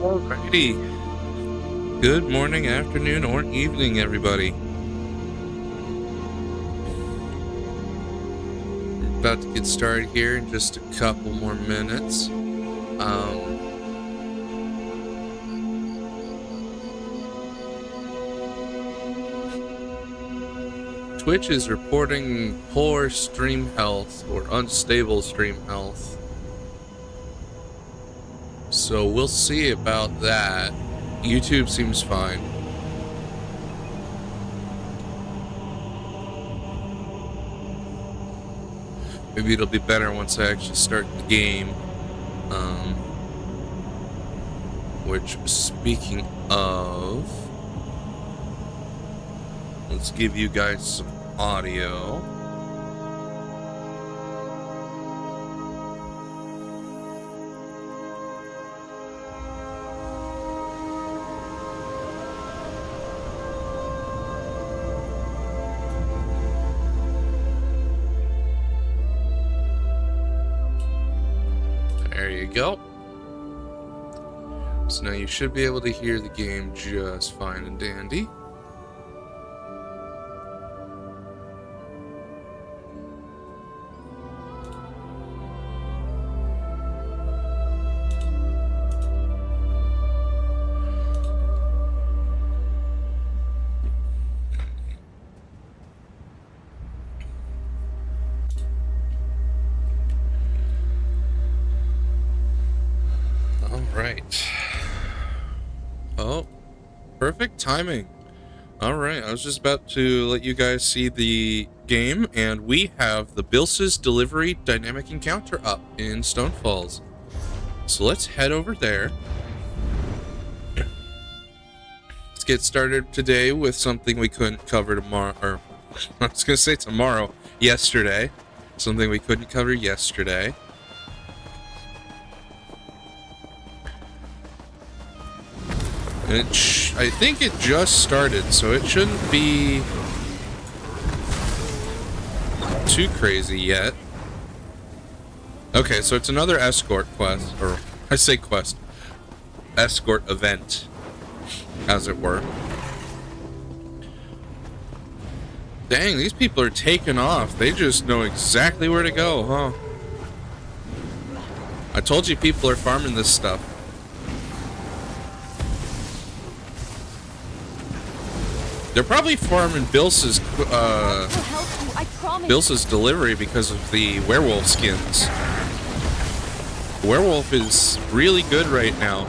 Alrighty. Good morning, afternoon, or evening, everybody. We're about to get started here in just a couple more minutes. Twitch is reporting poor stream health or unstable stream health. So we'll see about that. YouTube seems fine. Maybe it'll be better once I actually start the game. Which, speaking of, let's give you guys some audio. There you go. So now you should be able to hear the game just fine and dandy. Right. Oh, perfect timing. All right, I was just about to let you guys see the game, and we have the Bils's Delivery Dynamic Encounter up in Stone Falls. So let's head over there. Let's get started today with something we couldn't cover tomorrow, or I was going to say tomorrow, yesterday. Something we couldn't cover yesterday. And I think it just started, so it shouldn't be too crazy yet. Okay, so it's another escort quest, or I say quest, escort event, as it were. Dang, these people are taking off. They just know exactly where to go, huh? I told you people are farming this stuff. They're probably farming Bils's delivery because of the werewolf skins. The werewolf is really good right now,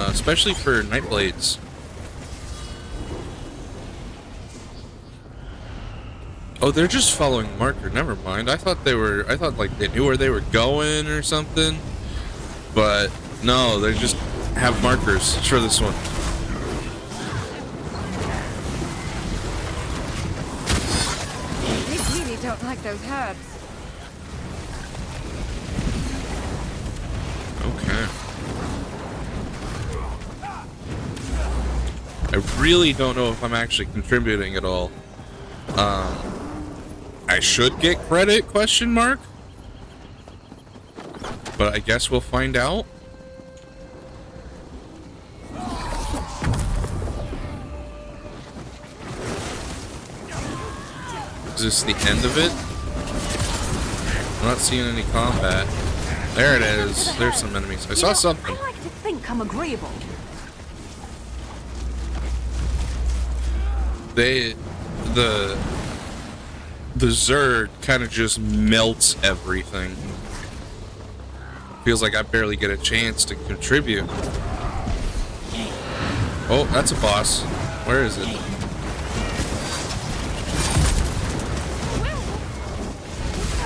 especially for Nightblades. Oh, they're just following marker. Never mind. I thought like they knew where they were going or something. But no, they just have markers for this one. Don't like those herbs. Okay. I really don't know if I'm actually contributing at all. I should get credit, question mark? But I guess we'll find out. Is this the end of it? I'm not seeing any combat. There it is. There's some enemies. I saw something. I like to think I'm agreeable. The Zerd kind of just melts everything. Feels like I barely get a chance to contribute. Oh, that's a boss. Where is it?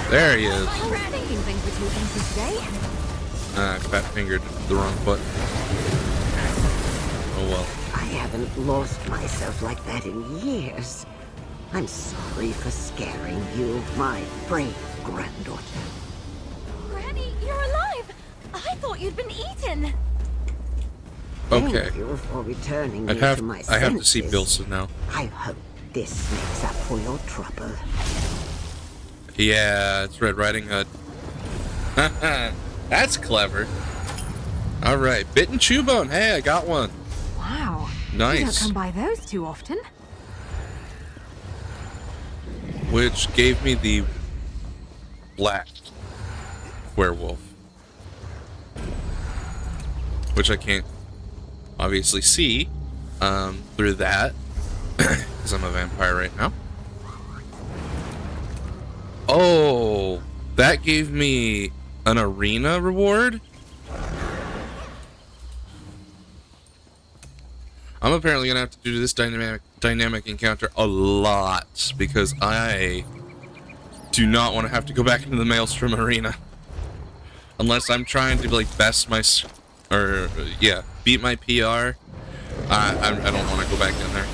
There he is. Fat fingered the wrong button. Oh well. I haven't lost myself like that in years. I'm sorry for scaring you, my brave granddaughter. Granny, you're alive! I thought you'd been eaten. Okay. Thank you for returning me I to my have to see senses. Bilson now. I hope this makes up for your trouble. Yeah, it's Red Riding Hood. That's clever. All right, bit and chew bone. Hey, I got one. Wow. Nice. You don't come by those too often. Which gave me the black werewolf, which I can't obviously see through that because I'm a vampire right now. Oh, that gave me an arena reward. I'm apparently gonna have to do this dynamic encounter a lot because I do not want to have to go back into the Maelstrom arena unless I'm trying to like beat my PR. I don't want to go back in there.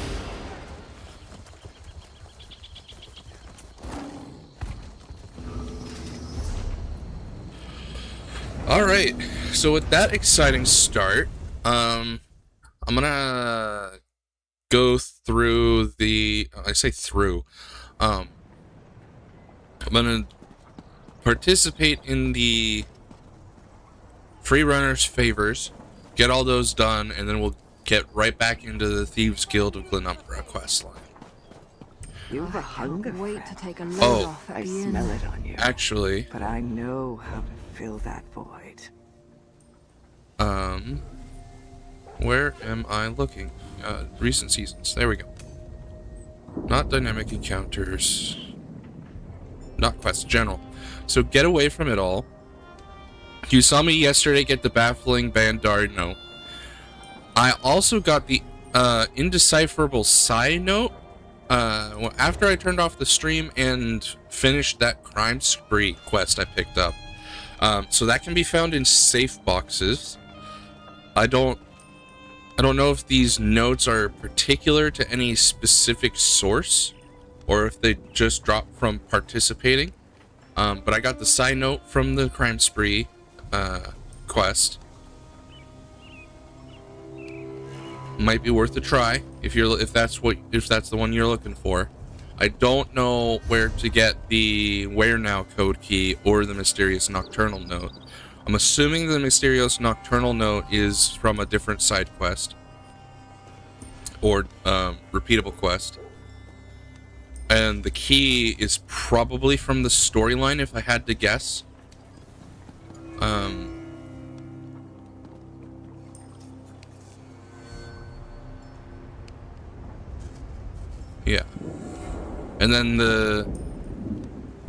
All right, so with that exciting start, I'm gonna go through the. I say through. I'm gonna participate in the free runners favors, get all those done, and then we'll get right back into the Thieves Guild of Glenumbra quest line. You've a hunger. Wait to take a load Oh. off at I the smell inn. it on you. Actually, But I know how to fill that void. where am I looking? Recent seasons. There we go. Not dynamic encounters. Not quests, general. So get away from it all. You saw me yesterday get the baffling Bandar note. I also got the indecipherable side note after I turned off the stream and finished that crime spree quest I picked up. So that can be found in safe boxes. I don't know if these notes are particular to any specific source or if they just drop from participating. But I got the side note from the crime spree quest. Might be worth a try if that's the one you're looking for. I don't know where to get the Where Now code key or the mysterious nocturnal note. I'm assuming the mysterious nocturnal note is from a different side quest or repeatable quest. And the key is probably from the storyline, if I had to guess. Yeah. And then the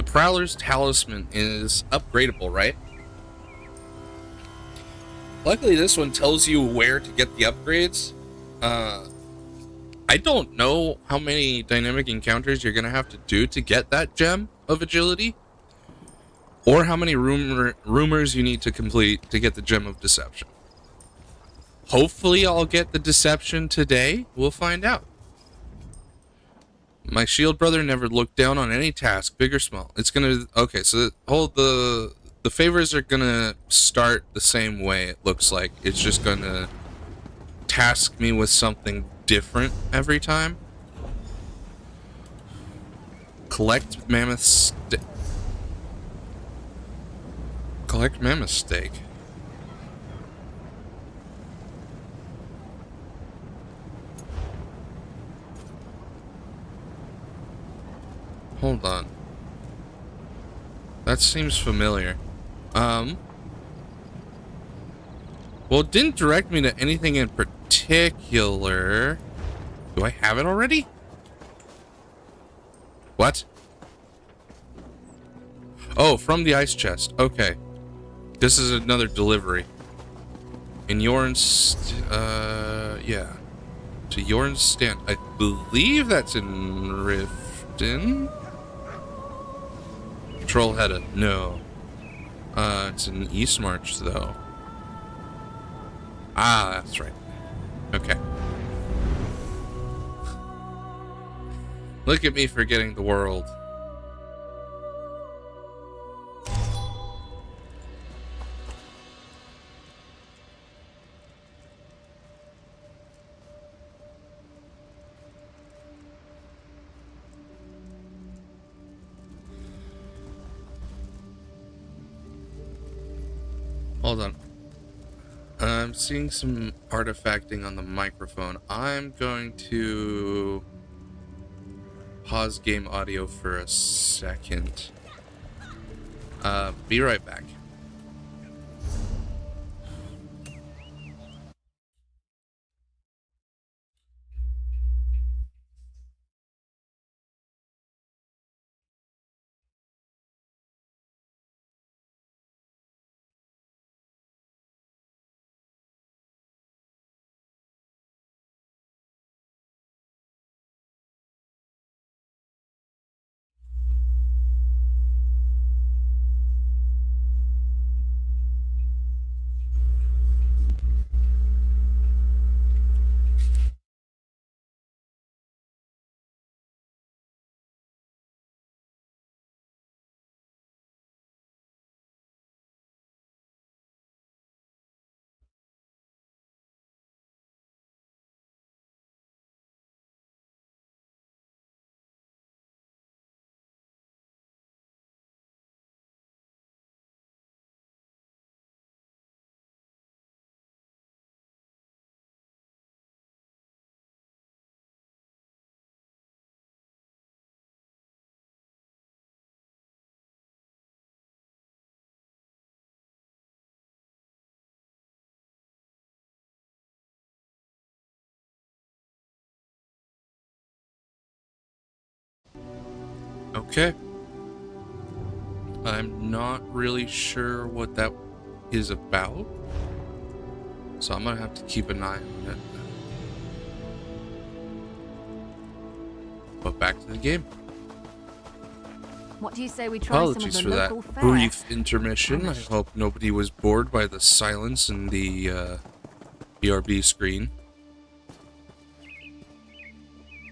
Prowler's Talisman is upgradable, right? Luckily, this one tells you where to get the upgrades. I don't know how many dynamic encounters you're gonna have to do to get that gem of agility, or how many rumors you need to complete to get the gem of deception. Hopefully, I'll get the deception today. We'll find out. My shield brother never looked down on any task, big or small. It's gonna okay. So the favors are gonna start the same way. It looks like it's just gonna task me with something different every time. Collect mammoth steak. Collect mammoth steak. Hold on. That seems familiar. Well, it didn't direct me to anything in particular. Do I have it already? What? Oh, from the ice chest. Okay. This is another delivery. In Yorn's, yeah. To Yorn's stand. I believe that's in Riften. Trollhedda. No. It's in Eastmarch, though. Ah, that's right. Okay. Look at me forgetting the world. Hold on. I'm seeing some artifacting on the microphone. I'm going to pause game audio for a second. Be right back. Okay. I'm not really sure what that is about, so I'm gonna have to keep an eye on it. But back to the game. What do you say we try some of Apologies the for that local fare? brief intermission. I Famished. hope nobody was bored by the silence in the BRB screen.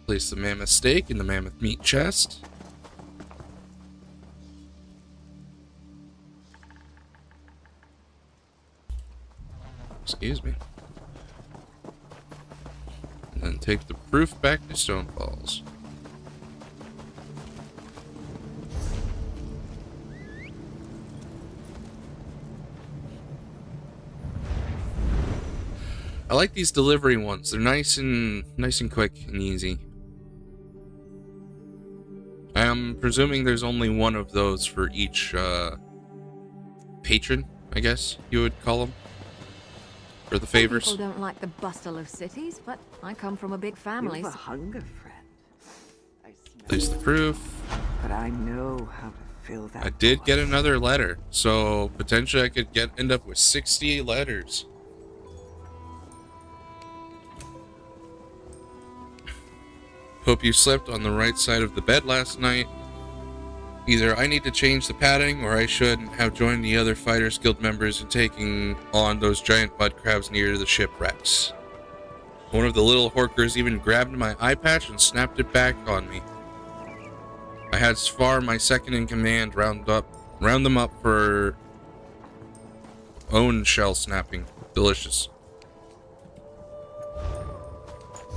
Place the mammoth steak in the mammoth meat chest. Excuse me. And then take the proof back to Stone Falls. I like these delivery ones. They're nice and quick and easy. I'm presuming there's only one of those for each patron, I guess you would call them, for the favors. Some people don't like the bustle of cities, but I come from a big family. You've a hunger, friend. I smell Place the proof. but I know how to fill that. I did get void. another letter, so potentially I could end up with 60 letters. Hope you slept on the right side of the bed last night. Either I need to change the padding, or I should have joined the other Fighters Guild members in taking on those giant mud crabs near the shipwrecks. One of the little horkers even grabbed my eye patch and snapped it back on me. I had Svar, my second in command, round them up for own shell snapping. Delicious.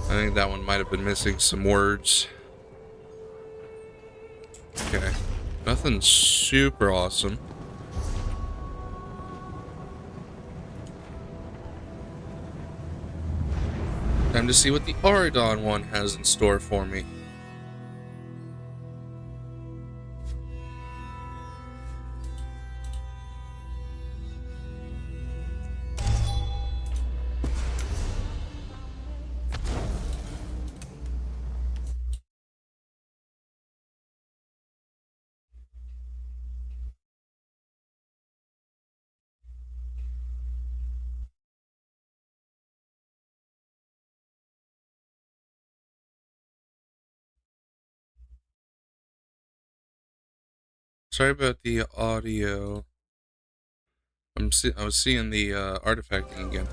I think that one might have been missing some words. Okay. Nothing super awesome. Time to see what the Auridon one has in store for me. Sorry about the audio. I was seeing the artifacting again.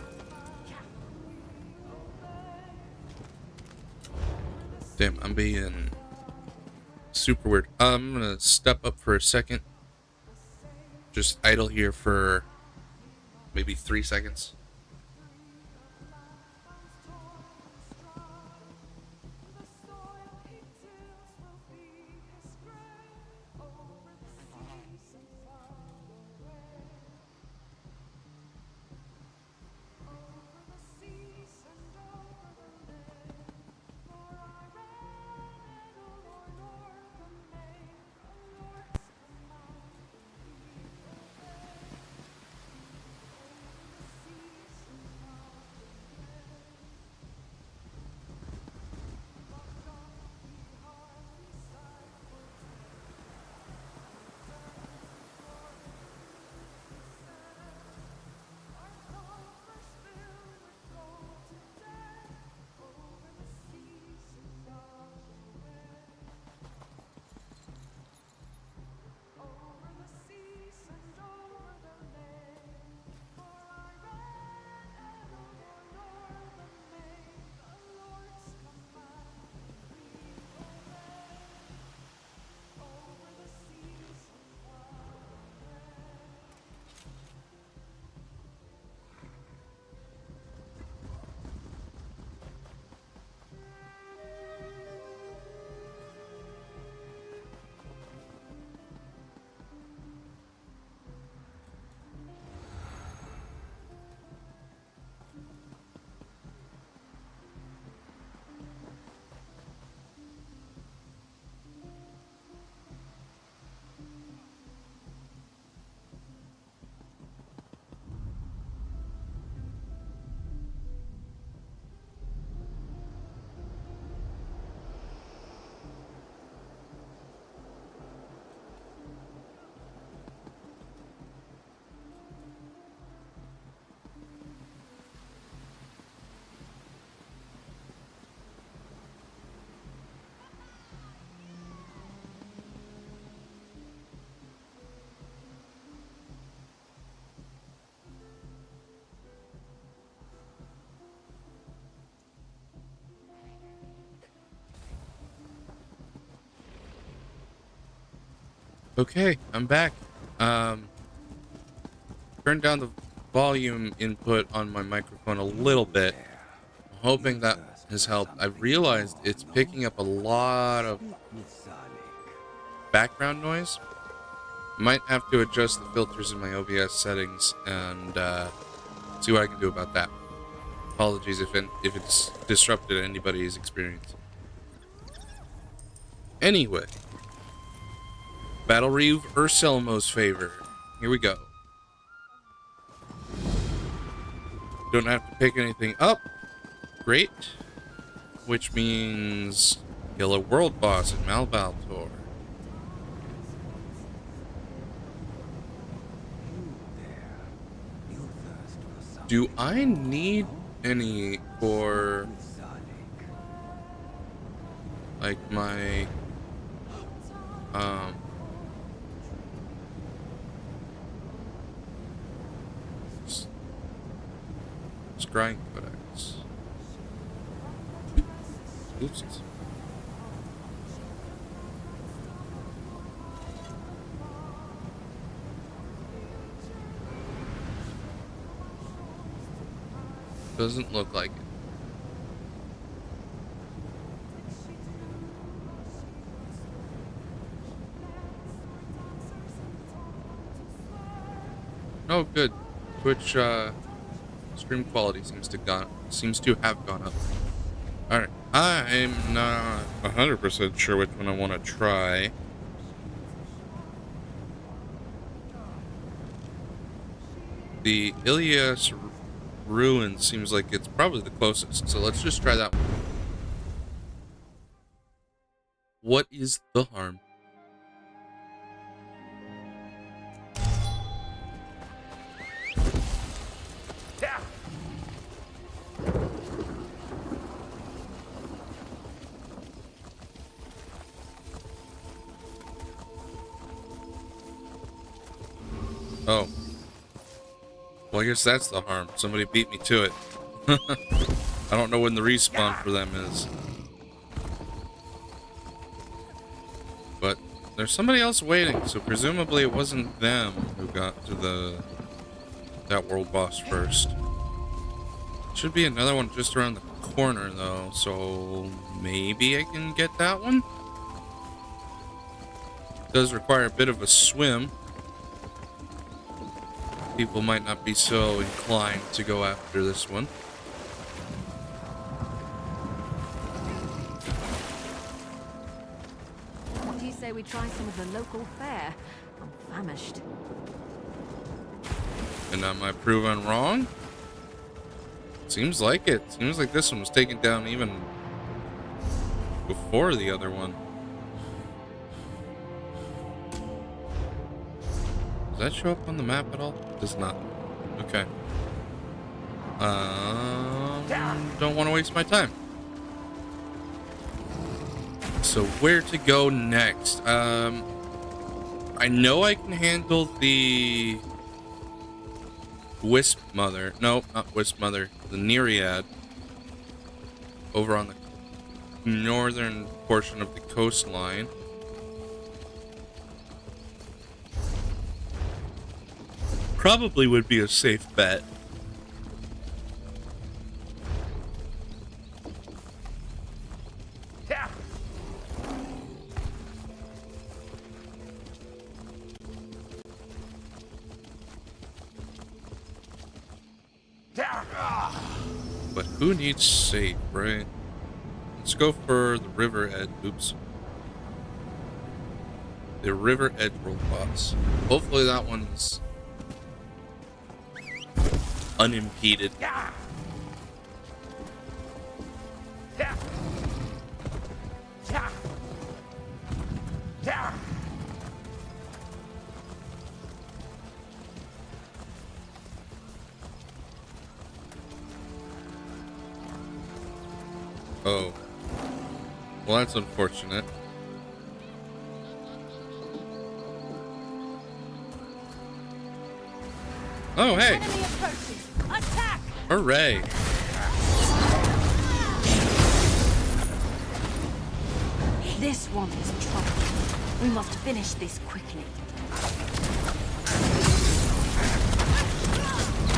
Damn, I'm being super weird. I'm gonna step up for a second. Just idle here for maybe 3 seconds. Okay, I'm back. Turned down the volume input on my microphone a little bit. I'm hoping that has helped. I realized it's picking up a lot of background noise. Might have to adjust the filters in my OBS settings and see what I can do about that. Apologies if it's disrupted anybody's experience. Anyway, Battle Reeve Urselmo's favor. Here we go. Don't have to pick anything up. Great. Which means kill a world boss in Malvaltor. Do I need any for like my scrying codex? Oopsies. Doesn't look like it. Oh, good. Twitch stream quality seems to have gone up. All right, I'm not 100% sure which one I want to try. The Ilias Ruin seems like it's probably the closest, so let's just try that one. What is the harm? Oh. Well, I guess that's the harm. Somebody beat me to it. I don't know when the respawn for them is. But there's somebody else waiting, so presumably it wasn't them who got to that world boss first. Should be another one just around the corner though, so maybe I can get that one? It does require a bit of a swim. People might not be so inclined to go after this one. What do you say we try some of the local fare? I'm famished. And am I proven wrong? Seems like it. Seems like this one was taken down even before the other one. Does that show up on the map at all? It does not. Okay. Don't want to waste my time. So where to go next? I know I can handle the Wisp Mother. No, not Wisp Mother. The Nereid. Over on the northern portion of the coastline. Probably would be a safe bet. But who needs safe, right? Let's go for the River Edge. Oops. The River Edge world boss. Hopefully that one's unimpeded. Oh. Well, that's unfortunate. Oh, hey! Enemy approaches. Attack! Hooray! This one is trouble. We must finish this quickly.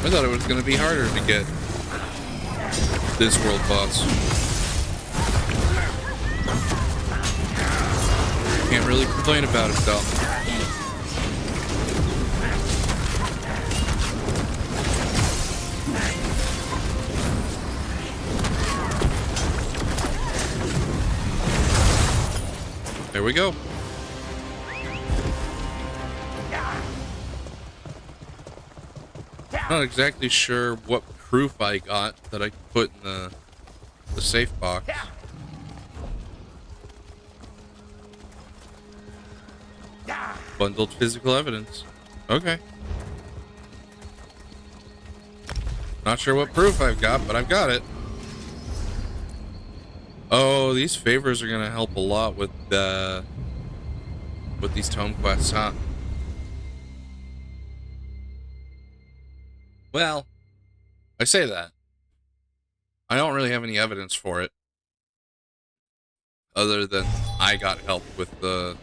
I thought it was going to be harder to get this world boss. Can't really complain about it though. There we go. Not exactly sure what proof I got that I could put in the safe box. Bundled physical evidence. Okay. Not sure what proof I've got, but I've got it. Oh, these favors are gonna help a lot with these tome quests, huh? Well, I say that. I don't really have any evidence for it. Other than I got help with the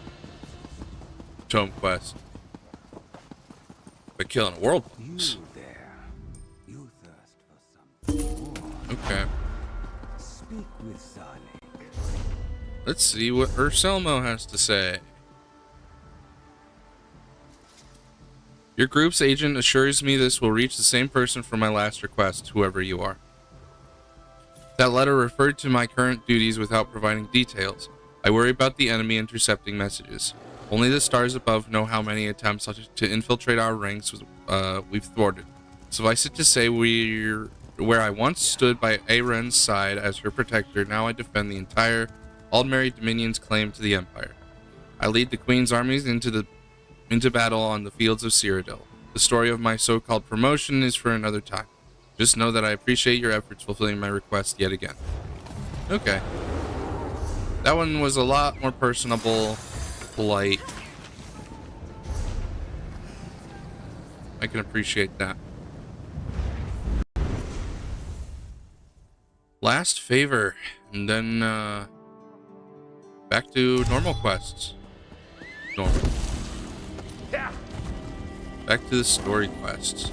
tome quest. By killing a world boss. You there. You thirst for something more. Okay. Speak with Sonic. Let's see what Urselmo has to say. Your group's agent assures me this will reach the same person for my last request, whoever you are. That letter referred to my current duties without providing details. I worry about the enemy intercepting messages. Only the stars above know how many attempts to infiltrate our ranks we've thwarted. Suffice it to say, where I once stood by Aren's side as her protector, now I defend the entire Aldmeri Dominion's claim to the Empire. I lead the Queen's armies into battle on the fields of Cyrodiil. The story of my so-called promotion is for another time. Just know that I appreciate your efforts fulfilling my request yet again. Okay. That one was a lot more personable, polite. I can appreciate that. Last favor, and then back to normal quests. Normal. Back to the story quests.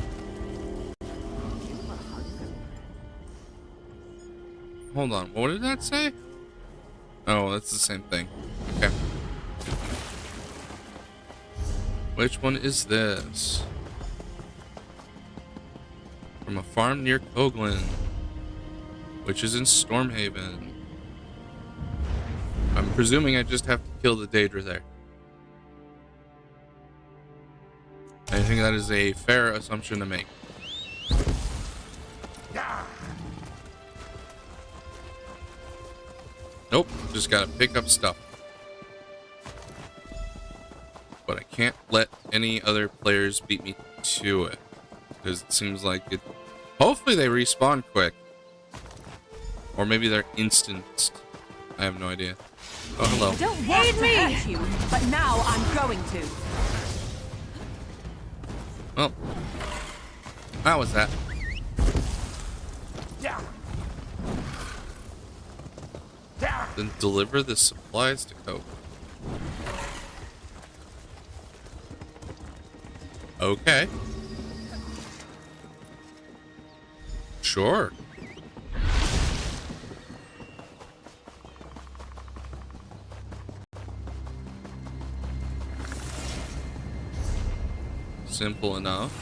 Hold on, what did that say? Oh, that's the same thing. Okay. Which one is this? From a farm near Koglin, which is in Stormhaven. I'm presuming I just have to kill the Daedra there. I think that is a fair assumption to make. Nope, just gotta pick up stuff. But I can't let any other players beat me to it. Because it seems like it... Hopefully they respawn quick. Or maybe they're instanced. I have no idea. Oh, hello. Don't want to hurt you, but now I'm going to. Well, how was that? Then deliver the supplies to Coke. Okay. Sure. Simple enough.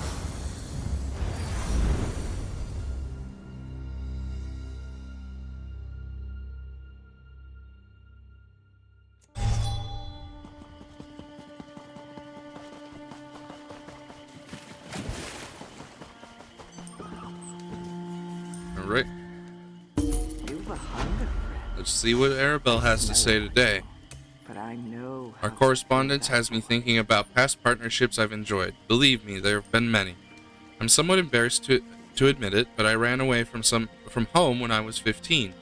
Alright. Let's see what Arabelle has to say today. But I know Our correspondence has me thinking about past partnerships I've enjoyed. Believe me, there have been many. I'm somewhat embarrassed to admit it, but I ran away from home when I was 15.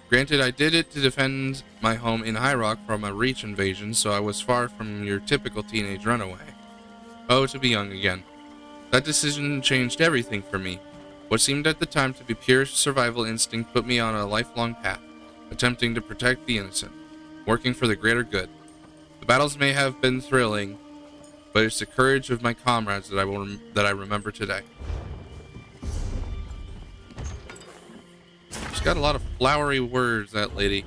Granted, I did it to defend my home in High Rock from a Reach invasion, so I was far from your typical teenage runaway. Oh, to be young again. That decision changed everything for me. What seemed at the time to be pure survival instinct put me on a lifelong path, attempting to protect the innocent, working for the greater good. The battles may have been thrilling, but it's the courage of my comrades that I remember today. She's got a lot of flowery words, that lady.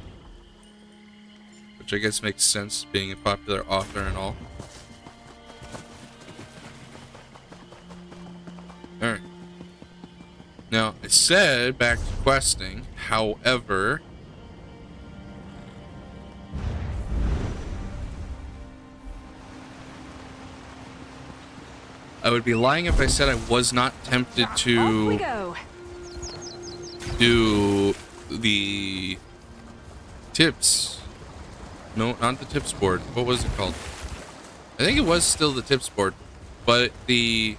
Which I guess makes sense, being a popular author and all. Alright. Now, I said back to questing, however... I would be lying if I said I was not tempted to... Off we go. Do the tips. No, not the tips board. What was it called? I think it was still the tips board, but the...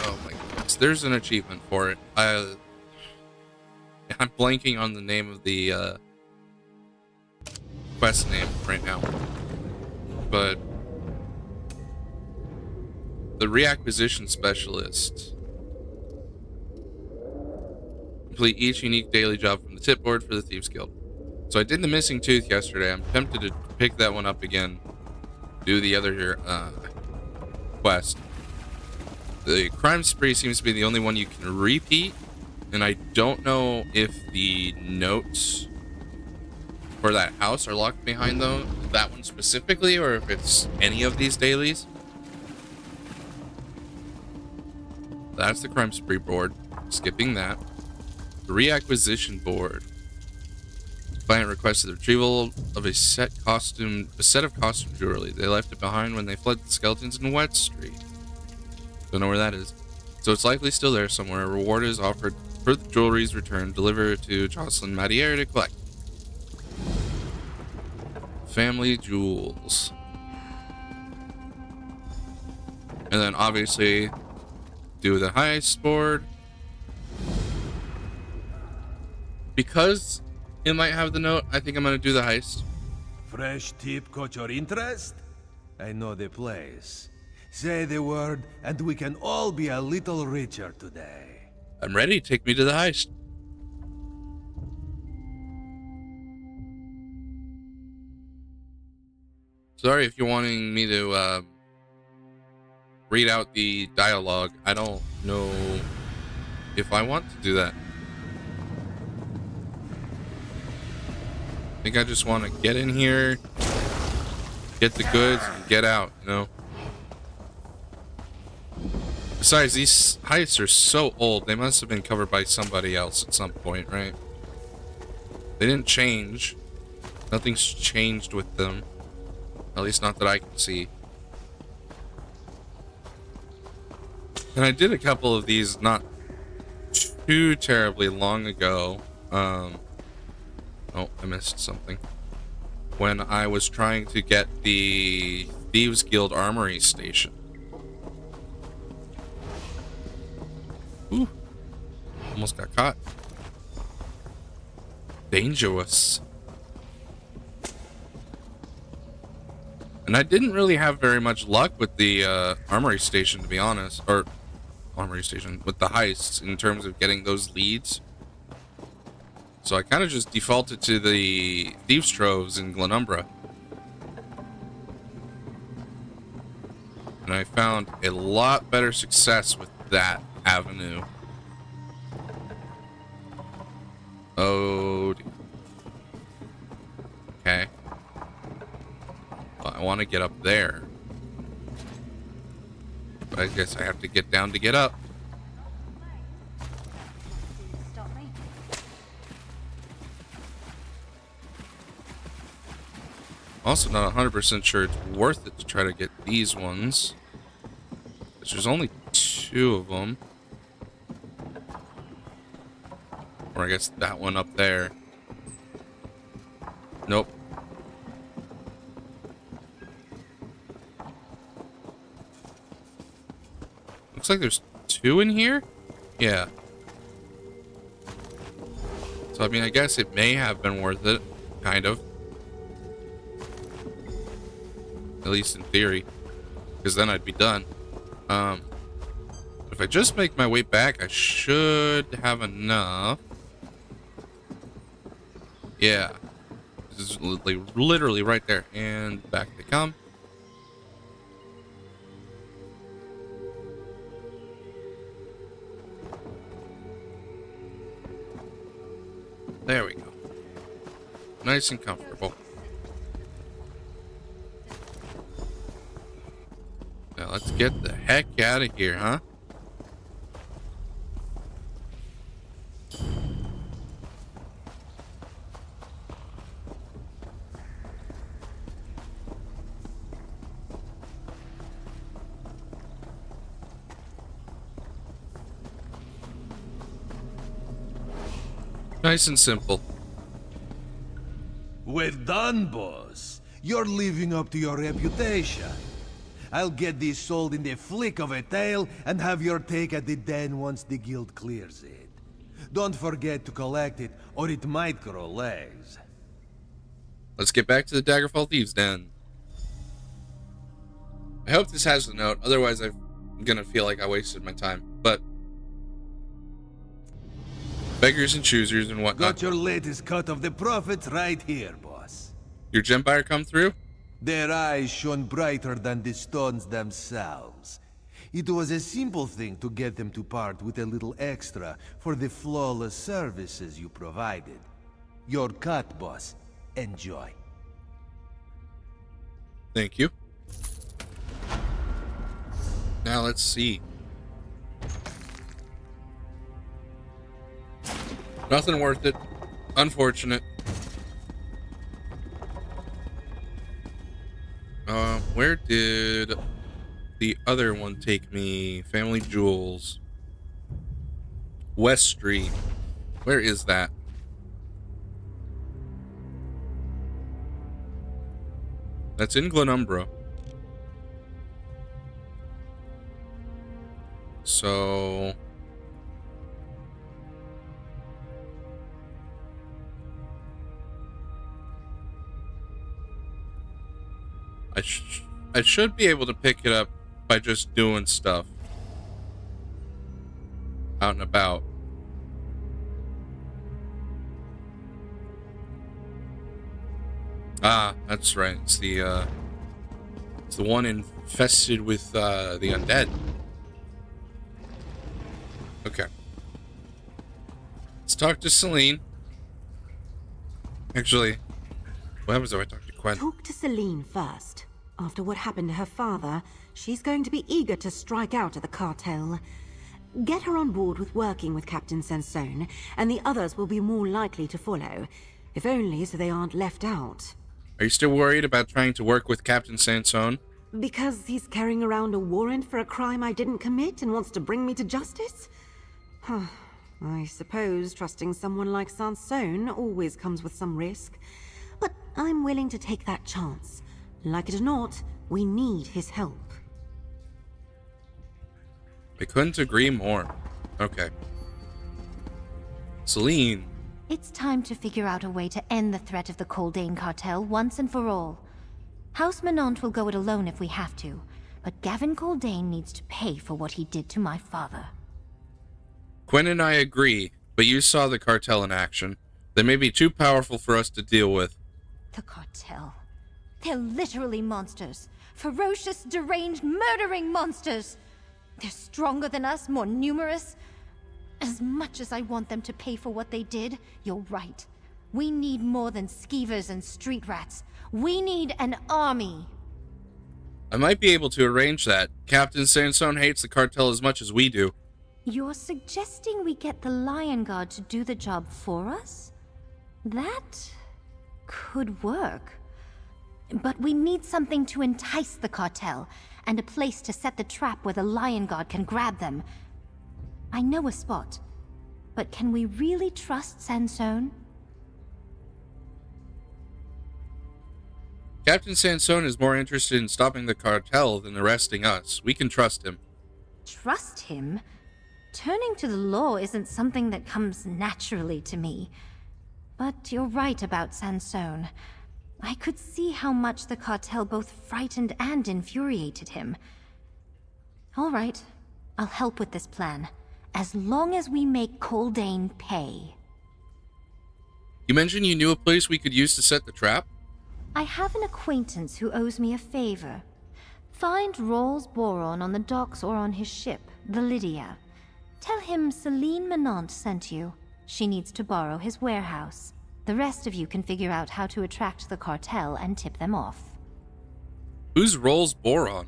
Oh my goodness, there's an achievement for it. I'm blanking on the name of the quest name right now, but the reacquisition specialist. Complete each unique daily job from the tip board for the Thieves Guild. So I did the missing tooth yesterday. I'm tempted to pick that one up again. Do the other quest. The crime spree seems to be the only one you can repeat. And I don't know if the notes for that house are locked behind that one specifically, or if it's any of these dailies. That's the crime spree board. Skipping that. The reacquisition board. Client requested the retrieval of a set of costume jewelry. They left it behind when they fled the skeletons in Wet Street. Don't know where that is. So it's likely still there somewhere. A reward is offered for the jewelry's return. Deliver it to Jocelyn Matiere to collect. Family jewels. And then obviously do the heist board. Because it might have the note, I think I'm going to do the heist. Fresh tip caught your interest? I know the place. Say the word, and we can all be a little richer today. I'm ready. Take me to the heist. Sorry if you're wanting me to read out the dialogue. I don't know if I want to do that. I think I just want to get in here, get the goods, and get out, you know? Besides, these heists are so old, they must have been covered by somebody else at some point, right? They didn't change. Nothing's changed with them. At least not that I can see. And I did a couple of these not too terribly long ago. Oh, I missed something. When I was trying to get the Thieves Guild Armory Station. Ooh. Almost got caught. Dangerous. And I didn't really have very much luck with the Armory Station, to be honest. Or, Armory Station, with the heists in terms of getting those leads. So I kind of just defaulted to the Thieves' Troves in Glenumbra. And I found a lot better success with that avenue. Oh, dude. Okay. Well, I want to get up there. But I guess I have to get down to get up. Also not 100% sure it's worth it to try to get these ones. Because there's only 2 of them. Or I guess that one up there. Nope. Looks like there's 2 in here? Yeah. So I mean, I guess it may have been worth it. Kind of. At least in theory, because then I'd be done. If I just make my way back, I should have enough. Yeah, It's like literally right there. And back they come. There we go. Nice and comfortable. Now let's get the heck out of here, huh? Nice and simple. Well done, boss. You're living up to your reputation. I'll get these sold in the flick of a tail and have your take at the den once the guild clears it. Don't forget to collect it, or it might grow legs. Let's get back to the Daggerfall Thieves Den. I hope this has a note, otherwise I'm gonna feel like I wasted my time. But beggars and choosers and whatnot. Got your latest cut of the profits right here, boss. Your gem buyer come through? Their eyes shone brighter than the stones themselves. It was a simple thing to get them to part with a little extra for the flawless services you provided. Your cut, boss. Enjoy. Thank you. Now let's see. Nothing worth it. Unfortunate. Where did the other one take me? Family Jewels. West Street. Where is that? That's in Glenumbra. So I should be able to pick it up by just doing stuff out and about. Ah, that's right. It's the one infested with the undead. Okay. Let's talk to Celine. Actually, what happens if I talk to Gwen? Talk to Celine first. After what happened to her father, she's going to be eager to strike out at the cartel. Get her on board with working with Captain Sansone, and the others will be more likely to follow, if only so they aren't left out. Are you still worried about trying to work with Captain Sansone? Because he's carrying around a warrant for a crime I didn't commit and wants to bring me to justice? I suppose trusting someone like Sansone always comes with some risk. But I'm willing to take that chance. Like it or not, we need his help. I couldn't agree more. Okay. Celine. It's time to figure out a way to end the threat of the Coldane cartel once and for all. House Menant will go it alone if we have to, but Gavin Coldane needs to pay for what he did to my father. Gwen and I agree, but you saw the cartel in action. They may be too powerful for us to deal with. The cartel. They're literally monsters. Ferocious, deranged, murdering monsters. They're stronger than us, more numerous. As much as I want them to pay for what they did, you're right. We need more than skeevers and street rats. We need an army. I might be able to arrange that. Captain Sansone hates the cartel as much as we do. You're suggesting we get the Lion Guard to do the job for us? That could work. But we need something to entice the cartel, and a place to set the trap where the Lion Guard can grab them. I know a spot, but can we really trust Sansone? Captain Sansone is more interested in stopping the cartel than arresting us. We can trust him. Trust him? Turning to the law isn't something that comes naturally to me. But you're right about Sansone. I could see how much the cartel both frightened and infuriated him. All right, I'll help with this plan, as long as we make Coldane pay. You mentioned you knew a place we could use to set the trap? I have an acquaintance who owes me a favor. Find Rolls Boron on the docks or on his ship, the Lydia. Tell him Celine Menant sent you. She needs to borrow his warehouse. The rest of you can figure out how to attract the cartel and tip them off. Who's Rolls Boron?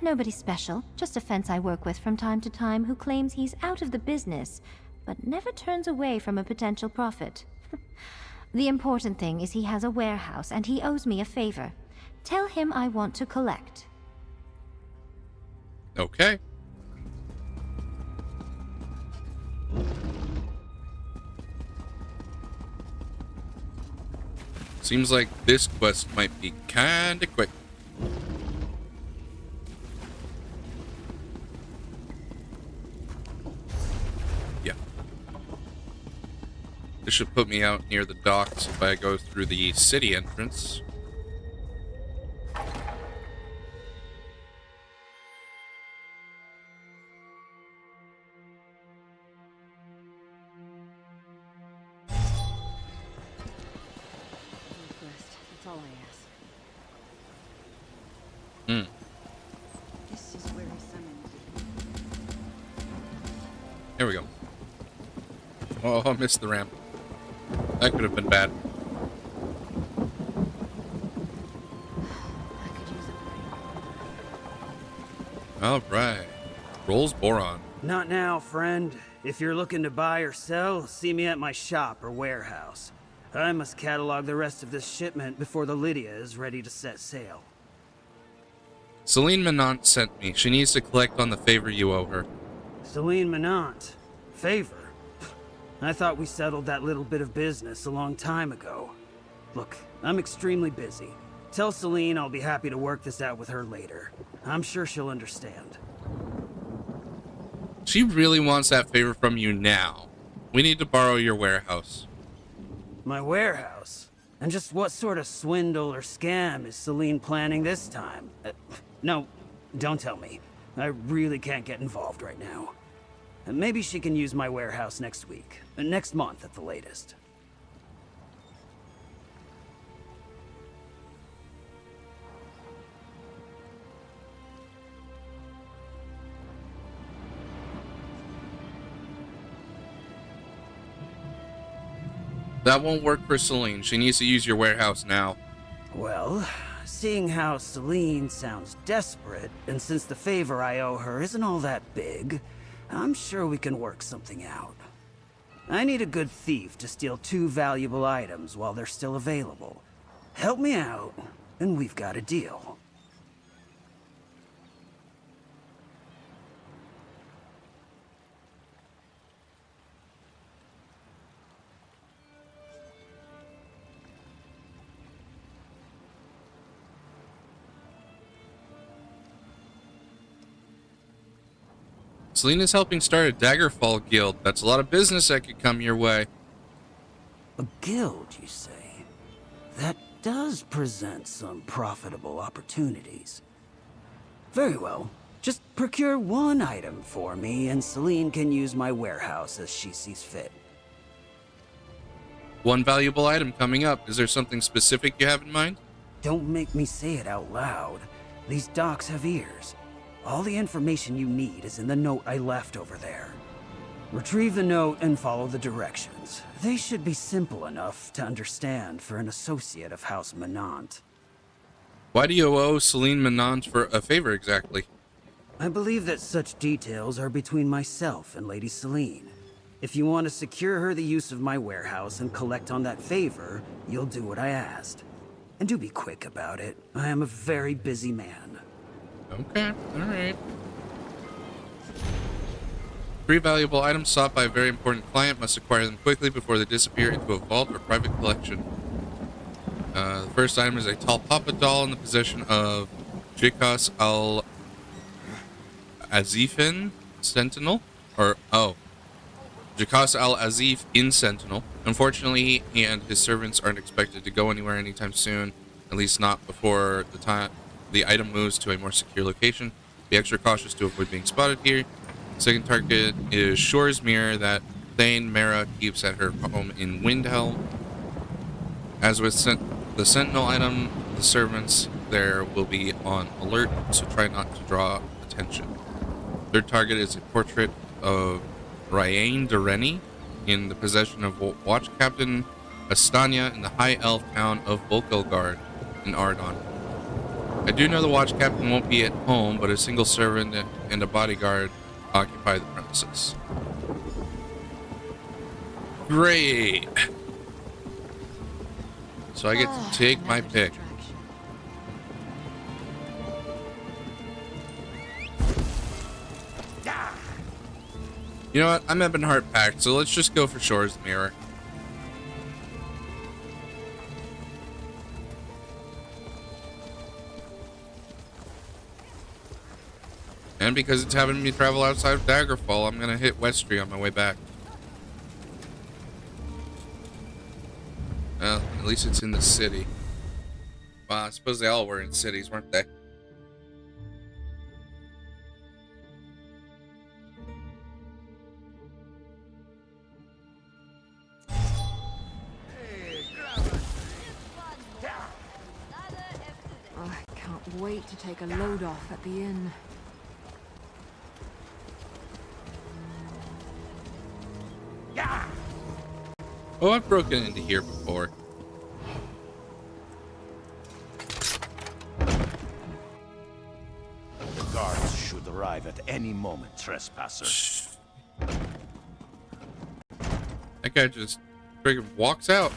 Nobody special, just a fence I work with from time to time who claims he's out of the business, but never turns away from a potential profit. The important thing is he has a warehouse and he owes me a favor. Tell him I want to collect. Okay. Seems like this quest might be kinda quick. Yeah. This should put me out near the docks if I go through the city entrance. That's all I ask. This is where he summoned you. Here we go. Oh, I missed the ramp. That could have been bad. I could use a break. Alright. Rolls Boron. Not now, friend. If you're looking to buy or sell, see me at my shop or warehouse. I must catalog the rest of this shipment before the Lydia is ready to set sail. Celine Menant sent me. She needs to collect on the favor you owe her. Celine Menant. Favor? I thought we settled that little bit of business a long time ago. Look, I'm extremely busy. Tell Celine I'll be happy to work this out with her later. I'm sure she'll understand. She really wants that favor from you now. We need to borrow your warehouse. My warehouse? And just what sort of swindle or scam is Celine planning this time? No, don't tell me. I really can't get involved right now. Maybe she can use my warehouse next week. Next month at the latest. That won't work for Celine. She needs to use your warehouse now. Well, seeing how Celine sounds desperate, and since the favor I owe her isn't all that big, I'm sure we can work something out. I need a good thief to steal 2 valuable items while they're still available. Help me out, and we've got a deal. Celine is helping start a Daggerfall guild. That's a lot of business that could come your way. A guild, you say? That does present some profitable opportunities. Very well. Just procure 1 item for me, and Celine can use my warehouse as she sees fit. 1 valuable item coming up. Is there something specific you have in mind? Don't make me say it out loud. These docks have ears. All the information you need is in the note I left over there. Retrieve the note and follow the directions. They should be simple enough to understand for an associate of House Menant. Why do you owe Celine Menant for a favor exactly? I believe that such details are between myself and Lady Celine. If you want to secure her the use of my warehouse and collect on that favor, you'll do what I asked. And do be quick about it. I am a very busy man. Okay, alright. 3 valuable items sought by a very important client. Must acquire them quickly before they disappear into a vault or private collection. The first item is a tall Papa doll in the possession of Jikos al-Azifin Sentinel? Jikos al-Azif in Sentinel. Unfortunately, he and his servants aren't expected to go anywhere anytime soon. At least not before the item moves to a more secure location. Be extra cautious to avoid being spotted here. Second target is Shore's mirror that Thane Mara keeps at her home in Windhelm. As with the Sentinel item, the servants there will be on alert, so try not to draw attention. Their target is a portrait of Ryain de Rennie in the possession of Watch Captain Astanya in the High Elf town of Volkelgard in Ardon. I do know the Watch Captain won't be at home, but a single servant and a bodyguard occupy the premises. Great! So I get to take my pick. You know what? I'm Ebonheart packed, so let's just go for Shore's Mirror. And because it's having me travel outside of Daggerfall, I'm gonna hit Westry on my way back. Well, at least it's in the city. Well, I suppose they all were in cities, weren't they? Oh, I can't wait to take a load off at the inn. Oh, I've broken into here before. The guards should arrive at any moment, trespasser. That guy just friggin' walks out.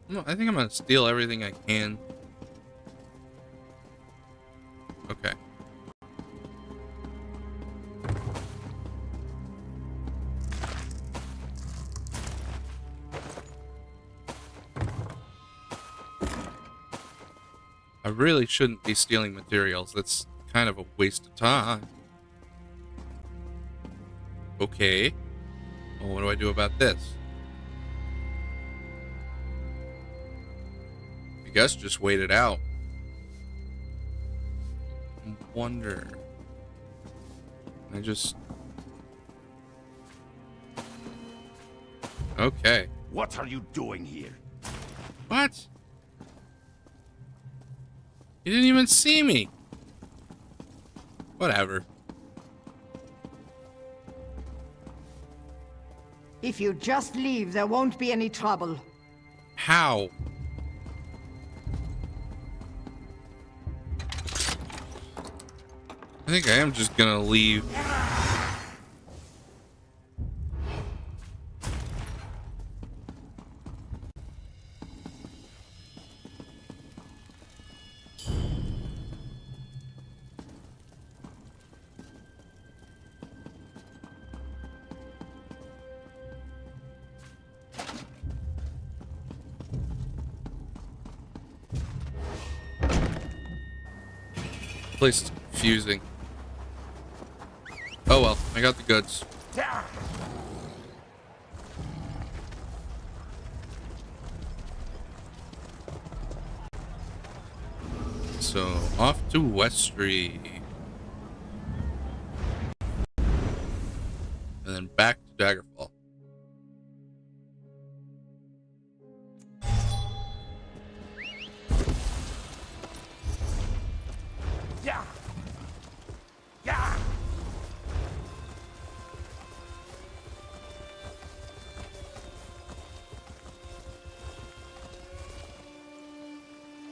No, I think I'm gonna steal everything I can. Okay. I really shouldn't be stealing materials. That's kind of a waste of time. Okay. Well, what do I do about this? I guess just wait it out. Wonder. I just... Okay. What are you doing here? What? You didn't even see me. Whatever. If you just leave, there won't be any trouble. How? I think I am just gonna leave. Place is confusing. Oh well, I got the goods. So, off to Westry. And then back to Daggerfall. Yeah. Yeah.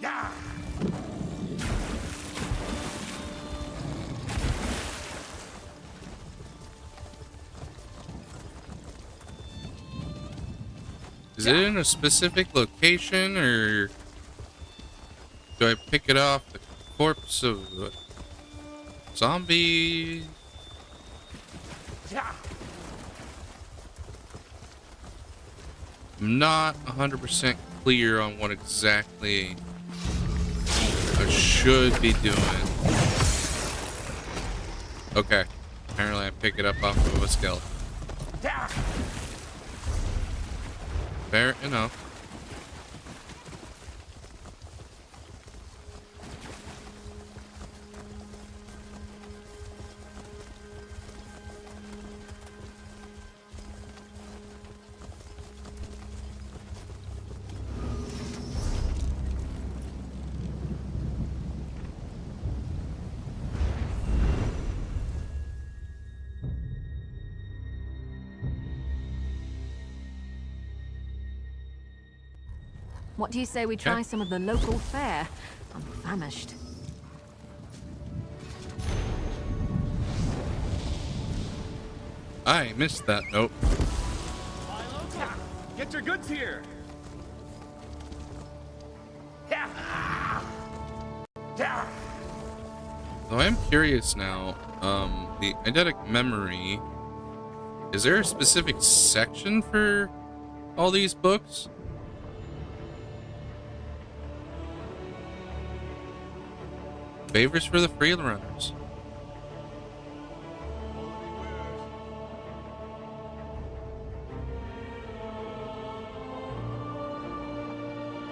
Yeah. Is it in a specific location, or do I pick it off the corpse of a zombie? Yeah. I'm not 100% clear on what exactly I should be doing. Okay. Apparently I pick it up off of a skeleton. Yeah. Fair enough. What do you say we try Okay. some of the local fare? I'm famished. I missed that note. Get your goods here! So I'm curious now. The eidetic memory. Is there a specific section for all these books? Favors for the freerunners.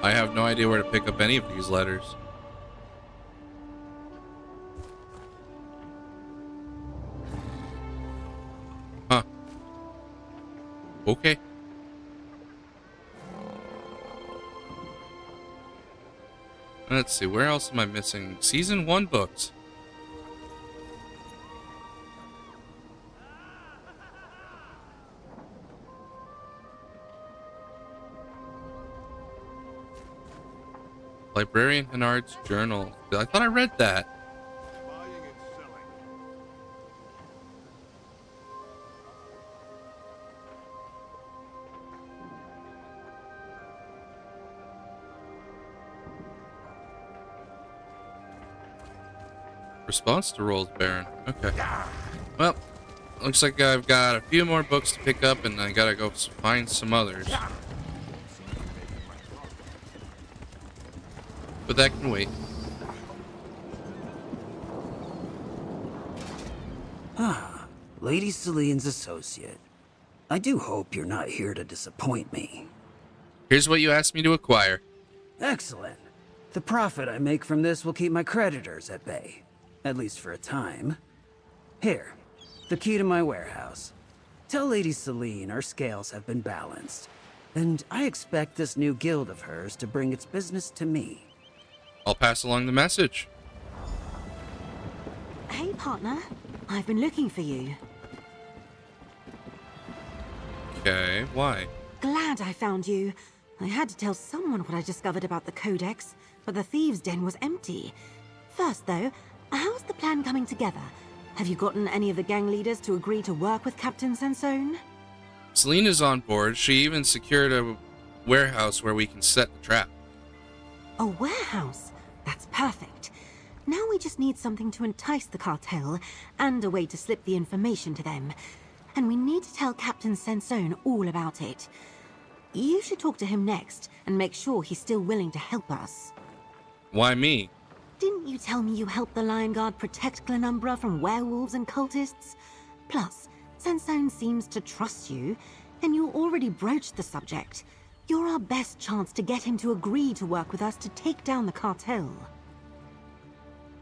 I have no idea where to pick up any of these letters. Huh. Okay. Let's see, where else am I missing? Season 1 books. Librarian Hennard's journal. I thought I read that. Response to rolls, Baron. Okay. Well, looks like I've got a few more books to pick up, and I gotta go find some others. But that can wait. Lady Celine's associate. I do hope you're not here to disappoint me. Here's what you asked me to acquire. Excellent. The profit I make from this will keep my creditors at bay. At least for a time. Here, the key to my warehouse. Tell Lady Celine our scales have been balanced. And I expect this new guild of hers to bring its business to me. I'll pass along the message. Hey, partner. I've been looking for you. Okay, why? Glad I found you. I had to tell someone what I discovered about the Codex, but the thieves' den was empty. First, though, how's the plan coming together? Have you gotten any of the gang leaders to agree to work with Captain Sansone? Celine is on board. She even secured a warehouse where we can set the trap. A warehouse? That's perfect. Now we just need something to entice the cartel, and a way to slip the information to them. And we need to tell Captain Sansone all about it. You should talk to him next, and make sure he's still willing to help us. Why me? Didn't you tell me you helped the Lion Guard protect Glenumbra from werewolves and cultists? Plus, Sansone seems to trust you, and you already broached the subject. You're our best chance to get him to agree to work with us to take down the cartel.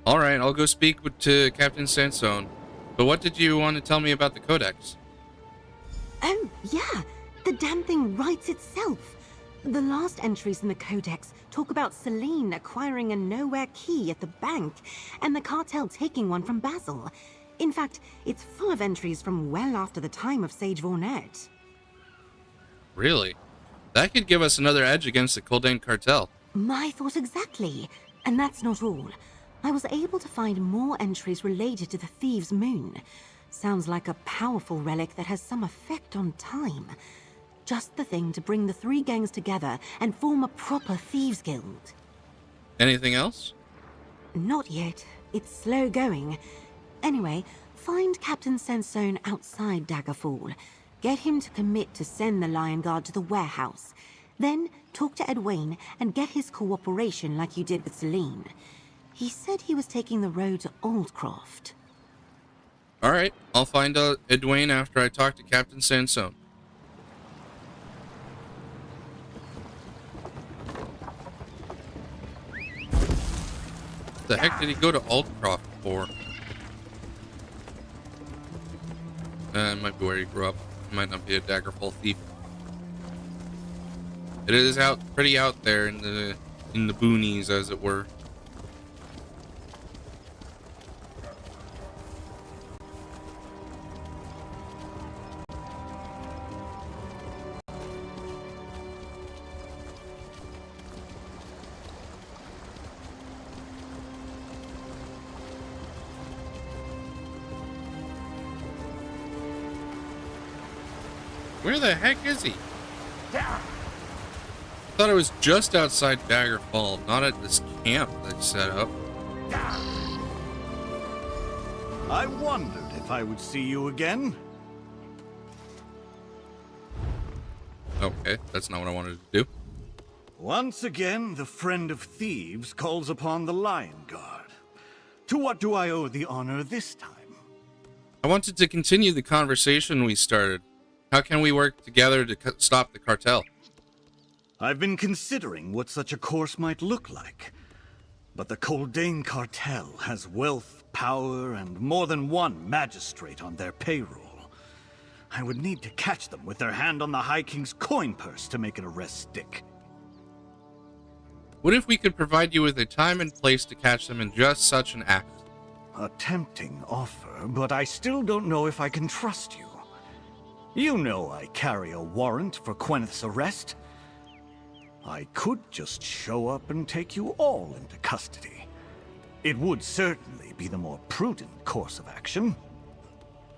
Alright, I'll go speak to Captain Sansone. But what did you want to tell me about the Codex? Oh, yeah. The damn thing writes itself. The last entries in the Codex talk about Celine acquiring a nowhere key at the bank, and the cartel taking one from Basil. In fact, it's full of entries from well after the time of Sage Vornet. Really? That could give us another edge against the Coldane cartel. My thought exactly. And that's not all. I was able to find more entries related to the Thieves' Moon. Sounds like a powerful relic that has some effect on time. Just the thing to bring the three gangs together and form a proper thieves guild. Anything else? Not yet. It's slow going. Anyway, find Captain Sansone outside Daggerfall. Get him to commit to send the Lion Guard to the warehouse. Then talk to Edwayne and get his cooperation like you did with Celine. He said he was taking the road to Oldcroft. Alright, I'll find Edwayne after I talk to Captain Sansone. What the heck did he go to Oldcroft for? It might be where he grew up. He might not be a Daggerfall thief. It is pretty out there in the boonies, as it were. Where the heck is he? I thought I was just outside Daggerfall, not at this camp they set up. I wondered if I would see you again. Okay, that's not what I wanted to do. Once again, the friend of thieves calls upon the Lion Guard. To what do I owe the honor this time? I wanted to continue the conversation we started. How can we work together to stop the cartel? I've been considering what such a course might look like. But the Coldane cartel has wealth, power, and more than one magistrate on their payroll. I would need to catch them with their hand on the High King's coin purse to make an arrest stick. What if we could provide you with a time and place to catch them in just such an act? A tempting offer, but I still don't know if I can trust you. You know I carry a warrant for Queneth's arrest. I could just show up and take you all into custody. It would certainly be the more prudent course of action.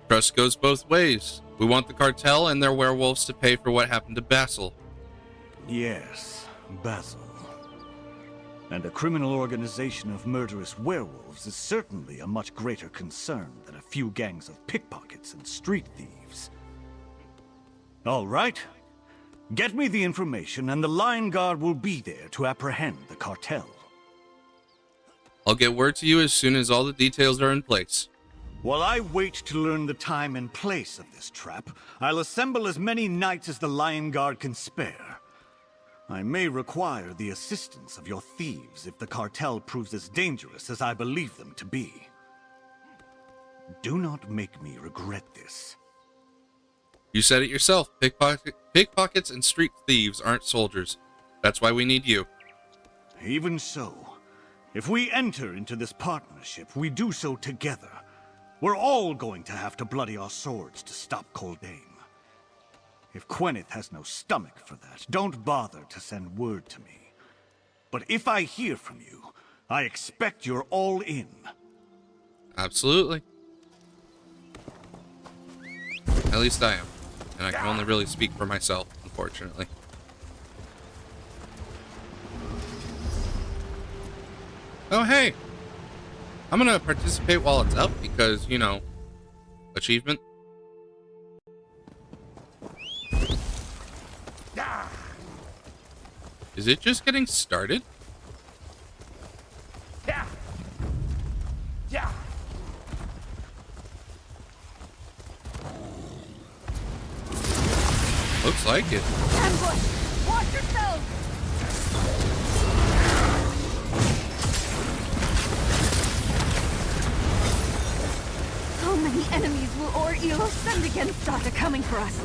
Trust goes both ways. We want the cartel and their werewolves to pay for what happened to Basil. Yes, Basil. And a criminal organization of murderous werewolves is certainly a much greater concern than a few gangs of pickpockets and street thieves. All right. Get me the information and the Lion Guard will be there to apprehend the cartel. I'll get word to you as soon as all the details are in place. While I wait to learn the time and place of this trap, I'll assemble as many knights as the Lion Guard can spare. I may require the assistance of your thieves if the cartel proves as dangerous as I believe them to be. Do not make me regret this. You said it yourself. Pickpockets and street thieves aren't soldiers. That's why we need you. Even so, if we enter into this partnership, we do so together. We're all going to have to bloody our swords to stop Coldane. If Queneth has no stomach for that, don't bother to send word to me. But if I hear from you, I expect you're all in. Absolutely. At least I am. And I can only really speak for myself, unfortunately. Oh, hey! I'm gonna participate while it's up because, you know, achievement. Is it just getting started? Looks like it. Ambush! Watch yourself! So many enemies will Or-Elo send against us. They're coming for us.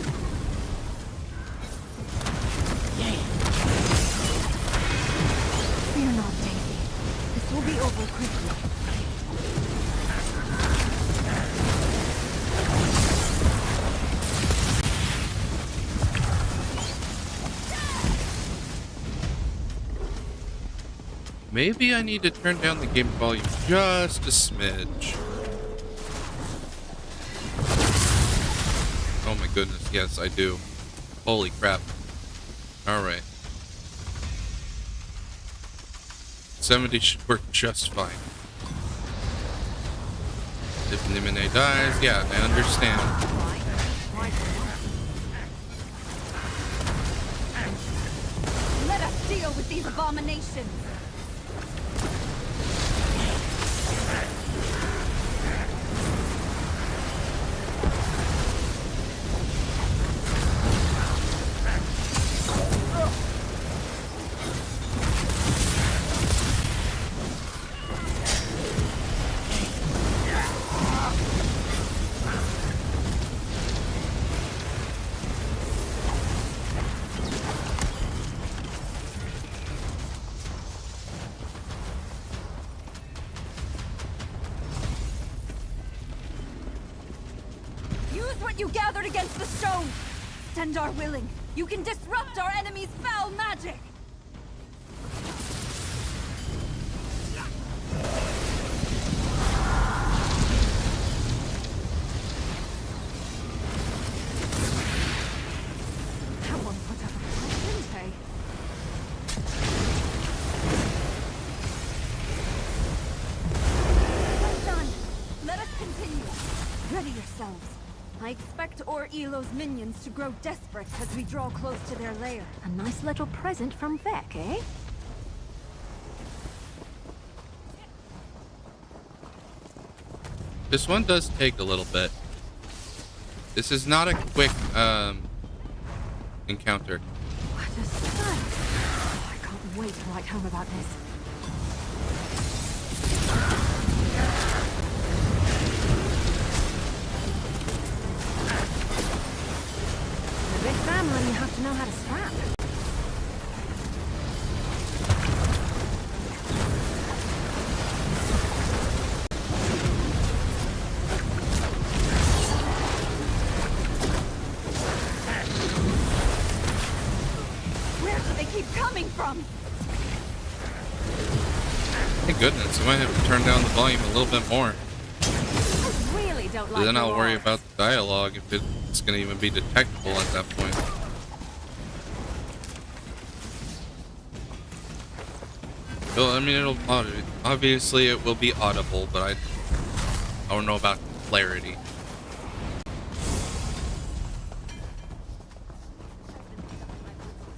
Fear not, Daisy. This will be over quickly. Maybe I need to turn down the game volume just a smidge. Oh my goodness, yes, I do. Holy crap. Alright. 70 should work just fine. If Nimine dies, yeah, I understand. Let us deal with these abominations! What you gathered against the stone! Stendar willing, you can disrupt our enemy's foul magic! themselves. I expect ESO's minions to grow desperate as we draw close to their lair. A nice little present from Vec, eh? This one does take a little bit. This is not a quick encounter. What a sight! Oh, I can't wait to write home about this. In a big family, you have to know how to scrap. Where do they keep coming from? Thank goodness, I might have to turn down the volume a little bit more. I really don't like Then the I'll worry roar. about the dialogue if it's going to even be detectable at that point. Well, I mean, it'll obviously it will be audible, but I don't know about clarity.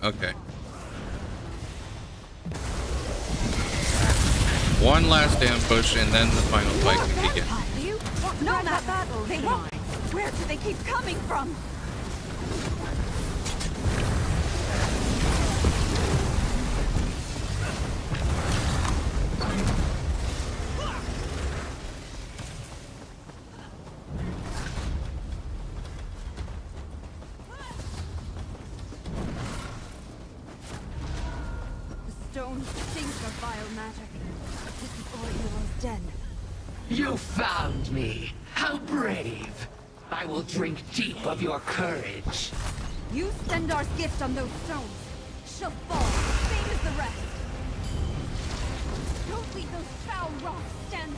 Okay. One last ambush, and then the final fight can begin. You? No, not that. They won't. Where do they keep coming from? The stones stink of vile magic. This is ESO's den. You found me. How brave. I will drink deep of your courage. Use Stendar's gift on those stones. She'll fall, same as the rest. Don't leave those foul rocks standing.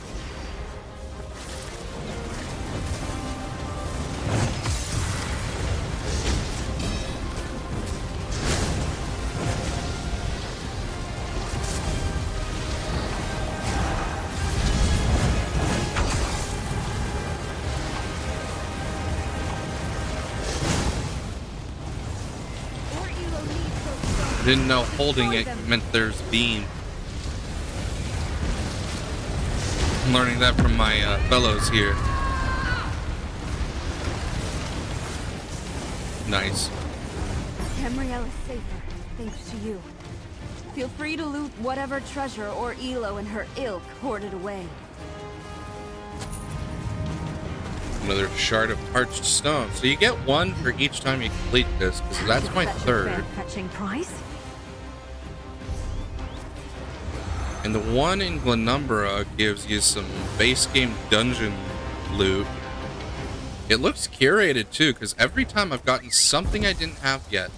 Didn't know holding it meant there's beam. I'm learning that from my fellows here. Nice. Tamriel is safer, thanks to you. Feel free to loot whatever treasure ESO and her ilk hoarded away. Another shard of parched stone. So you get one for each time you complete this, because that's my third. Fetching price. And the one in Glenumbra gives you some base game dungeon loot. It looks curated too, because every time I've gotten something I didn't have yet.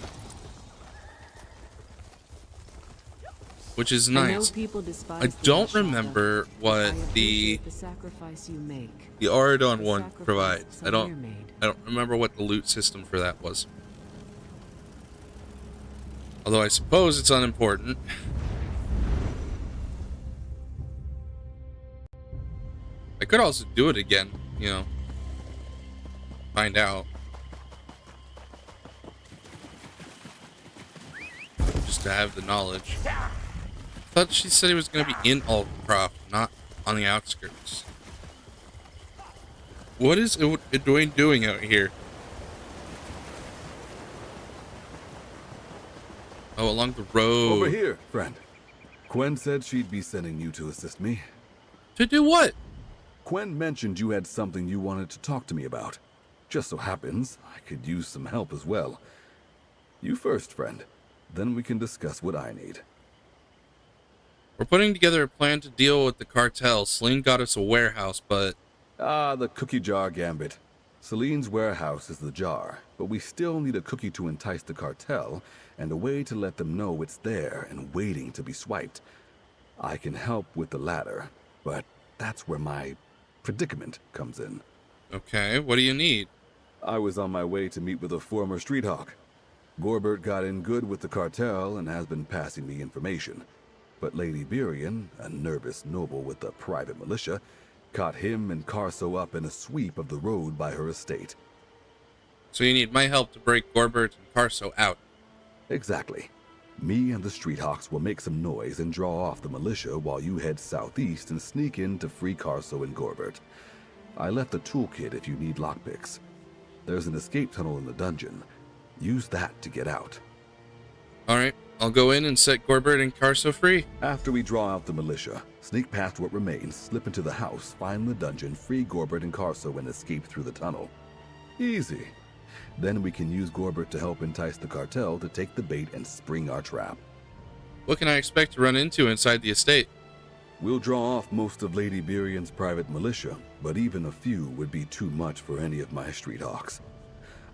Which is nice. I don't remember what the Auradon one provides. I don't remember what the loot system for that was. Although I suppose it's unimportant. I could also do it again, you know. Find out. Just to have the knowledge. I thought she said it was going to be in Aldcroft, not on the outskirts. What is Dwayne doing out here? Oh, along the road. Over here, friend. Quen said she'd be sending you to assist me. To do what? Quen mentioned you had something you wanted to talk to me about. Just so happens, I could use some help as well. You first, friend. Then we can discuss what I need. We're putting together a plan to deal with the cartel. Celine got us a warehouse, but... Ah, the cookie jar gambit. Celine's warehouse is the jar, but we still need a cookie to entice the cartel, and a way to let them know it's there and waiting to be swiped. I can help with the latter, but that's where my predicament comes in. Okay, what do you need? I was on my way to meet with a former street hawk. Gorbert got in good with the cartel and has been passing me information. But Lady Birian, a nervous noble with a private militia, Caught him and Carso up in a sweep of the road by her estate. So you need my help to break Gorbert and Carso out. Exactly. Me and the Streethawks will make some noise and draw off the militia while you head southeast and sneak in to free Carso and Gorbert. I left the toolkit if you need lockpicks. There's an escape tunnel in the dungeon. Use that to get out. Alright, I'll go in and set Gorbert and Carso free. After we draw out the militia, sneak past what remains, slip into the house, find the dungeon, free Gorbert and Carso, and escape through the tunnel. Easy. Then we can use Gorbert to help entice the cartel to take the bait and spring our trap. What can I expect to run into inside the estate? We'll draw off most of Lady Byrion's private militia, but even a few would be too much for any of my Streethawks.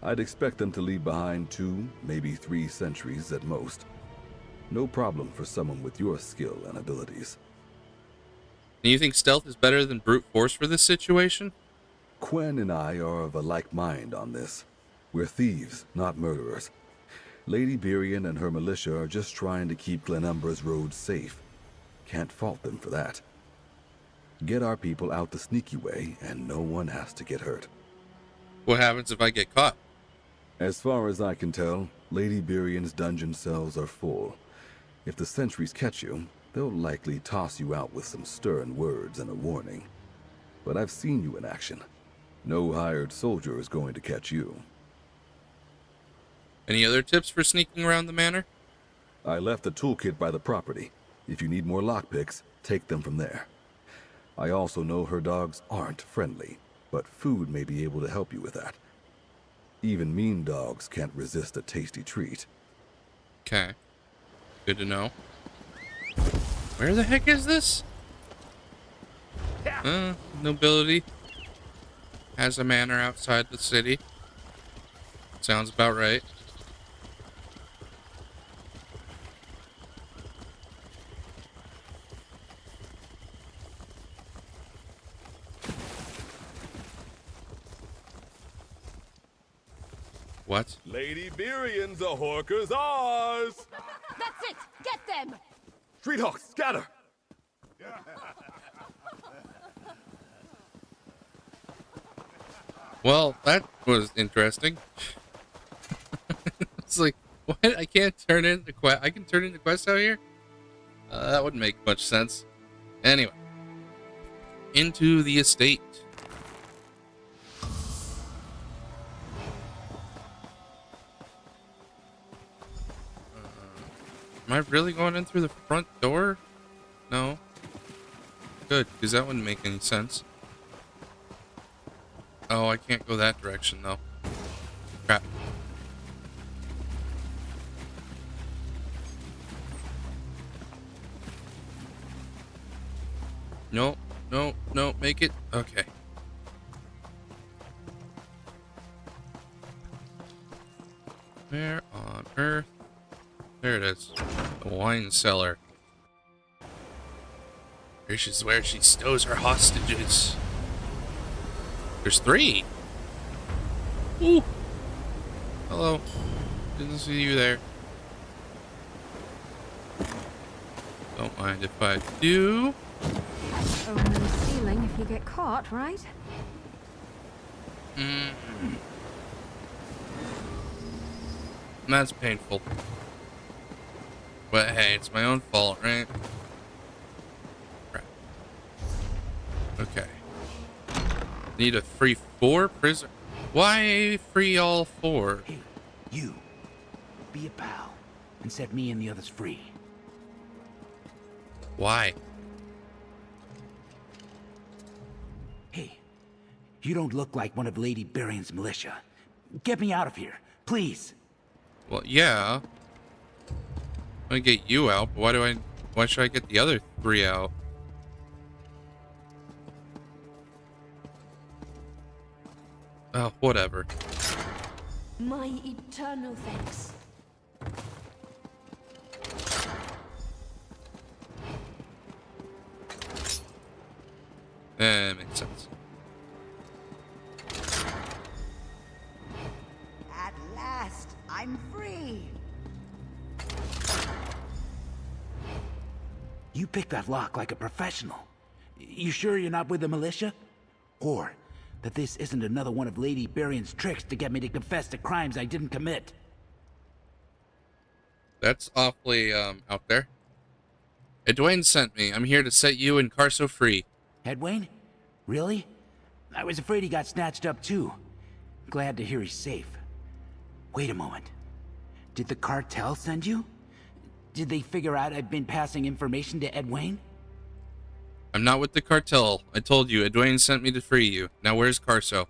I'd expect them to leave behind 2, maybe 3 sentries at most. No problem for someone with your skill and abilities. Do you think stealth is better than brute force for this situation? Quen and I are of a like mind on this. We're thieves, not murderers. Lady Byrion and her militia are just trying to keep Glenumbra's roads safe. Can't fault them for that. Get our people out the sneaky way, and no one has to get hurt. What happens if I get caught? As far as I can tell, Lady Byrion's dungeon cells are full. If the sentries catch you, they'll likely toss you out with some stern words and a warning. But I've seen you in action. No hired soldier is going to catch you. Any other tips for sneaking around the manor? I left the toolkit by the property. If you need more lockpicks, take them from there. I also know her dogs aren't friendly, but food may be able to help you with that. Even mean dogs can't resist a tasty treat. Okay. Good to know. Where the heck is this? Nobility has a manor outside the city. Sounds about right. What? Lady Byrion's a horker's ours! That's it! Get them! Streethawks, scatter! Well, that was interesting. It's like, what? I can't turn into quest. I can turn into quests out here? That wouldn't make much sense. Anyway. Into the estate. Am I really going in through the front door? No. Good, because that wouldn't make any sense. Oh, I can't go that direction, though. Crap. No, no, no, make it. Okay. Where on earth? There it is. The wine cellar. This is where she stows her hostages. There's 3. Ooh. Hello. Didn't see you there. Don't mind if I do. Only stealing if you get caught, right? That's painful. But hey, it's my own fault, right? Crap. Okay. Need a free 4 prisoner. Why free all 4? Hey, you. Be a pal and set me and the others free. Why? Hey, you don't look like one of Lady Byrion's militia. Get me out of here, please. Well, yeah. I'm gonna get you out, but why should I get the other 3 out? Oh, whatever. My eternal thanks. Makes sense. At last, I'm free. You picked that lock like a professional. You sure you're not with the militia? Or that this isn't another one of Lady Barian's tricks to get me to confess to crimes I didn't commit? That's awfully, out there. Edwayne sent me. I'm here to set you and Carso free. Edwayne? Really? I was afraid he got snatched up too. Glad to hear he's safe. Wait a moment. Did the cartel send you? Did they figure out I've been passing information to Edwayne? I'm not with the cartel. I told you, Edwayne sent me to free you. Now where's Carso?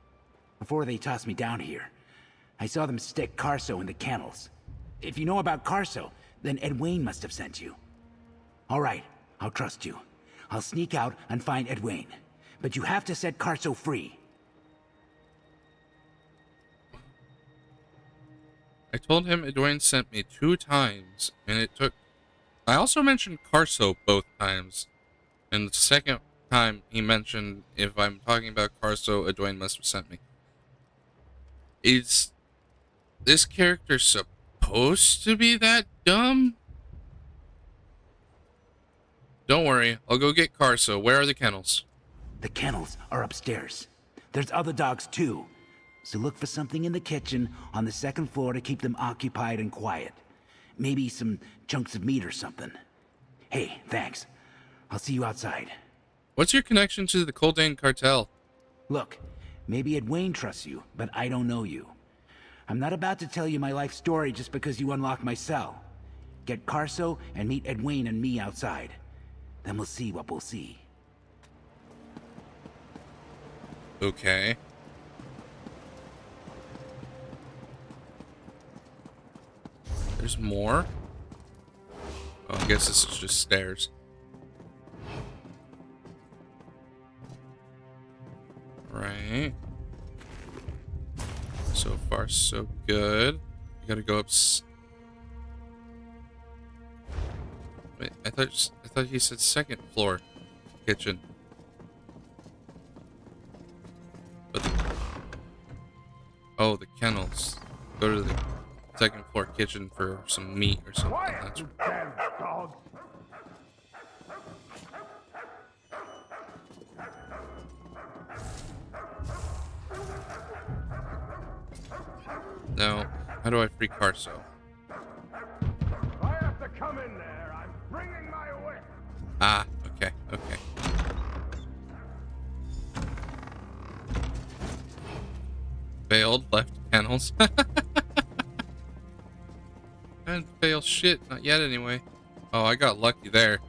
Before they tossed me down here, I saw them stick Carso in the kennels. If you know about Carso, then Edwayne must have sent you. All right, I'll trust you. I'll sneak out and find Edwayne. But you have to set Carso free. I told him Edwayne sent me 2 times, and it took... I also mentioned Carso both times. And the second time he mentioned, if I'm talking about Carso, Edwayne must have sent me. Is this character supposed to be that dumb? Don't worry, I'll go get Carso. Where are the kennels? The kennels are upstairs. There's other dogs too. So look for something in the kitchen on the 2nd floor to keep them occupied and quiet. Maybe some chunks of meat or something. Hey, thanks. I'll see you outside. What's your connection to the Coldane cartel? Look, maybe Edwayne trusts you, but I don't know you. I'm not about to tell you my life story just because you unlocked my cell. Get Carso and meet Edwayne and me outside. Then we'll see what we'll see. Okay. There's more? Oh, I guess this is just stairs. Right. So far, so good. You gotta go up. Wait, I thought he said 2nd floor kitchen. But oh, the kennels. Go to the 2nd floor kitchen for some meat or something. That's now, how do I free Carso? I have to come in there. I'm bringing my whip. Ah, okay, okay. Failed, left kennels. I didn't fail shit, not yet anyway. Oh, I got lucky there.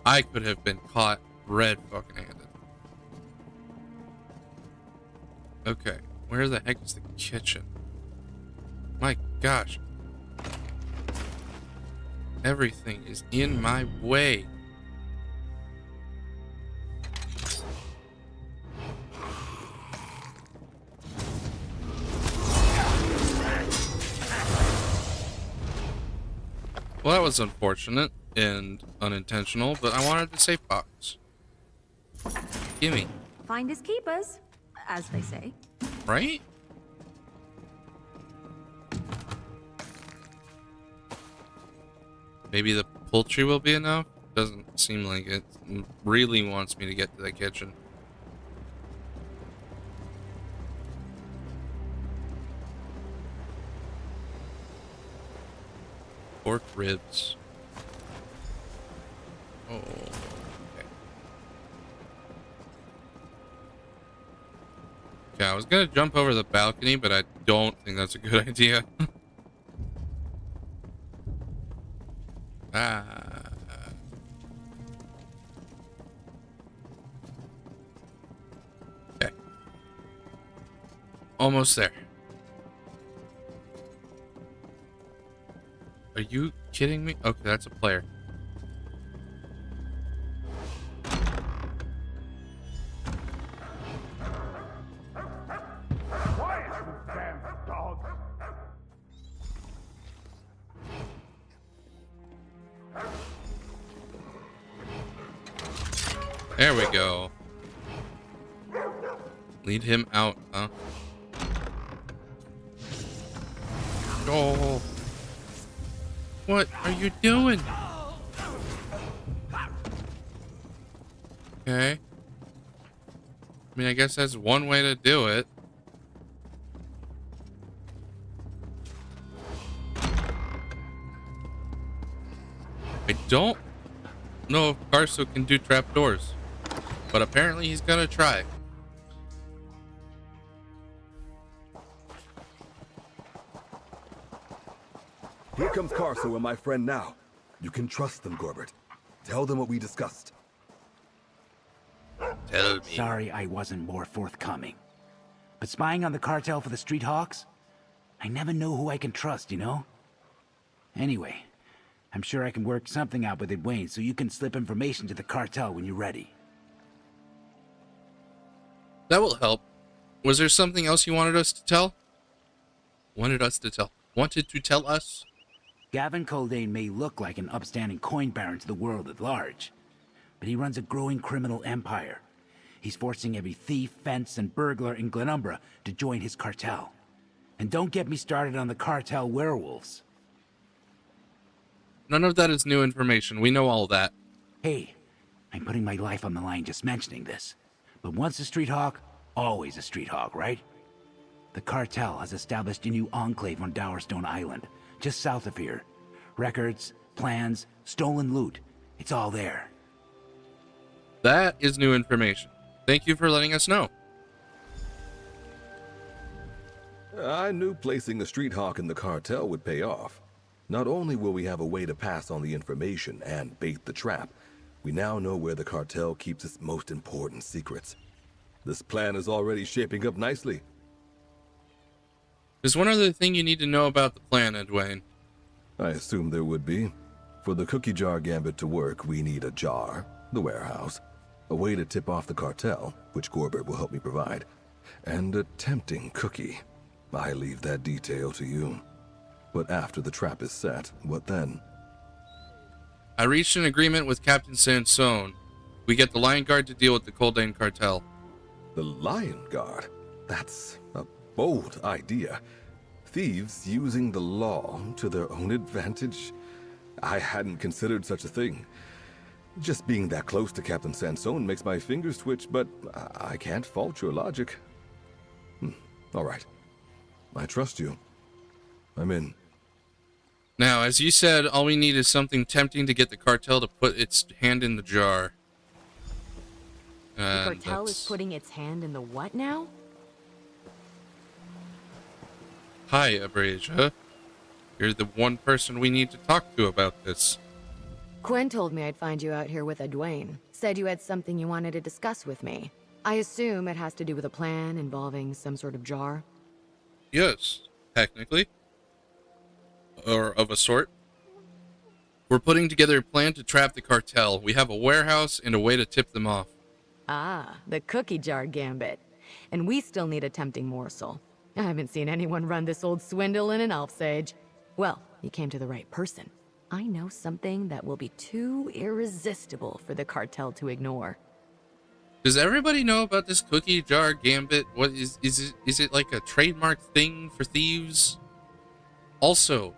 I could have been caught red fucking handed. Okay, where the heck is the kitchen? My gosh. Everything is in my way. Well, that was unfortunate and unintentional, but I wanted the safe box. Gimme. Finders keepers, as they say. Right? Maybe the poultry will be enough? Doesn't seem like it. Really wants me to get to the kitchen. Pork ribs. Oh, okay. Yeah, I was gonna jump over the balcony, but I don't think that's a good idea. Okay. Almost there. Are you kidding me? Okay, that's a player. Quiet, you damn dogs. There we go. Lead him out, huh? Oh. What are you doing? Okay. I mean, I guess that's one way to do it. I don't know if Carso can do trapdoors, but apparently he's gonna try. Here comes Carso and my friend now. You can trust them, Gorbert. Tell them what we discussed. Tell me. Sorry I wasn't more forthcoming. But spying on the cartel for the Street Hawks? I never know who I can trust, you know? Anyway, I'm sure I can work something out with Wayne so you can slip information to the cartel when you're ready. That will help. Was there something else you wanted us to tell? Wanted to tell us? Gavin Coldane may look like an upstanding coin baron to the world at large, but he runs a growing criminal empire. He's forcing every thief, fence, and burglar in Glenumbra to join his cartel. And don't get me started on the cartel werewolves. None of that is new information. We know all that. Hey, I'm putting my life on the line just mentioning this. But once a street hawk, always a street hawk, right? The cartel has established a new enclave on Dowerstone Island, just south of here. Records, plans, stolen loot. It's all there. That is new information. Thank you for letting us know. I knew placing a street hawk in the cartel would pay off. Not only will we have a way to pass on the information and bait the trap, we now know where the cartel keeps its most important secrets. This plan is already shaping up nicely. There's one other thing you need to know about the plan, Edwayne. I assume there would be. For the cookie jar gambit to work, we need a jar, the warehouse, a way to tip off the cartel, which Gorbert will help me provide, and a tempting cookie. I leave that detail to you. But after the trap is set, what then? I reached an agreement with Captain Sansone. We get the Lion Guard to deal with the Coldane cartel. The Lion Guard? That's a bold idea. Thieves using the law to their own advantage? I hadn't considered such a thing. Just being that close to Captain Sansone makes my fingers twitch, but I can't fault your logic. All right. I trust you. I'm in. Now, as you said, all we need is something tempting to get the cartel to put its hand in the jar. The cartel is putting its hand in the what now? Hi, Abrasia. You're the one person we need to talk to about this. Quinn told me I'd find you out here with Edwayne. Said you had something you wanted to discuss with me. I assume it has to do with a plan involving some sort of jar? Yes, technically. Or of a sort. We're putting together a plan to trap the cartel. We have a warehouse and a way to tip them off. Ah, the cookie jar gambit. And we still need a tempting morsel. I haven't seen anyone run this old swindle in an elf's age. Well, you came to the right person. I know something that will be too irresistible for the cartel to ignore. Does everybody know about this cookie jar gambit? What is it like a trademark thing for thieves? Also,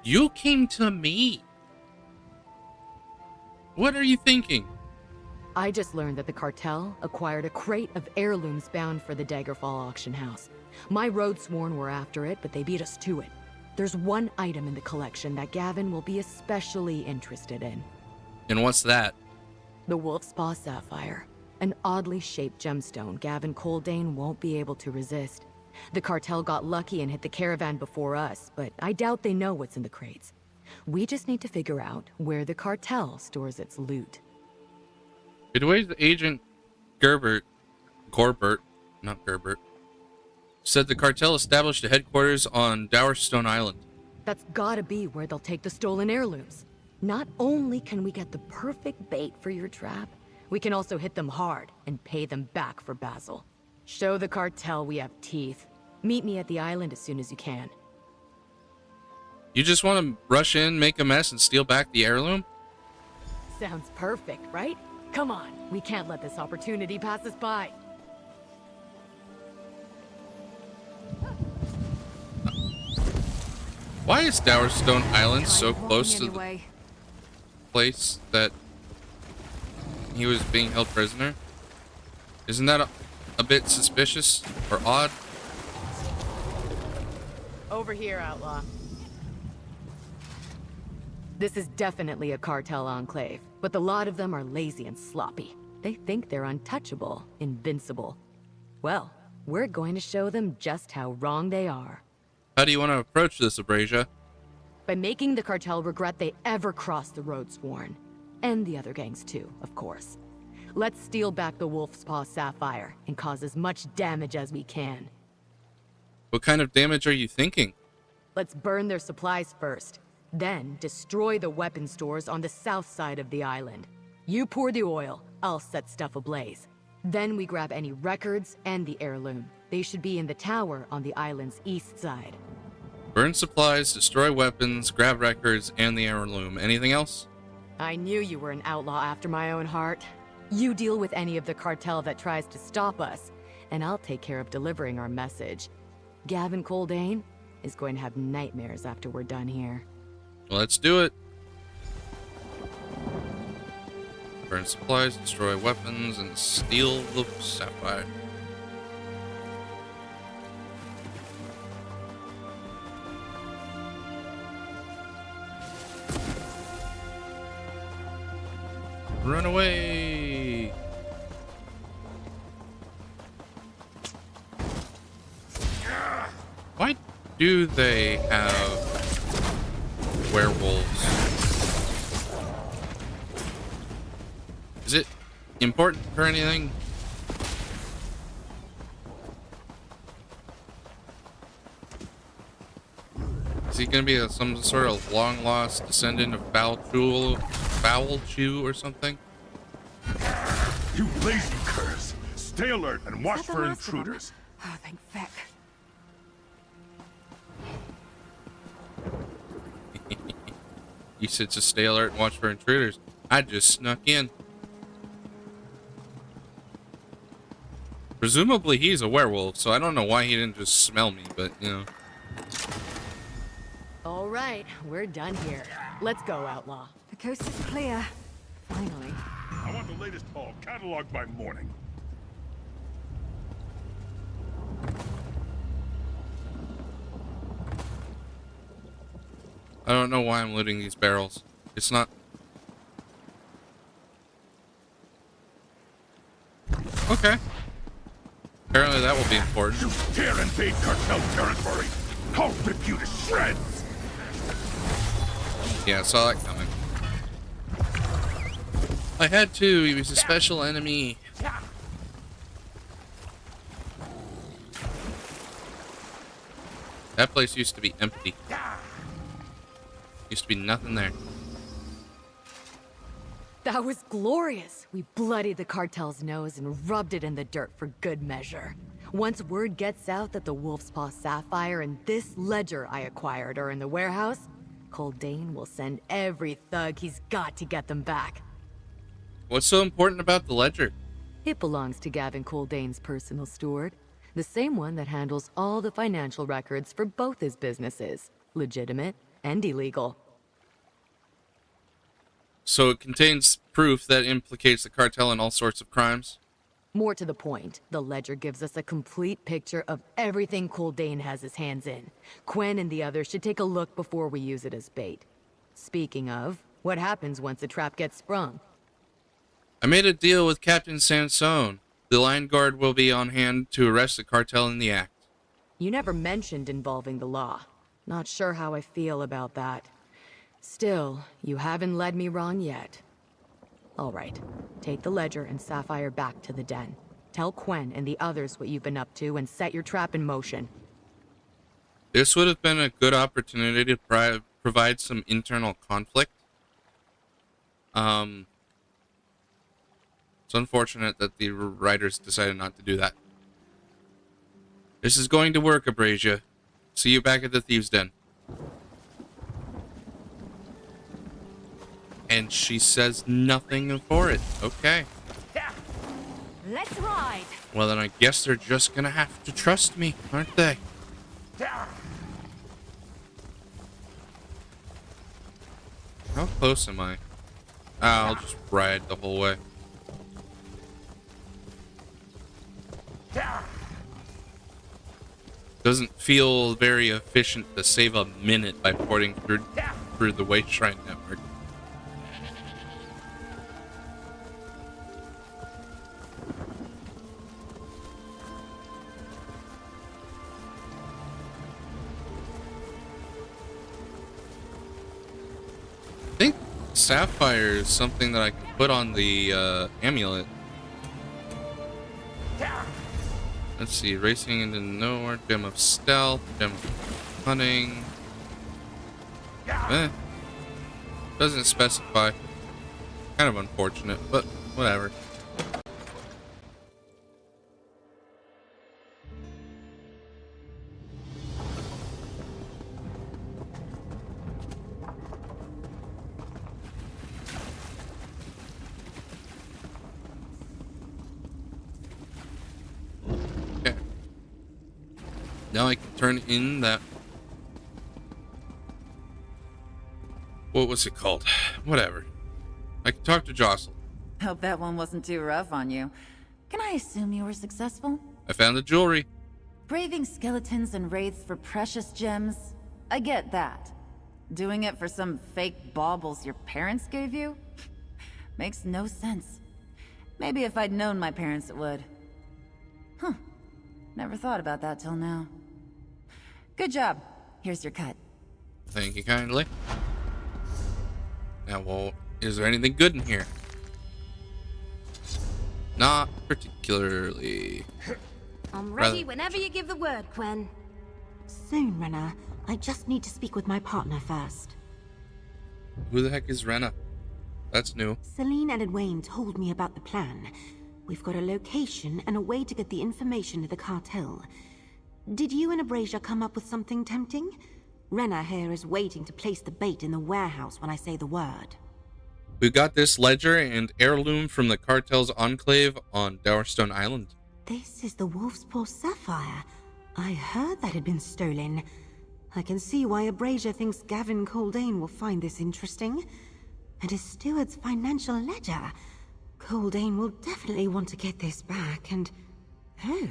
you came to me. What are you thinking? I just learned that the cartel acquired a crate of heirlooms bound for the Daggerfall auction house. My road sworn were after it, but they beat us to it. There's one item in the collection that Gavin will be especially interested in. And what's that? The Wolf's Paw Sapphire. An oddly shaped gemstone Gavin Coldane won't be able to resist. The cartel got lucky and hit the caravan before us, but I doubt they know what's in the crates. We just need to figure out where the cartel stores its loot. Midway's agent Gorbert, not Gerbert, said the cartel established a headquarters on Dowerstone Island. That's gotta be where they'll take the stolen heirlooms. Not only can we get the perfect bait for your trap, we can also hit them hard and pay them back for Basil. Show the cartel we have teeth. Meet me at the island as soon as you can. You just want to rush in, make a mess, and steal back the heirloom? Sounds perfect, right? Come on, we can't let this opportunity pass us by. Why is Dowerstone Island so close to the place that he was being held prisoner? Isn't that a bit suspicious or odd? Over here, outlaw. This is definitely a cartel enclave, but the lot of them are lazy and sloppy. They think they're untouchable, invincible. Well, we're going to show them just how wrong they are. How do you want to approach this, Abrasia? By making the cartel regret they ever crossed the road sworn. And the other gangs too, of course. Let's steal back the Wolf's Paw Sapphire and cause as much damage as we can. What kind of damage are you thinking? Let's burn their supplies first, then destroy the weapon stores on the south side of the island. You pour the oil, I'll set stuff ablaze. Then we grab any records and the heirloom. They should be in the tower on the island's east side. Burn supplies, destroy weapons, grab records, and the heirloom. Anything else? I knew you were an outlaw after my own heart. You deal with any of the cartel that tries to stop us, and I'll take care of delivering our message. Gavin Coldane is going to have nightmares after we're done here. Let's do it. Burn supplies, destroy weapons, and steal the sapphire. Run away! Why do they have werewolves? Is it important for anything? Is he gonna be some sort of long-lost descendant of Foul Chew or something? You lazy curs! Stay alert and watch for intruders. Oh, thank feck. You said to stay alert and watch for intruders. I just snuck in. Presumably he's a werewolf, so I don't know why he didn't just smell me, but you know. All right, we're done here. Let's go, outlaw. The coast is clear. Finally. I want the latest haul cataloged by morning. I don't know why I'm looting these barrels. It's not... Okay. Apparently that will be important. You dare invade cartel territory! I'll rip you to shreds! Yeah, I saw that coming. I had to. He was a special enemy. That place used to be empty. Used to be nothing there. That was glorious. We bloodied the cartel's nose and rubbed it in the dirt for good measure. Once word gets out that the Wolf's Paw Sapphire and this ledger I acquired are in the warehouse, Coldane will send every thug he's got to get them back. What's so important about the ledger? It belongs to Gavin Coldane's personal steward, the same one that handles all the financial records for both his businesses, legitimate and illegal. So it contains proof that implicates the cartel in all sorts of crimes? More to the point, the ledger gives us a complete picture of everything Coldane has his hands in. Quen and the others should take a look before we use it as bait. Speaking of, what happens once a trap gets sprung? I made a deal with Captain Sansone. The Lion Guard will be on hand to arrest the cartel in the act. You never mentioned involving the law. Not sure how I feel about that. Still, you haven't led me wrong yet. All right, take the ledger and Sapphire back to the den. Tell Quen and the others what you've been up to and set your trap in motion. This would have been a good opportunity to provide some internal conflict. It's unfortunate that the writers decided not to do that. This is going to work, Abrasia. See you back at the Thieves' Den. And she says nothing for it. Okay. Let's ride. Well, then I guess they're just gonna have to trust me, aren't they? How close am I? I'll just ride the whole way. Doesn't feel very efficient to save a minute by porting through the Way Shrine network. I think Sapphire is something that I can put on the amulet. Let's see, racing into nowhere, gem of stealth, gem of cunning. Doesn't specify. Kind of unfortunate, but whatever. Now I can turn in that... What was it called? Whatever. I can talk to Jocelyn. Hope that one wasn't too rough on you. Can I assume you were successful? I found the jewelry. Braving skeletons and wraiths for precious gems? I get that. Doing it for some fake baubles your parents gave you? Makes no sense. Maybe if I'd known my parents it would. Huh. Never thought about that till now. Good job. Here's your cut. Thank you kindly. Now, well, is there anything good in here? Not particularly. I'm ready whenever you give the word, Quen. Soon, Renna. I just need to speak with my partner first. Who the heck is Renna? That's new. Celine and Edwayne told me about the plan. We've got a location and a way to get the information to the cartel. Did you and Abrasia come up with something tempting? Renna here is waiting to place the bait in the warehouse when I say the word. We got this ledger and heirloom from the cartel's enclave on Dowerstone Island. This is the Wolf's Paw Sapphire. I heard that had been stolen. I can see why Abrasia thinks Gavin Coldane will find this interesting. And his steward's financial ledger. Coldane will definitely want to get this back, and... Oh.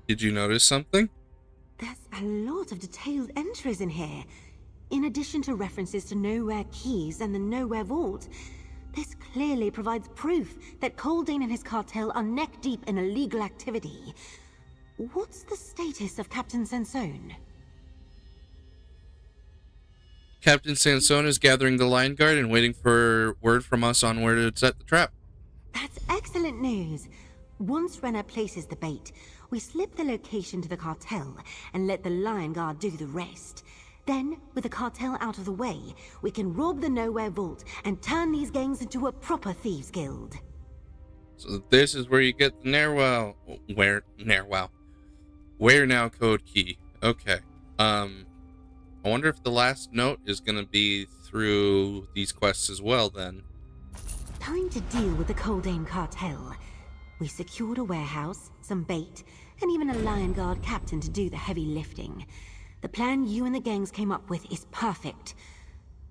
Did you notice something? There's a lot of detailed entries in here. In addition to references to Nowhere Keys and the Nowhere Vault, this clearly provides proof that Coldane and his cartel are neck-deep in illegal activity. What's the status of Captain Sansone? Captain Sansone is gathering the Lion Guard and waiting for word from us on where to set the trap. That's excellent news. Once Renna places the bait, we slip the location to the cartel and let the Lion Guard do the rest. Then, with the cartel out of the way, we can rob the Nowhere Vault and turn these gangs into a proper thieves guild. So this is where you get the Where now code key. Okay. I wonder if the last note is gonna be through these quests as well then. Time to deal with the Coldane cartel. We secured a warehouse, some bait, and even a Lion Guard captain to do the heavy lifting. The plan you and the gangs came up with is perfect.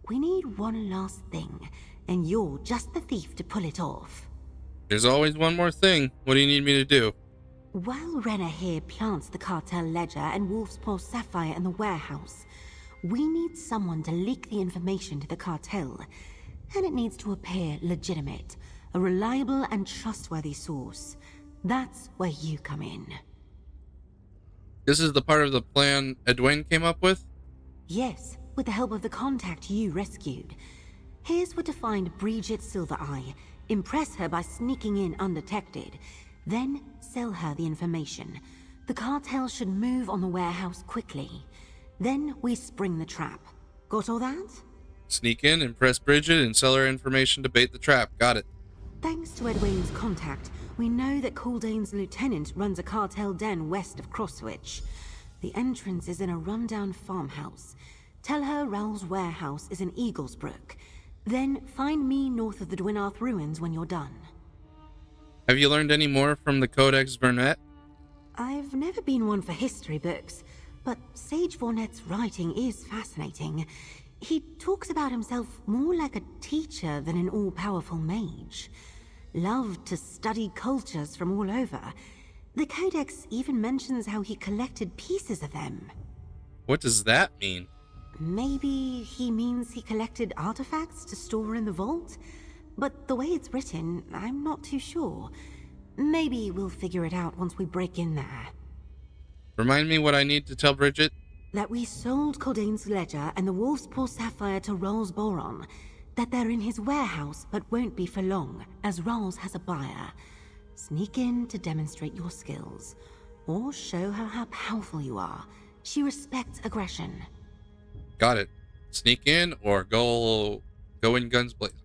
We need one last thing, and you're just the thief to pull it off. There's always one more thing. What do you need me to do? While Renna here plants the cartel ledger and Wolf's Paw Sapphire in the warehouse, we need someone to leak the information to the cartel. And it needs to appear legitimate, a reliable and trustworthy source. That's where you come in. This is the part of the plan Edwayne came up with? Yes, with the help of the contact you rescued. Here's where to find Bridget Silvereye, impress her by sneaking in undetected, then sell her the information. The cartel should move on the warehouse quickly. Then we spring the trap. Got all that? Sneak in, impress Bridget, and sell her information to bait the trap. Got it. Thanks to Edwayne's contact, we know that Coldane's lieutenant runs a cartel den west of Crosswich. The entrance is in a rundown farmhouse. Tell her Raoul's warehouse is in Eaglesbrook. Then find me north of the Dwinarth ruins when you're done. Have you learned any more from the Codex Vernet? I've never been one for history books, but Sage Vornet's writing is fascinating. He talks about himself more like a teacher than an all-powerful mage. Loved to study cultures from all over. The Codex even mentions how he collected pieces of them. What does that mean? Maybe he means he collected artifacts to store in the vault? But the way it's written, I'm not too sure. Maybe we'll figure it out once we break in there. Remind me what I need to tell Bridget? That we sold Cordain's ledger and the Wolf's Paw Sapphire to Rolls Boron. That they're in his warehouse, but won't be for long, as Rolls has a buyer. Sneak in to demonstrate your skills, or show her how powerful you are. She respects aggression. Got it. Sneak in or go in guns blazing.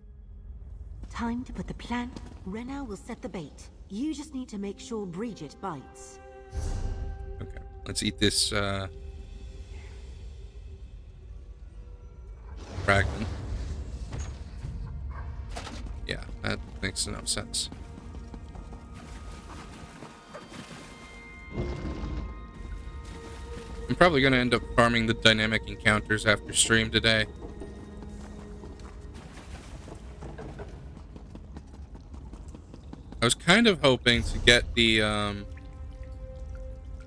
Time to put the plan. Renna will set the bait. You just need to make sure Bridget bites. Okay, let's eat this fragment. Yeah, that makes enough sense. I'm probably going to end up farming the dynamic encounters after stream today. I was kind of hoping to get the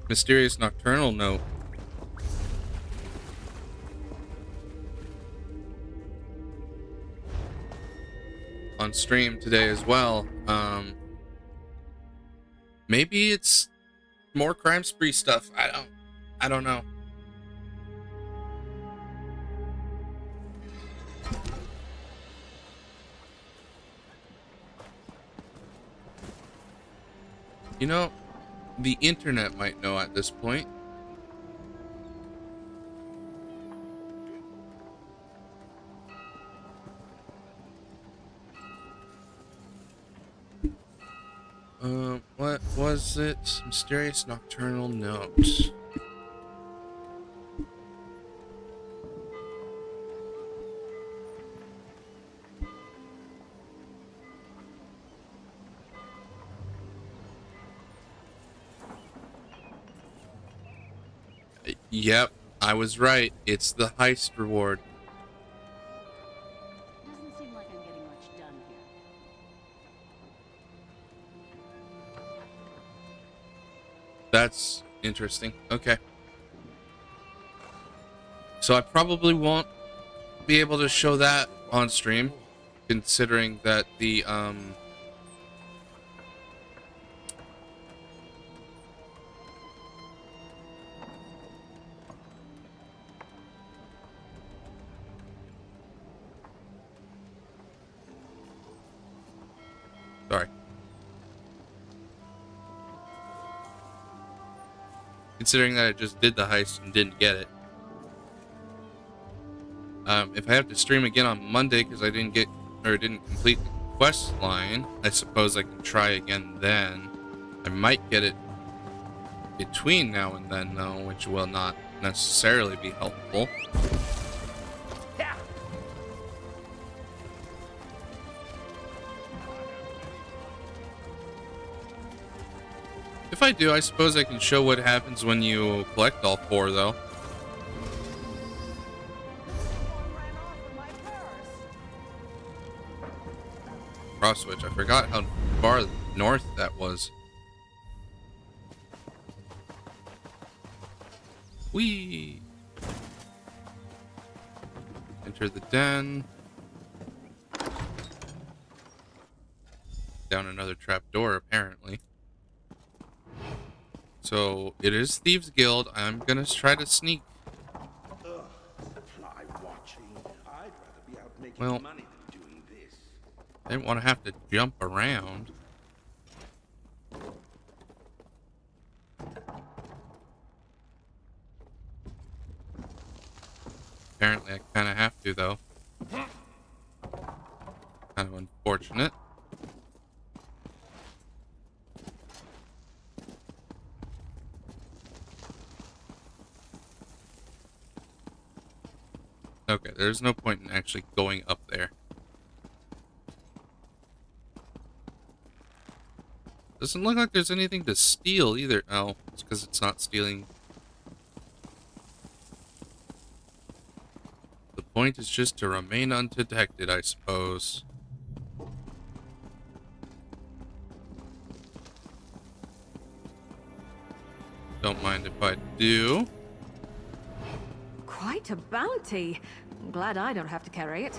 mysterious nocturnal note. On stream today as well. Maybe it's more crime spree stuff. I don't know. You know, the internet might know at this point. What was it? Mysterious nocturnal note. Yep, I was right. It's the heist reward. Doesn't seem like I'm getting much done here. That's interesting. Okay. So I probably won't be able to show that on stream, considering that the sorry. Considering that I just did the heist and didn't get it. If I have to stream again on Monday because I didn't get or didn't complete the quest line, I suppose I can try again then. I might get it between now and then though, which will not necessarily be helpful. If I do, I suppose I can show what happens when you collect all four, though. Cross switch. I forgot how far north that was. Whee! Enter the den. Down another trapdoor, apparently. So, it is Thieves Guild. I'm gonna try to sneak. Well, I didn't want to have to jump around. Apparently, I kind of have to, though. Kind of unfortunate. Okay, there's no point in actually going up there. Doesn't look like there's anything to steal either. Oh, it's because it's not stealing. The point is just to remain undetected, I suppose. Don't mind if I do. Quite a bounty. I'm glad I don't have to carry it.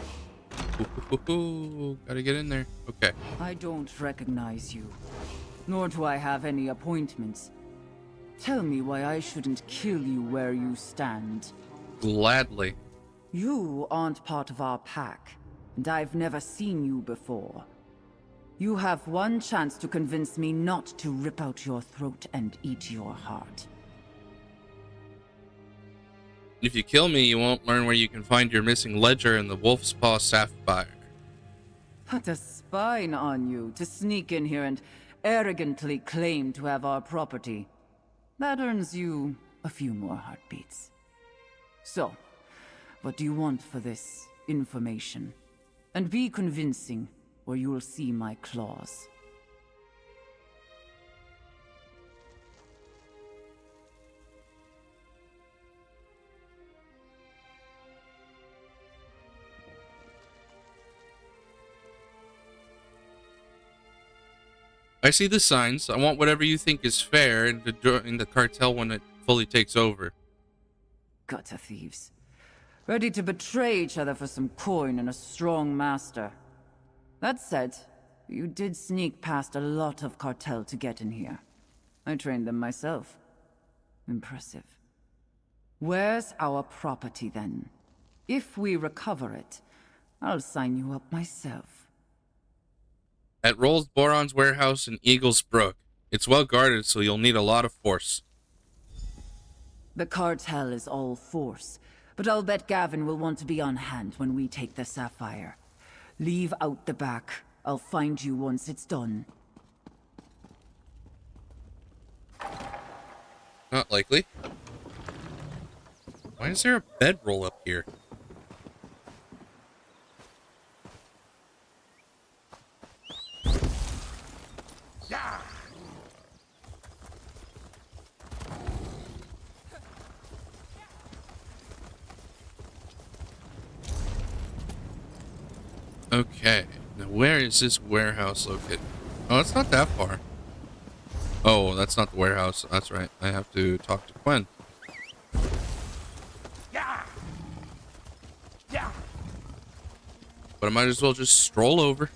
Ooh, gotta get in there. Okay. I don't recognize you, nor do I have any appointments. Tell me why I shouldn't kill you where you stand. Gladly. You aren't part of our pack, and I've never seen you before. You have one chance to convince me not to rip out your throat and eat your heart. If you kill me, you won't learn where you can find your missing ledger and the Wolf's Paw sapphire. Put a spine on you to sneak in here and arrogantly claim to have our property. That earns you a few more heartbeats. So, what do you want for this information? And be convincing, or you'll see my claws. I see the signs. I want whatever you think is fair in the cartel when it fully takes over. Gutter thieves. Ready to betray each other for some coin and a strong master. That said, you did sneak past a lot of cartel to get in here. I trained them myself. Impressive. Where's our property then? If we recover it, I'll sign you up myself. At Rolls Boron's warehouse in Eagles Brook. It's well guarded, so you'll need a lot of force. The cartel is all force, but I'll bet Gavin will want to be on hand when we take the sapphire. Leave out the back. I'll find you once it's done. Not likely. Why is there a bedroll up here? Okay, now where is this warehouse located? Oh, it's not that far. Oh, that's not the warehouse. That's right. I have to talk to Gwen. But I might as well just stroll over.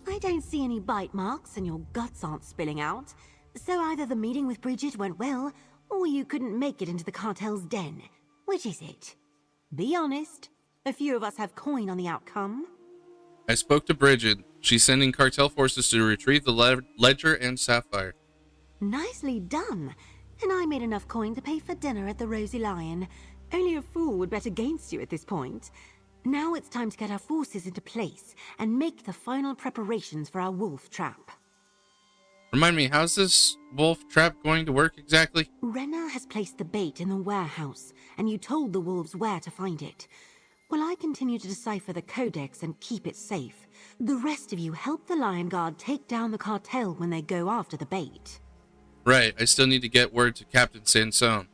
I don't see any bite marks and your guts aren't spilling out. So either the meeting with Bridget went well, or you couldn't make it into the cartel's den. Which is it? Be honest. A few of us have coin on the outcome. I spoke to Bridget. She's sending cartel forces to retrieve the ledger and sapphire. Nicely done. And I made enough coin to pay for dinner at the Rosy Lion. Only a fool would bet against you at this point. Now it's time to get our forces into place and make the final preparations for our wolf trap. Remind me, how's this wolf trap going to work exactly? Renna has placed the bait in the warehouse, and you told the wolves where to find it. While I continue to decipher the codex and keep it safe, the rest of you help the Lion Guard take down the cartel when they go after the bait. Right, I still need to get word to Captain Sansone.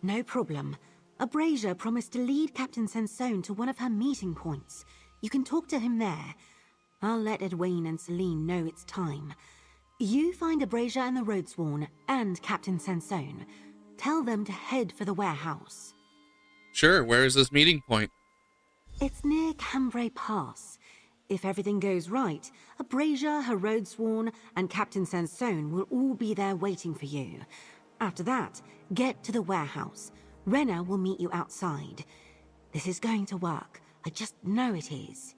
No problem. Abrasia promised to lead Captain Sansone to one of her meeting points. You can talk to him there. I'll let Edwayne and Celine know it's time. You find Abrasia and the Roadsworn, and Captain Sansone. Tell them to head for the warehouse. Sure, where is this meeting point? It's near Cambrai Pass. If everything goes right, Abrasia, her Roadsworn, and Captain Sansone will all be there waiting for you. After that, get to the warehouse. Renna will meet you outside. This is going to work. I just know it is.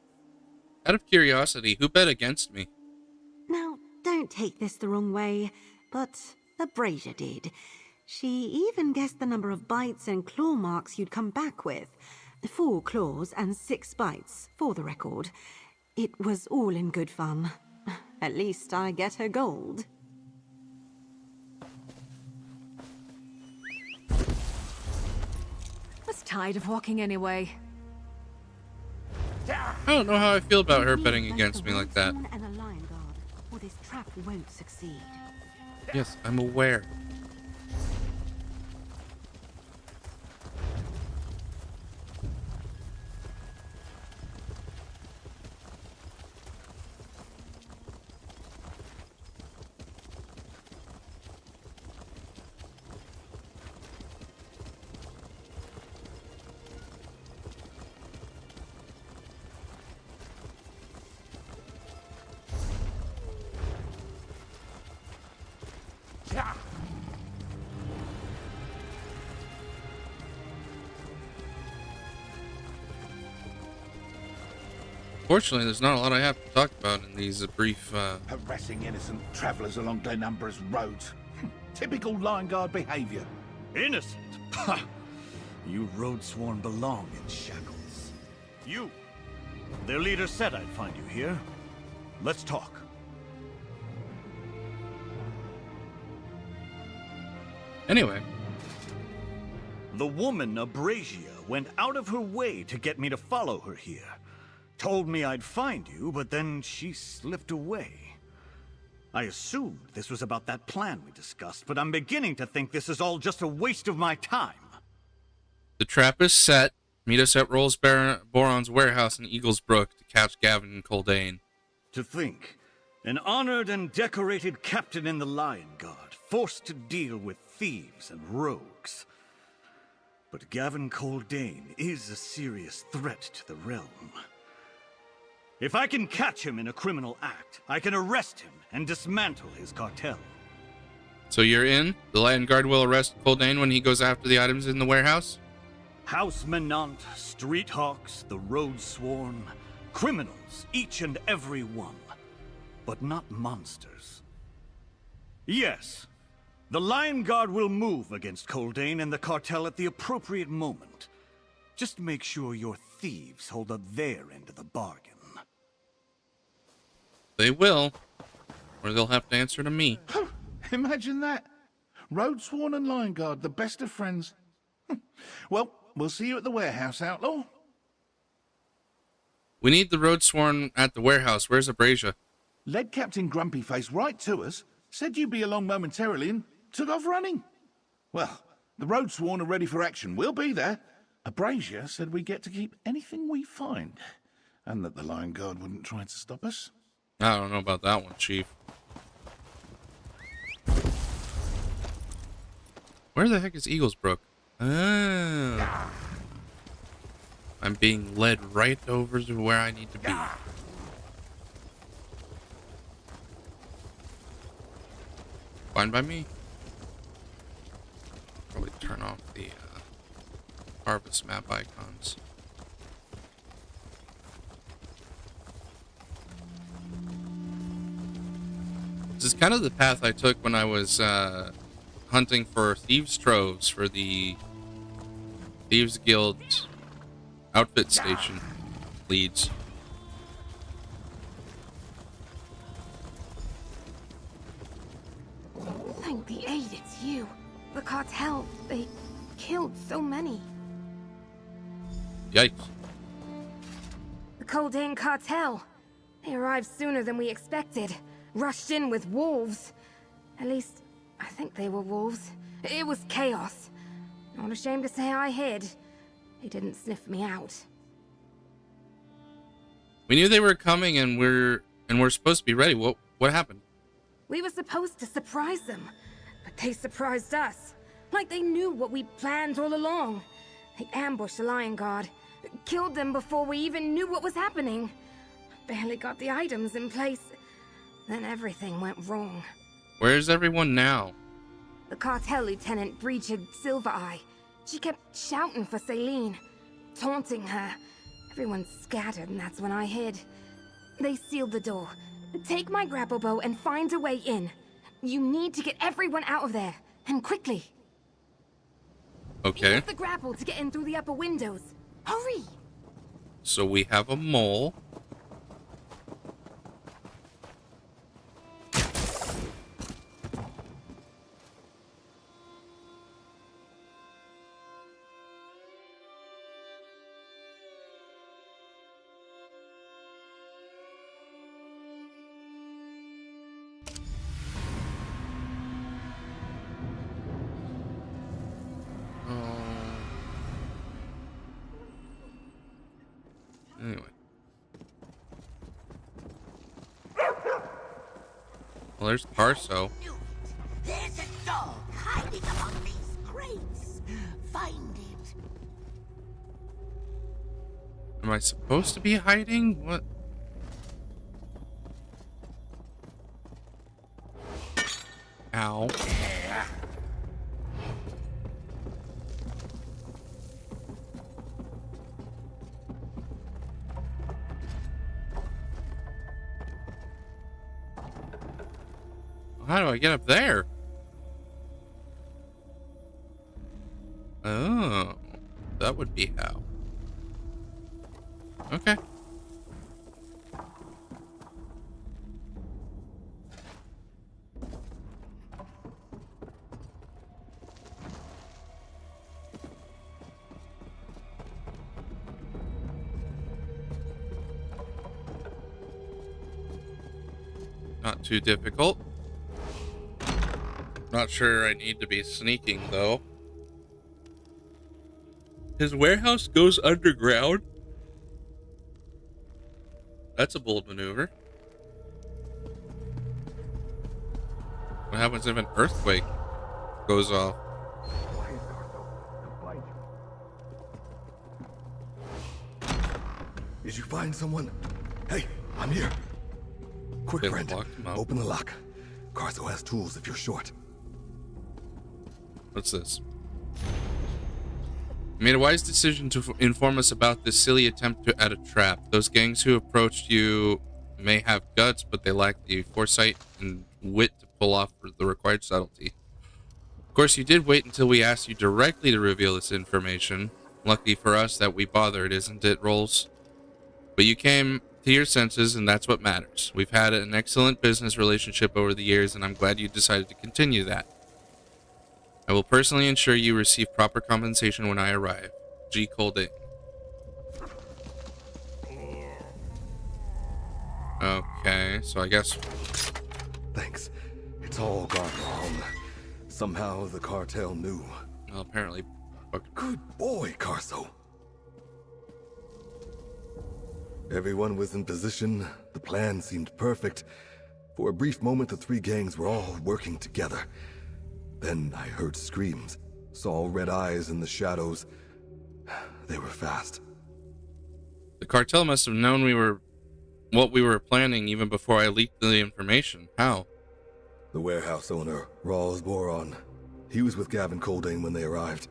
Out of curiosity, who bet against me? Now, don't take this the wrong way, but Abrasia did. She even guessed the number of bites and claw marks you'd come back with. 4 claws and 6 bites, for the record. It was all in good fun. At least I get her gold. I was tired of walking anyway. I don't know how I feel about her betting against me like that. or this trap won't succeed. Yes, I'm aware. Fortunately, there's not a lot I have to talk about in these brief, Harassing innocent travelers along Denumbra's roads. Typical Lion Guard behavior. Innocent? Ha! You road-sworn belong in shackles. You! Their leader said I'd find you here. Let's talk. Anyway. The woman, Abrasia, went out of her way to get me to follow her here. Told me I'd find you, but then she slipped away. I assumed this was about that plan we discussed, but I'm beginning to think this is all just a waste of my time. The trap is set. Meet us at Rolls Boron's warehouse in Eaglesbrook to catch Gavin and Coldane. To think, an honored and decorated captain in the Lion Guard, forced to deal with thieves and rogues. But Gavin Coldane is a serious threat to the realm. If I can catch him in a criminal act, I can arrest him and dismantle his cartel. So you're in? The Lion Guard will arrest Coldane when he goes after the items in the warehouse? House Menant, Street Hawks, the Road Sworn, criminals, each and every one. But not monsters. Yes, the Lion Guard will move against Coldane and the cartel at the appropriate moment. Just make sure your thieves hold up their end of the bargain. They will. Or they'll have to answer to me. Imagine that. Road Sworn and Lion Guard, the best of friends. Well, we'll see you at the warehouse, Outlaw. We need the Road Sworn at the warehouse. Where's Abrasia? Led Captain Grumpy Face right to us, said you'd be along momentarily, and took off running. Well, the Road Sworn are ready for action. We'll be there. Abrasia said we get to keep anything we find, and that the Lion Guard wouldn't try to stop us. I don't know about that one, Chief. Where the heck is Eaglesbrook? Oh. I'm being led right over to where I need to be. Fine by me. Probably turn off the harvest map icons. This is kind of the path I took when I was hunting for Thieves' Troves for the Thieves Guild outfit station leads. Thank the aid, it's you. The cartel, they killed so many. Yikes. The Coldane cartel. They arrived sooner than we expected. Rushed in with wolves. At least, I think they were wolves. It was chaos. Not ashamed to say I hid. They didn't sniff me out. We knew they were coming and we're supposed to be ready. What happened? We were supposed to surprise them, but they surprised us. Like they knew what we planned all along. They ambushed the Lion Guard, killed them before we even knew what was happening. Barely got the items in place. Then everything went wrong. Where's everyone now? The cartel lieutenant breached Silvereye. She kept shouting for Celine, taunting her. Everyone scattered, and that's when I hid. They sealed the door. Take my grapple bow and find a way in. You need to get everyone out of there, and quickly. Okay. Use the grapple to get in through the upper windows. Hurry! So we have a mole. Well, there's Parso. There's a dog hiding among these crates. Find it. Am I supposed to be hiding? What? Ow. How do I get up there? Oh, that would be how. Okay. Not too difficult. Not sure I need to be sneaking, though. His warehouse goes underground? That's a bold maneuver. What happens if an earthquake goes off? Did you find someone? Hey, I'm here. Quick, They friend. locked him up. Open the lock. Carso has tools if you're short. What's this? You made a wise decision to inform us about this silly attempt at a trap. Those gangs who approached you may have guts, but they lack the foresight and wit to pull off the required subtlety. Of course, you did wait until we asked you directly to reveal this information. Lucky for us that we bothered, isn't it, Rolls? But you came to your senses, and that's what matters. We've had an excellent business relationship over the years, and I'm glad you decided to continue that. I will personally ensure you receive proper compensation when I arrive. G. Colding. Okay, so I guess... Thanks. It's all gone wrong. Somehow the cartel knew. Well, apparently... Good boy, Carso. Everyone was in position. The plan seemed perfect. For a brief moment, the three gangs were all working together. Then I heard screams, saw red eyes in the shadows. They were fast. The cartel must have known what we were planning even before I leaked the information. How? The warehouse owner, Rawls Boron. He was with Gavin Coldane when they arrived.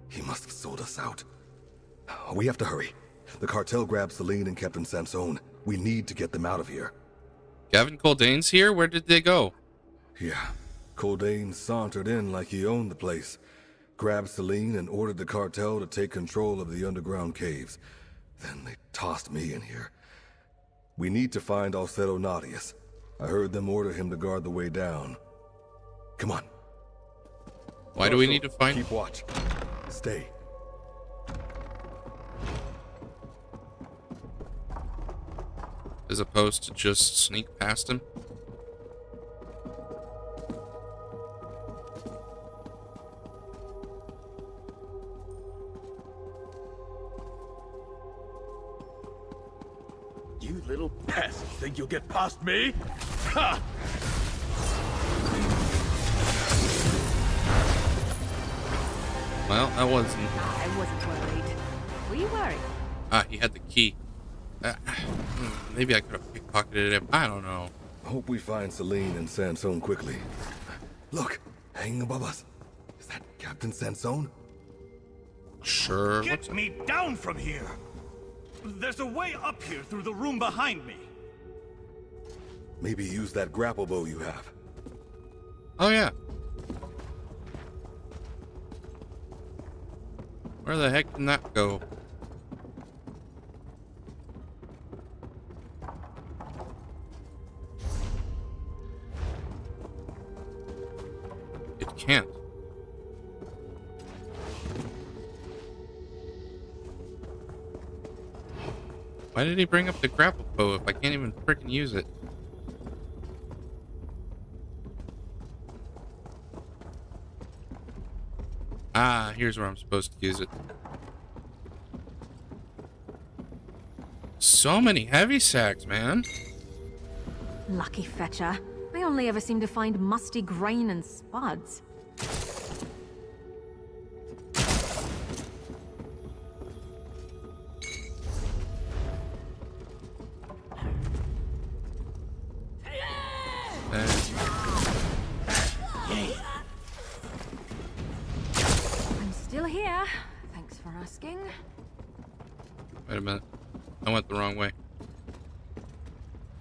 He must have sold us out. We have to hurry. The cartel grabbed Celine and Captain Sansone. We need to get them out of here. Gavin Coldane's here? Where did they go? Yeah. Coldane sauntered in like he owned the place, grabbed Celine and ordered the cartel to take control of the underground caves. Then they tossed me in here. We need to find Alcedo Nadius. I heard them order him to guard the way down. Come on. Why do we need to find... Keep watch. Stay. As opposed to just sneak past him? You little pest, think you'll get past me? Ha! Well, that wasn't... I wasn't worried. Were you worried? Ah, he had the key. Maybe I could have pickpocketed him. I don't know. Hope we find Celine and Sansone quickly. Look, hanging above us. Is that Captain Sansone? Sure. Get me down from here! There's a way up here through the room behind me. Maybe use that grapple bow you have. Oh, yeah. Where the heck did that go? It can't. Why did he bring up the grapple bow if I can't even frickin' use it? Ah, here's where I'm supposed to use it. So many heavy sacks, man. Lucky fetcher. I only ever seem to find musty grain and spuds. I'm still here. Thanks for asking. Wait a minute. I went the wrong way.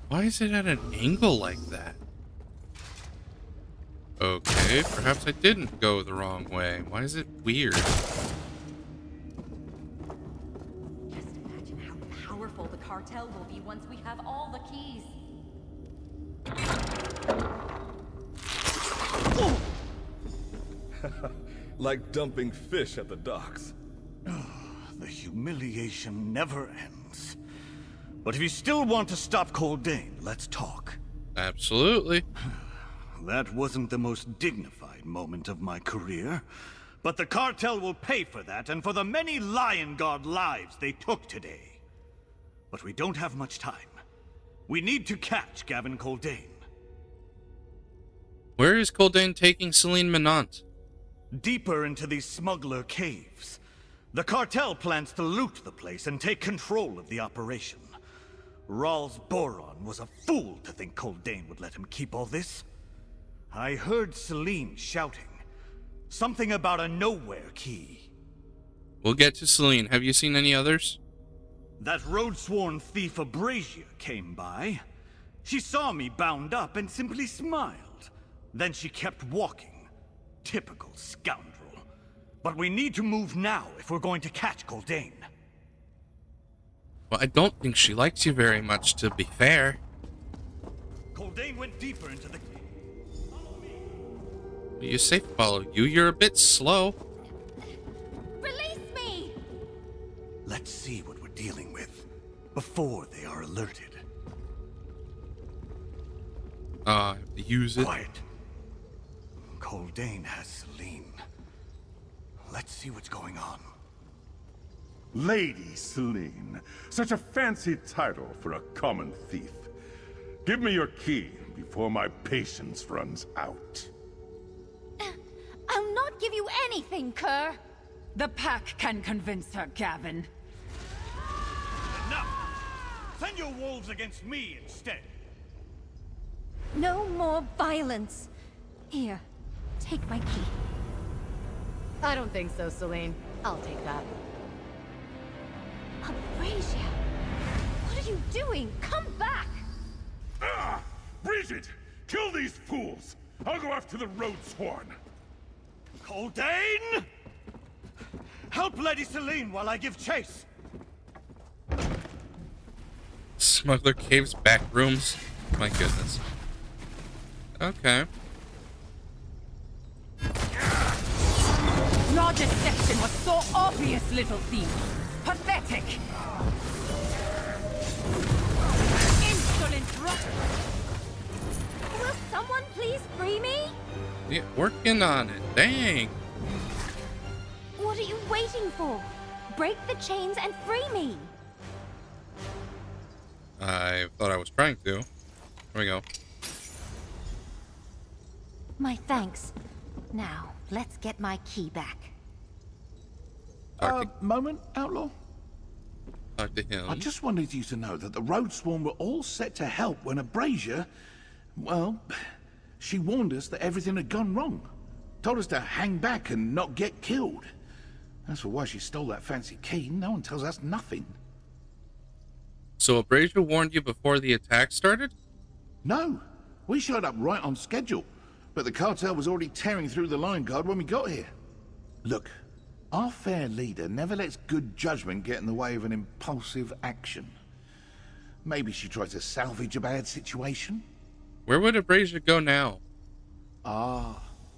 Why is it at an angle like that? Okay, perhaps I didn't go the wrong way. Why is it weird? Just imagine how powerful the cartel will be once we have all the keys. Like dumping fish at the docks. The humiliation never ends. But if you still want to stop Coldain, let's talk. Absolutely. That wasn't the most dignified moment of my career, but the cartel will pay for that and for the many Lion Guard lives they took today. But we don't have much time. We need to catch Gavin Coldain. Where is Coldain taking Celine Menant? Deeper into these smuggler caves. The cartel plans to loot the place and take control of the operation. Rawls Boron was a fool to think Coldain would let him keep all this. I heard Celine shouting. Something about a nowhere key. We'll get to Celine. Have you seen any others? That road-sworn thief Abrasia came by. She saw me bound up and simply smiled. Then she kept walking. Typical scoundrel. But we need to move now if we're going to catch Coldain. Well, I don't think she likes you very much, to be fair. Coldain went deeper into the... You safe follow you. You're a bit slow. Release me! Let's see what we're dealing with before they are alerted. I have to use it. Quiet. Coldain has Celine. Let's see what's going on. Lady Celine. Such a fancy title for a common thief. Give me your key before my patience runs out. I'll not give you anything, Kerr. The pack can convince her, Gavin. Enough! Send your wolves against me instead. No more violence. Here, take my key. I don't think so, Celine. I'll take that. Abrasia! What are you doing? Come back! Ah! Bridget! Kill these fools! I'll go after the road sworn. Coldain! Help Lady Celine while I give chase. Smuggler caves, back rooms. My goodness. Okay. Your deception was so obvious, little thief. Pathetic. Insolent rock. Will someone please free me? Yeah, working on it. Dang. What are you waiting for? Break the chains and free me. I thought I was trying to. There we go. My thanks. Now, let's get my key back. Moment, Outlaw? Talk to him. I just wanted you to know that the Road Swarm were all set to help when Abrasia... Well, she warned us that everything had gone wrong. Told us to hang back and not get killed. As for why she stole that fancy key, no one tells us nothing. So Abrasia warned you before the attack started? No. We showed up right on schedule. But the cartel was already tearing through the Lion Guard when we got here. Look, our fair leader never lets good judgment get in the way of an impulsive action. Maybe she tried to salvage a bad situation? Where would Abrasia go now?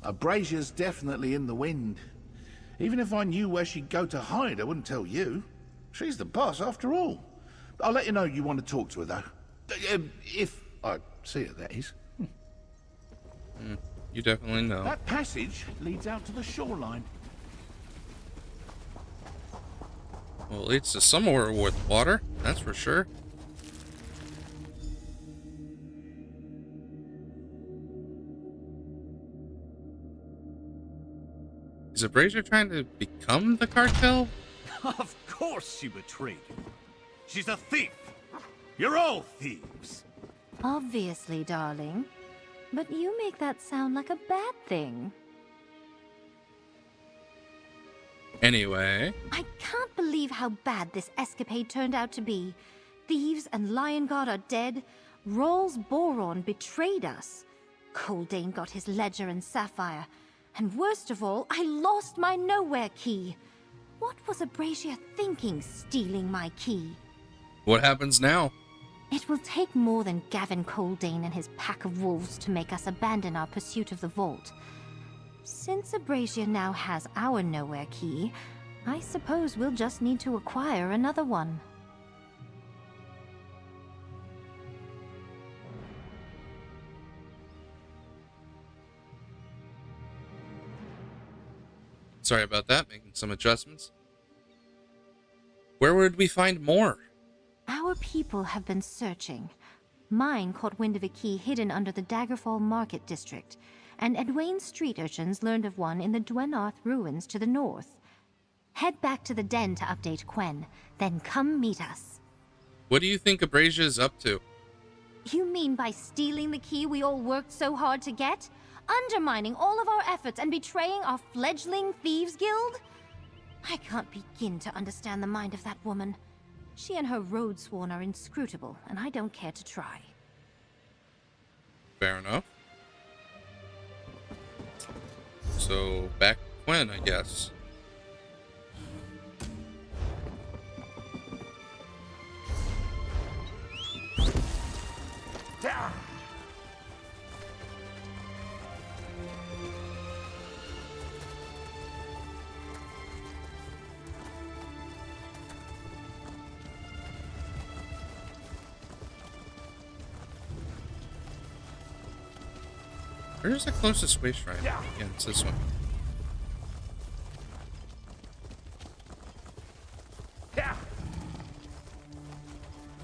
Abrasia's definitely in the wind. Even if I knew where she'd go to hide, I wouldn't tell you. She's the boss after all. I'll let you know you want to talk to her, though. If I see her, that is. You definitely know. That passage leads out to the shoreline. Well, it leads to somewhere with water, that's for sure. Is Abrasia trying to become the cartel? Of course she betrayed you. She's a thief. You're all thieves. Obviously, darling. But you make that sound like a bad thing. Anyway. I can't believe how bad this escapade turned out to be. Thieves and Lion God are dead. Rawls Boron betrayed us. Coldane got his ledger and sapphire. And worst of all, I lost my nowhere key. What was Abrasia thinking, stealing my key? What happens now? It will take more than Gavin Coldane and his pack of wolves to make us abandon our pursuit of the vault. Since Abrasia now has our nowhere key, I suppose we'll just need to acquire another one. Sorry about that, making some adjustments. Where would we find more? Our people have been searching. Mine caught wind of a key hidden under the Daggerfall Market District, and Edwayne's street urchins learned of one in the Dwenarth ruins to the north. Head back to the den to update Quen, then come meet us. What do you think Abrasia is up to? You mean by stealing the key we all worked so hard to get? Undermining all of our efforts and betraying our fledgling thieves guild? I can't begin to understand the mind of that woman. She and her road sworn are inscrutable, and I don't care to try. Fair enough. So, back when, I guess. Where's the closest way shrine? Yeah, it's this one.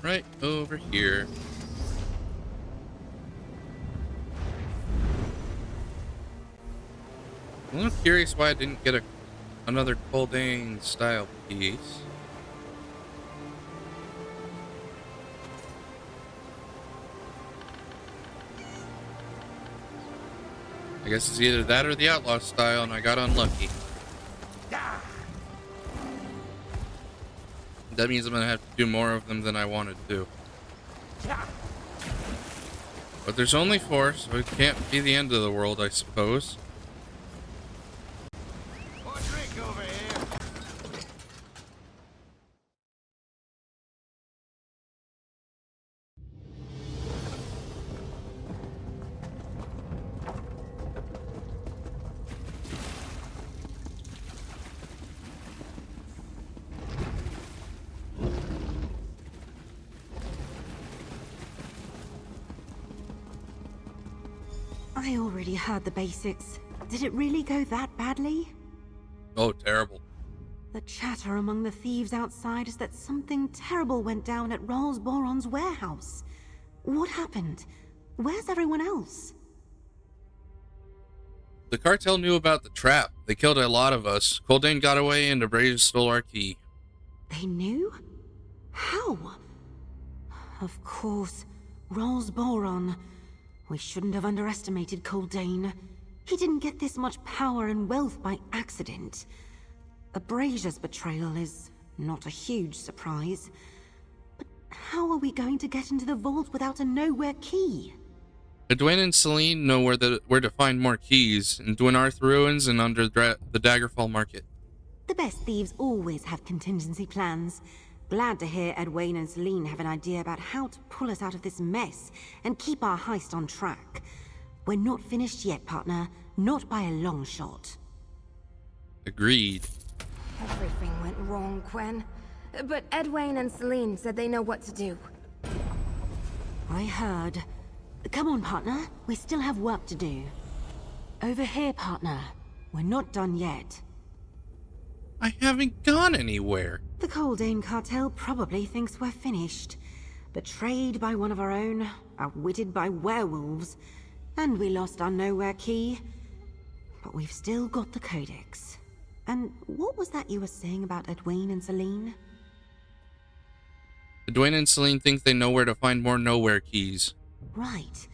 Right over here. I'm a little curious why I didn't get another Coldane style piece. I guess it's either that or the outlaw style, and I got unlucky. That means I'm gonna have to do more of them than I wanted to. But there's only 4, so it can't be the end of the world, I suppose. I already heard the basics. Did it really go that badly? Oh, terrible. The chatter among the thieves outside is that something terrible went down at Rawls Boron's warehouse. What happened? Where's everyone else? The cartel knew about the trap. They killed a lot of us. Coldane got away and Abrasia stole our key. They knew? How? Of course. Rawls Boron. We shouldn't have underestimated Coldane. He didn't get this much power and wealth by accident. Abrasia's betrayal is not a huge surprise. But how are we going to get into the vault without a nowhere key? Edwayne and Celine know where to find more keys, in Dwenarth ruins and under the Daggerfall Market. The best thieves always have contingency plans. Glad to hear Edwayne and Celine have an idea about how to pull us out of this mess and keep our heist on track. We're not finished yet, partner. Not by a long shot. Agreed. Everything went wrong, Quen. But Edwayne and Celine said they know what to do. I heard. Come on, partner. We still have work to do. Over here, partner. We're not done yet. I haven't gone anywhere. The Coldane cartel probably thinks we're finished. Betrayed by one of our own, outwitted by werewolves, and we lost our nowhere key. but we've still got the Codex. And what was that you were saying about Edwene and Celine? Dwayne and Celine think they know where to find more nowhere keys. Right.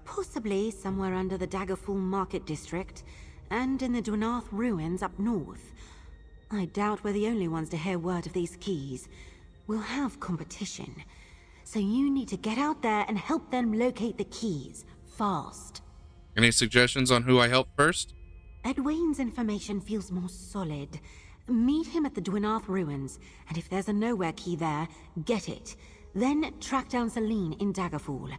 Possibly somewhere under the Daggerfall Market District, and in the Dwynarth ruins up north. I doubt we're the only ones to hear word of these keys. We'll have competition. So you need to get out there and help them locate the keys, fast. Any suggestions on who I help first? Edwayne's information feels more solid. Meet him at the Dwynarth ruins, and if there's a nowhere key there, get it. Then track down Celine in Daggerfall.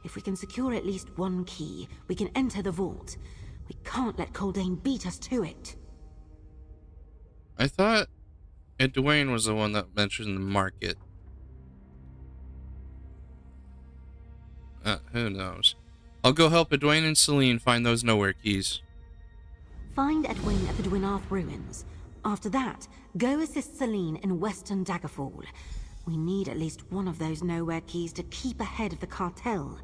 If we can secure at least one key, we can enter the vault. We can't let Coldain beat us to it. I thought Dwayne was the one that mentioned the market. Who knows? I'll go help Dwayne and Celine find those nowhere keys. Find Edwayne at the Dwynarth ruins. After that, go assist Celine in Western Daggerfall. We need at least one of those nowhere keys to keep ahead of the cartel.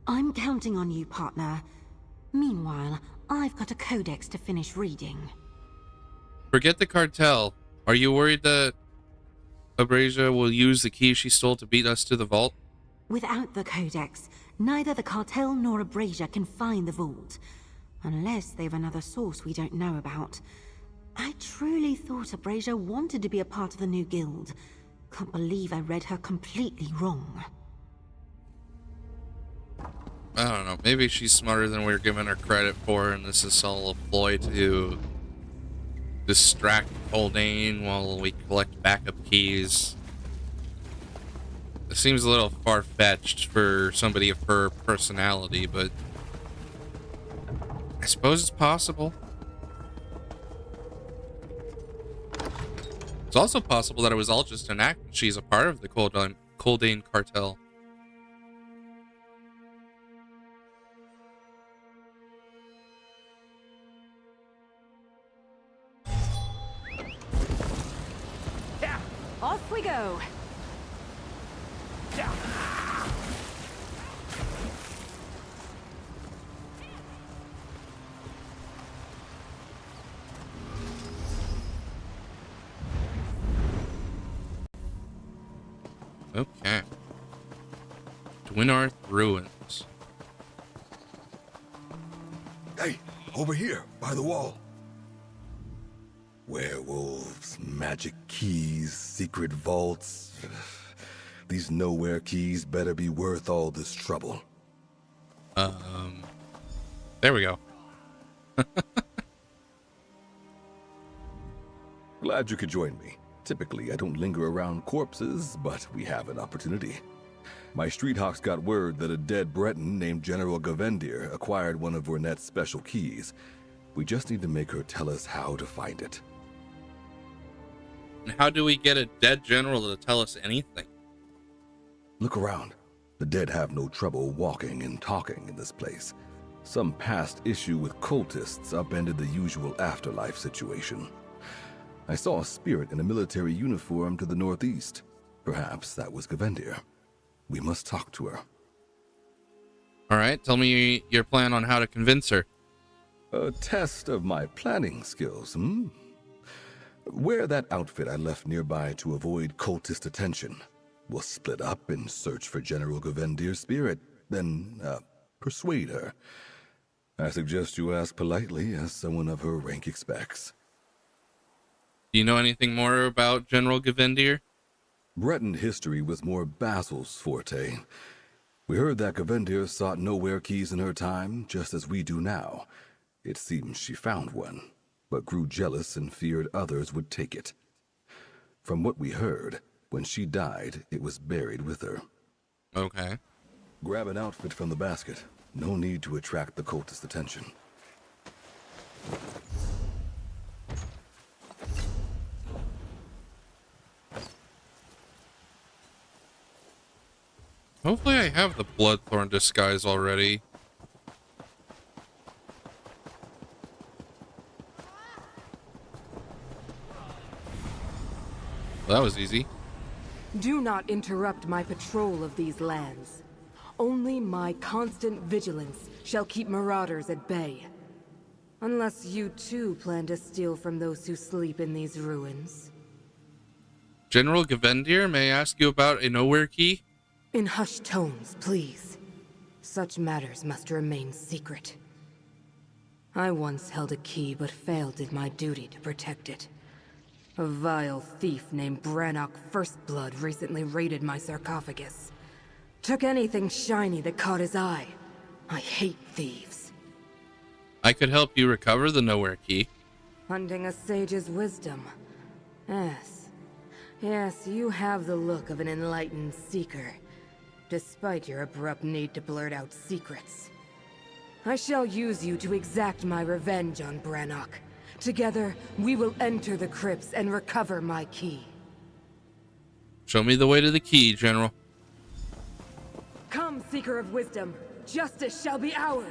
I'm counting on you, partner. Meanwhile, I've got a codex to finish reading. Forget the cartel. Are you worried that Abrasia will use the key she stole to beat us to the vault? Without the codex, neither the cartel nor Abrasia can find the vault. Unless they've another source we don't know about. I truly thought Abrasia wanted to be a part of the new guild. Can't believe I read her completely wrong. I don't know. Maybe she's smarter than we're giving her credit for, and this is all a ploy to distract Coldain while we collect backup keys. It seems a little far-fetched for somebody of her personality, but I suppose it's possible. It's also possible that it was all just an act and she's a part of the Coldain cartel. Yeah, off we go. Yeah. Okay. Dwynarth ruins. Hey, over here, by the wall. Werewolves, magic keys, secret vaults. These nowhere keys better be worth all this trouble. There we go. Glad you could join me. Typically, I don't linger around corpses, but we have an opportunity. My street hawks got word that a dead Breton named General Gavendir acquired one of Vernet's special keys. We just need to make her tell us how to find it. And how do we get a dead general to tell us anything? Look around. The dead have no trouble walking and talking in this place. Some past issue with cultists upended the usual afterlife situation. I saw a spirit in a military uniform to the northeast. Perhaps that was Gavendir. We must talk to her. All right, tell me your plan on how to convince her. A test of my planning skills, hmm? Wear that outfit I left nearby to avoid cultist attention. We'll split up and search for General Gavendir's spirit, then, persuade her. I suggest you ask politely, as someone of her rank expects. Do you know anything more about General Gavendir? Breton history was more Basil's forte. We heard that Gavendir sought nowhere keys in her time, just as we do now. It seems she found one, but grew jealous and feared others would take it. From what we heard, when she died, it was buried with her. Okay. Grab an outfit from the basket. No need to attract the cultist attention. Hopefully I have the Bloodthorn disguise already. Well, that was easy. Do not interrupt my patrol of these lands. Only my constant vigilance shall keep marauders at bay. Unless you too plan to steal from those who sleep in these ruins. General Gavendir, may I ask you about a nowhere key? In hushed tones, please. Such matters must remain secret. I once held a key, but failed in my duty to protect it. A vile thief named Brannock Firstblood recently raided my sarcophagus. Took anything shiny that caught his eye. I hate thieves. I could help you recover the nowhere key. Hunting a sage's wisdom. Yes. Yes, you have the look of an enlightened seeker, despite your abrupt need to blurt out secrets. I shall use you to exact my revenge on Brannock. Together, we will enter the crypts and recover my key. Show me the way to the key, General. Come, Seeker of Wisdom. Justice shall be ours.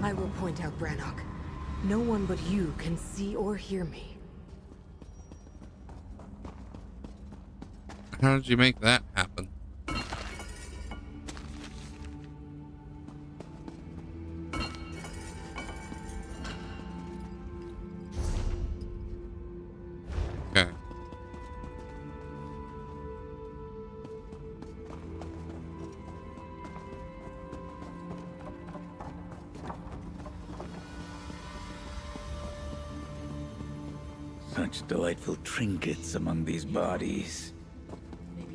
I will point out Brannock. No one but you can see or hear me. How did you make that happen? Okay. Such delightful trinkets among these bodies.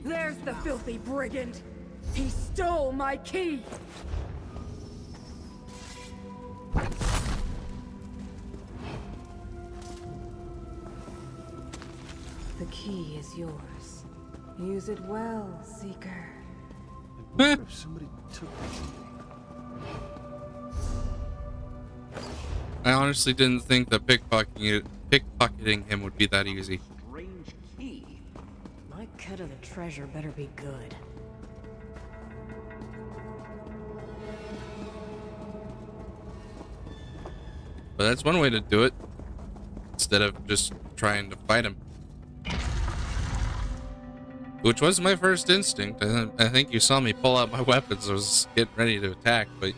There's the filthy brigand! He stole my key! The key is yours. Use it well, Seeker. If somebody took it. I honestly didn't think that pickpocketing him would be that easy. Strange key. My cut of the treasure better be good. But that's one way to do it, instead of just trying to fight him. Which was my first instinct. I think you saw me pull out my weapons. I was getting ready to attack, but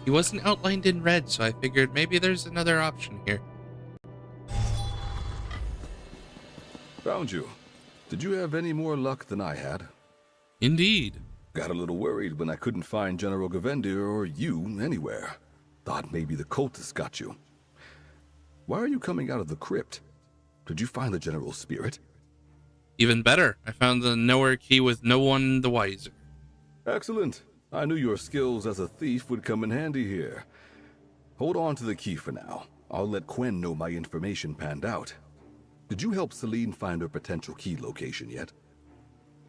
he wasn't outlined in red, so I figured maybe there's another option here. Found you. Did you have any more luck than I had? Indeed. Got a little worried when I couldn't find General Gavendir or you anywhere. Thought maybe the cultists got you. Why are you coming out of the crypt? Did you find the General's spirit? Even better, I found the nowhere key with no one the wiser. Excellent. I knew your skills as a thief would come in handy here. Hold on to the key for now. I'll let Quen know my information panned out. Did you help Celine find her potential key location yet?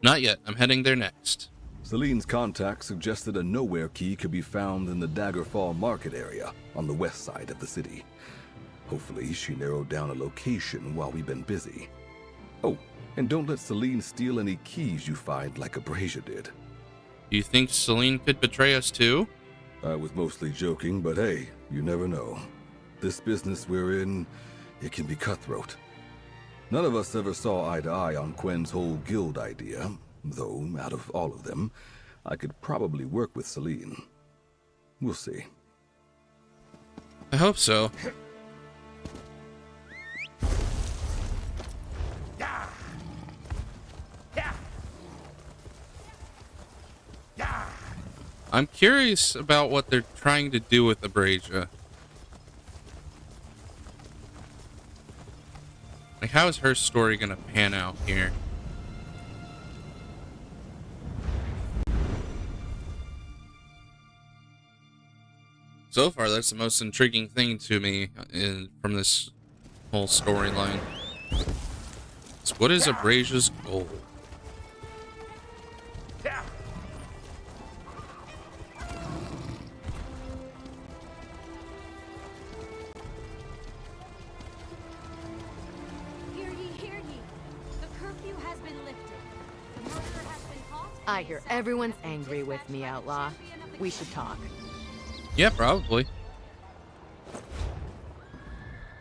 Not yet. I'm heading there next. Celine's contact suggested a nowhere key could be found in the Daggerfall market area on the west side of the city. Hopefully, she narrowed down a location while we've been busy. Oh, and don't let Celine steal any keys you find like Abrasia did. Do you think Celine could betray us too? I was mostly joking, but hey, you never know. This business we're in, it can be cutthroat. None of us ever saw eye to eye on Quen's whole guild idea, though, out of all of them, I could probably work with Celine. We'll see. I hope so. I'm curious about what they're trying to do with Abrasia. Like, how is her story gonna pan out here? So far, that's the most intriguing thing to me from this whole storyline. So what is Abrasia's goal? I hear everyone's angry with me, Outlaw. We should talk. Yeah, probably.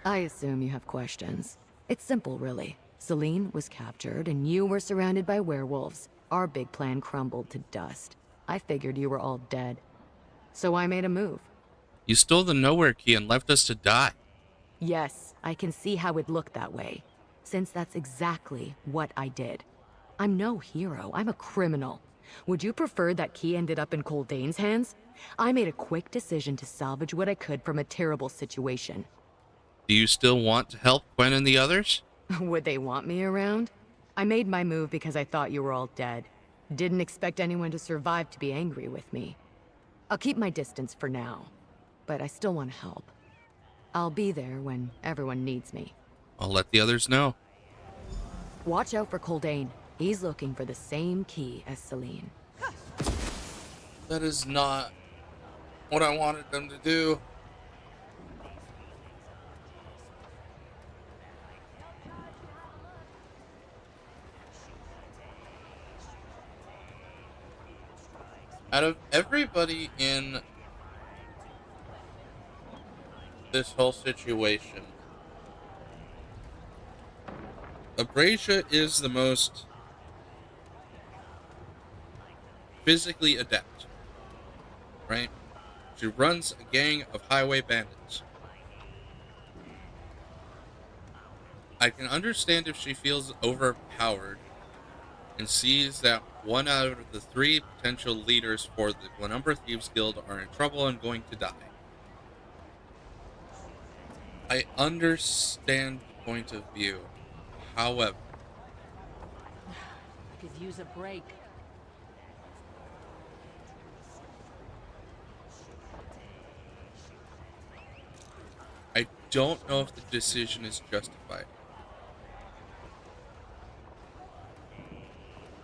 I assume you have questions. It's simple, really. Celine was captured, and you were surrounded by werewolves. Our big plan crumbled to dust. I figured you were all dead. So I made a move. You stole the nowhere key and left us to die. Yes, I can see how it looked that way, since that's exactly what I did. I'm no hero, I'm a criminal. Would you prefer that key ended up in Coldane's hands? I made a quick decision to salvage what I could from a terrible situation. Do you still want to help Gwen and the others? Would they want me around? I made my move because I thought you were all dead. Didn't expect anyone to survive to be angry with me. I'll keep my distance for now, but I still want to help. I'll be there when everyone needs me. I'll let the others know. Watch out for Coldane. He's looking for the same key as Celine. That is not what I wanted them to do. Out of everybody in this whole situation, Abrasia is the most physically adept, right? She runs a gang of highway bandits. I can understand if she feels overpowered and sees that one out of the 3 potential leaders for the Glenumbra Thieves Guild are in trouble and going to die. I understand the point of view. However, I could use a break. I don't know if the decision is justified.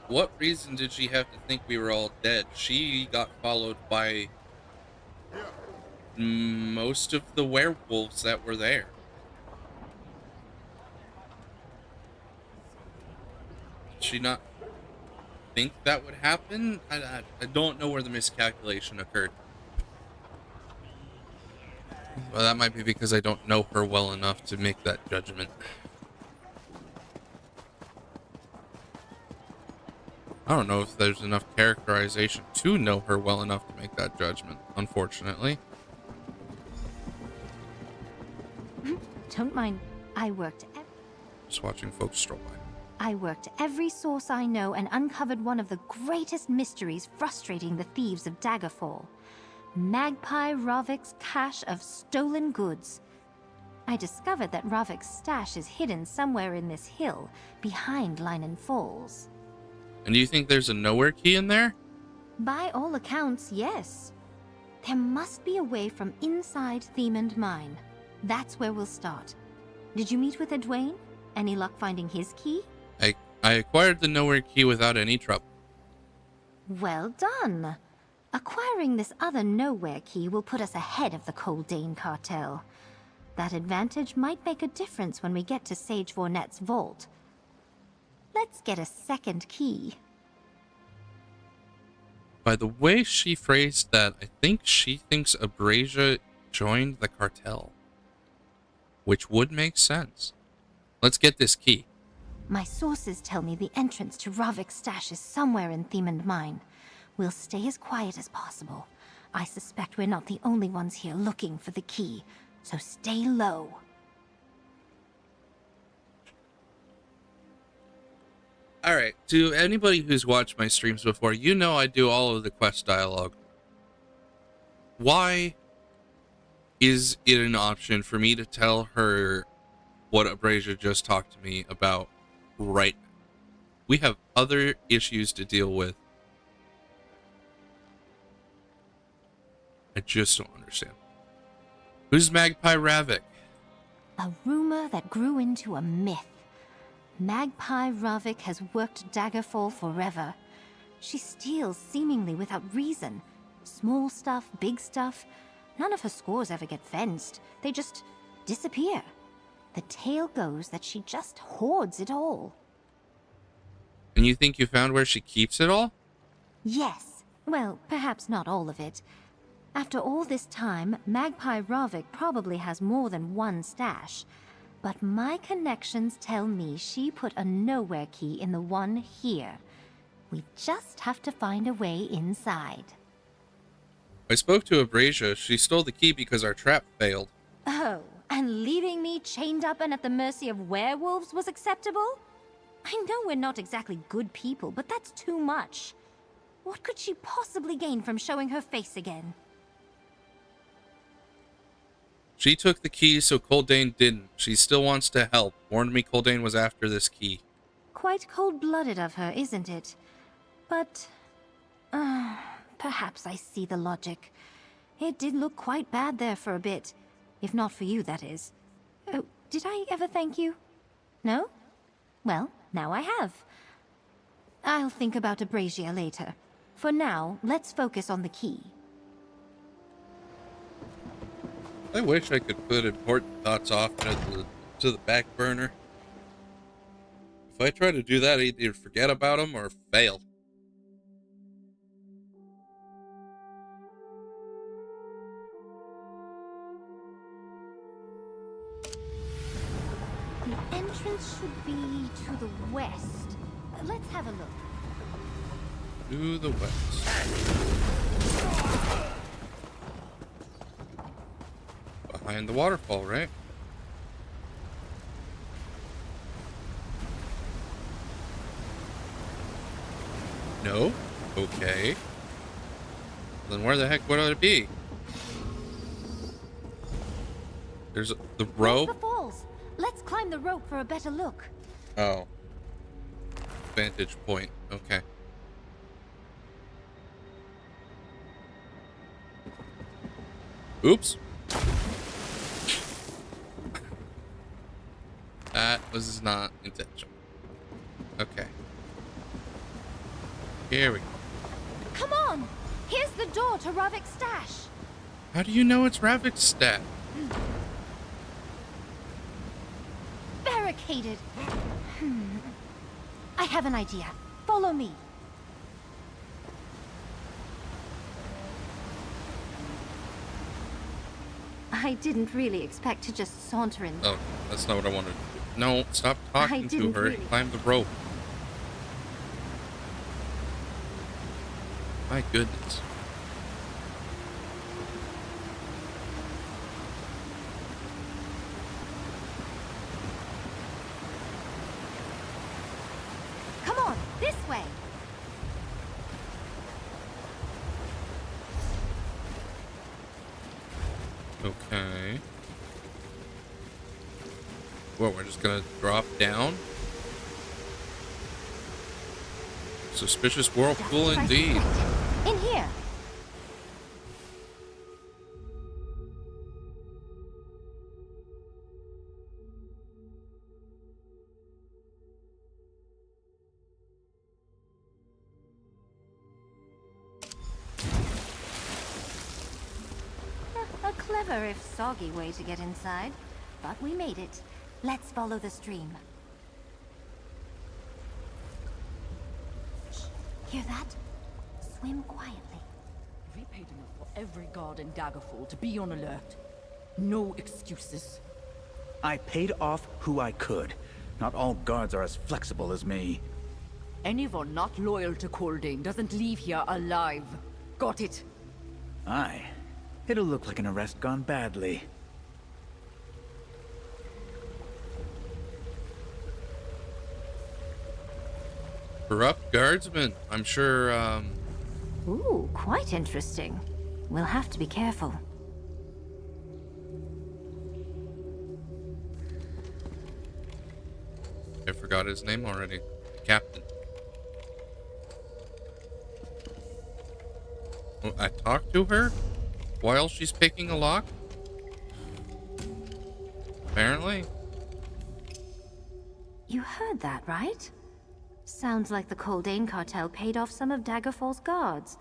What reason did she have to think we were all dead? She got followed by most of the werewolves that were there. Did she not think that would happen? I don't know where the miscalculation occurred. Well, that might be because I don't know her well enough to make that judgment. I don't know if there's enough characterization to know her well enough to make that judgment, unfortunately. Don't mind. Just watching folks stroll by. I worked every source I know and uncovered one of the greatest mysteries frustrating the thieves of Daggerfall. Magpie Ravik's cache of stolen goods. I discovered that Ravik's stash is hidden somewhere in this hill, behind Linen Falls. And do you think there's a nowhere key in there? By all accounts, yes. There must be a way from inside Themond Mine. That's where we'll start. Did you meet with Edwayne? Any luck finding his key? I acquired the nowhere key without any trouble. Well done. Acquiring this other nowhere key will put us ahead of the Coldane cartel. That advantage might make a difference when we get to Sage Vornet's vault. Let's get a second key. By the way she phrased that, I think she thinks Abrasia joined the cartel. Which would make sense. Let's get this key. My sources tell me the entrance to Ravik's stash is somewhere in Themond Mine. We'll stay as quiet as possible. I suspect we're not the only ones here looking for the key, so stay low. Alright, to anybody who's watched my streams before, you know I do all of the quest dialogue. Why is it an option for me to tell her what Abrasia just talked to me about right now? We have other issues to deal with. I just don't understand. Who's Magpie Ravik? A rumor that grew into a myth. Magpie Ravik has worked Daggerfall forever. She steals seemingly without reason. Small stuff, big stuff. None of her scores ever get fenced. They just disappear. The tale goes that she just hoards it all. And you think you found where she keeps it all? Yes. Well, perhaps not all of it. After all this time, Magpie Ravik probably has more than one stash. But my connections tell me she put a nowhere key in the one here. We just have to find a way inside. I spoke to Abrasia. She stole the key because our trap failed. Oh, and leaving me chained up and at the mercy of werewolves was acceptable? I know we're not exactly good people, but that's too much. What could she possibly gain from showing her face again? She took the key so Coldane didn't. She still wants to help. Warned me Coldane was after this key. Quite cold-blooded of her, isn't it? But... perhaps I see the logic. It did look quite bad there for a bit. If not for you, that is. Oh, did I ever thank you? No? Well, now I have. I'll think about Abrasia later. For now, let's focus on the key. I wish I could put important thoughts off to the back burner. If I try to do that, I either forget about them or fail. The entrance should be to the west. Let's have a look. To the west. Behind the waterfall, right? No? Okay. Then where the heck would it be? There's the rope. The falls. Let's climb the rope for a better look. Oh. Vantage point. Okay. Oops. That was not intentional. Okay. Here we go. Come on! Here's the door to Ravik's stash. How do you know it's Ravik's stat? Barricaded. I have an idea. Follow me. I didn't really expect to just saunter in. Oh, that's not what I wanted to do. No, stop talking to her. Really. Climb the rope. My goodness. Come on, this way. Okay. Well, we're just gonna drop down. Suspicious whirlpool indeed. In here. A clever if soggy way to get inside, but we made it. Let's follow the stream. Shh, hear that? Swim quietly. We paid enough for every guard in Daggerfall to be on alert. No excuses. I paid off who I could. Not all guards are as flexible as me. Anyone not loyal to Coldane doesn't leave here alive. Got it? Aye. It'll look like an arrest gone badly. Corrupt guardsmen. I'm sure, Ooh, quite interesting. We'll have to be careful. I forgot his name already. Captain. Oh, I talked to her while she's picking a lock? Apparently. You heard that, right? Sounds like the Coldane cartel paid off some of Daggerfall's guards.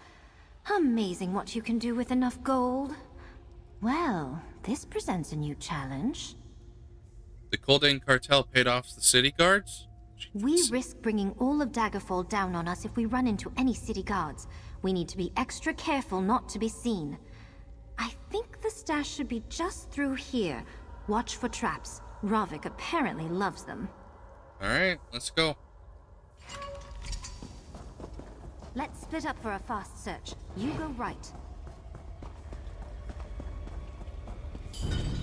Amazing what you can do with enough gold. Well, this presents a new challenge. The Coldane cartel paid off the city guards? We risk bringing all of Daggerfall down on us if we run into any city guards. We need to be extra careful not to be seen. I think the stash should be just through here. Watch for traps. Ravik apparently loves them. Alright, let's go. Let's split up for a fast search. You go right.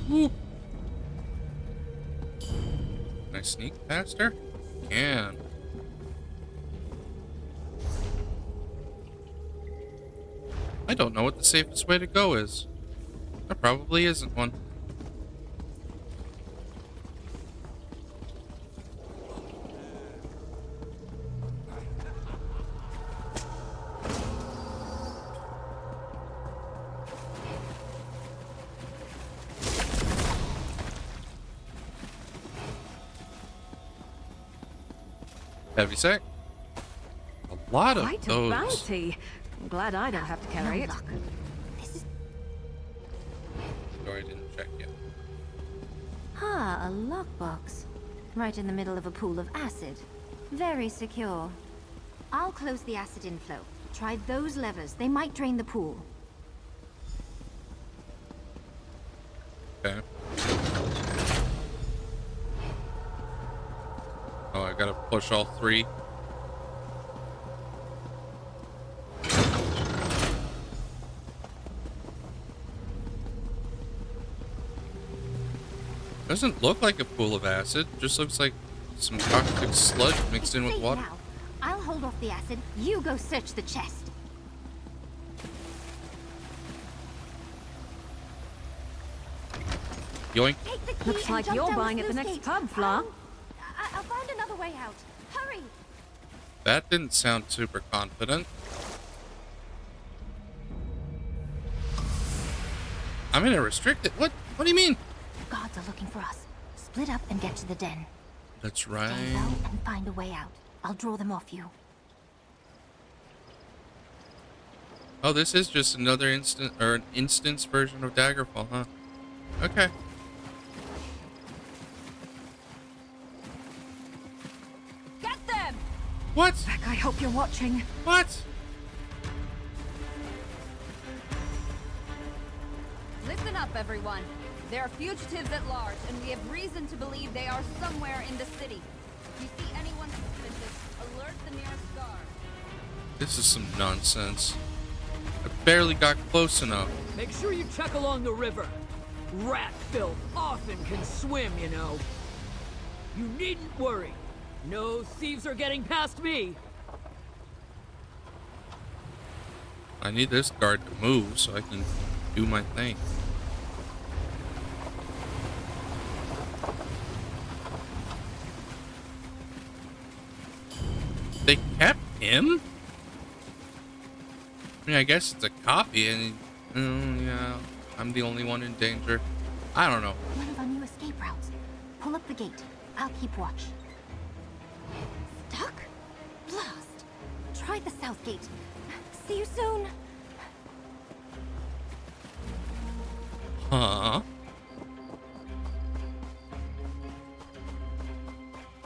Woo. Can I sneak past her? Can. I don't know what the safest way to go is. There probably isn't one. Heavy sack. A lot of Quite a those. bounty. I'm glad I don't have to carry it. Sorry, I didn't check yet. Ah, a lockbox. Right in the middle of a pool of acid. Very secure. I'll close the acid inflow. Try those levers. They might drain the pool. Okay. Oh, I gotta push all three. Doesn't look like a pool of acid. Just looks like some toxic sludge mixed in with Safe water. now. I'll hold off the acid. You go search the chest. Yoink. Take the key Looks and like jump you're down buying the at the sluice next gate. pub, Fla. I'll find another way out. Hurry! That didn't sound super confident. I'm in a restricted. What? What do you mean? Guards are looking for us. Split up and get to the den. That's Stay right. low and find a way out. I'll draw them off you. Oh, this is just another instant or an instance version of Daggerfall, huh? Okay. Get them! What? Beck, I hope you're watching. What? Listen up, everyone. There are fugitives at large, and we have reason to believe they are somewhere in the city. If you see anyone suspicious, alert the nearest guard. This is some nonsense. I barely got close enough. Make sure you check along the river. Rat filth often can swim, you know. You needn't worry. No thieves are getting past me. I need this guard to move so I can do my thing. They kept him? I mean, I guess it's a copy, and yeah, I'm the only one in danger. I don't know. One of our new escape routes. Pull up the gate. I'll keep watch. Stuck? Blast. Try the south gate. See you soon. Huh?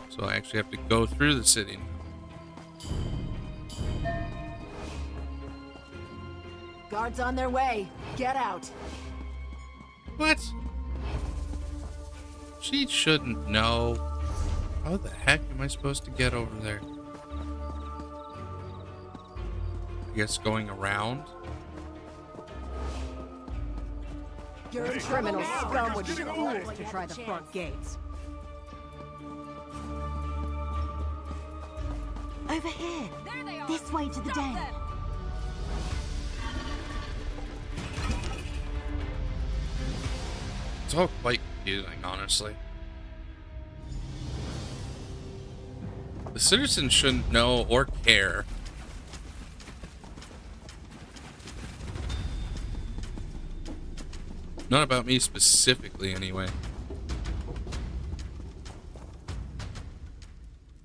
So I actually have to go through the city. Guards on their way. Get out. What? She shouldn't know. How the heck am I supposed to get over there? I guess going around? You're a criminal scum with fools to try the front gates. Over here. This way to the den. It's all quite confusing, honestly. The citizens shouldn't know or care. Not about me specifically, anyway.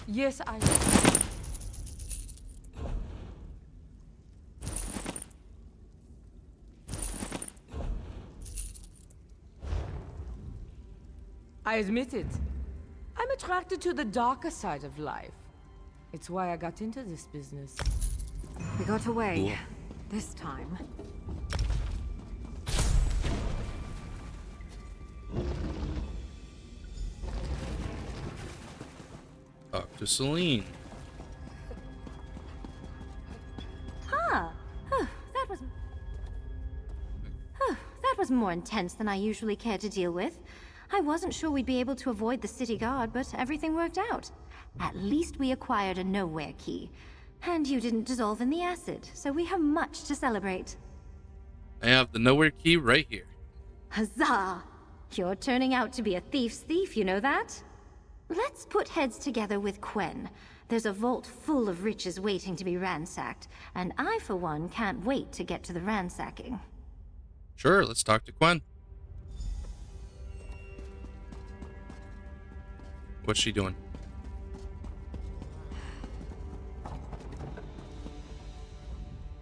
Yes, I... I admit it. I'm attracted to the darker side of life. It's why I got into this business. We got away. This time. to Celine. Ah, that was more intense than I usually care to deal with. I wasn't sure we'd be able to avoid the city guard, but everything worked out. At least we acquired a nowhere key. And you didn't dissolve in the acid, so we have much to celebrate. I have the nowhere key right here. Huzzah! You're turning out to be a thief's thief, you know that? Let's put heads together with Quen. There's a vault full of riches waiting to be ransacked, and I, for one, can't wait to get to the ransacking. Sure, let's talk to Quen. What's she doing?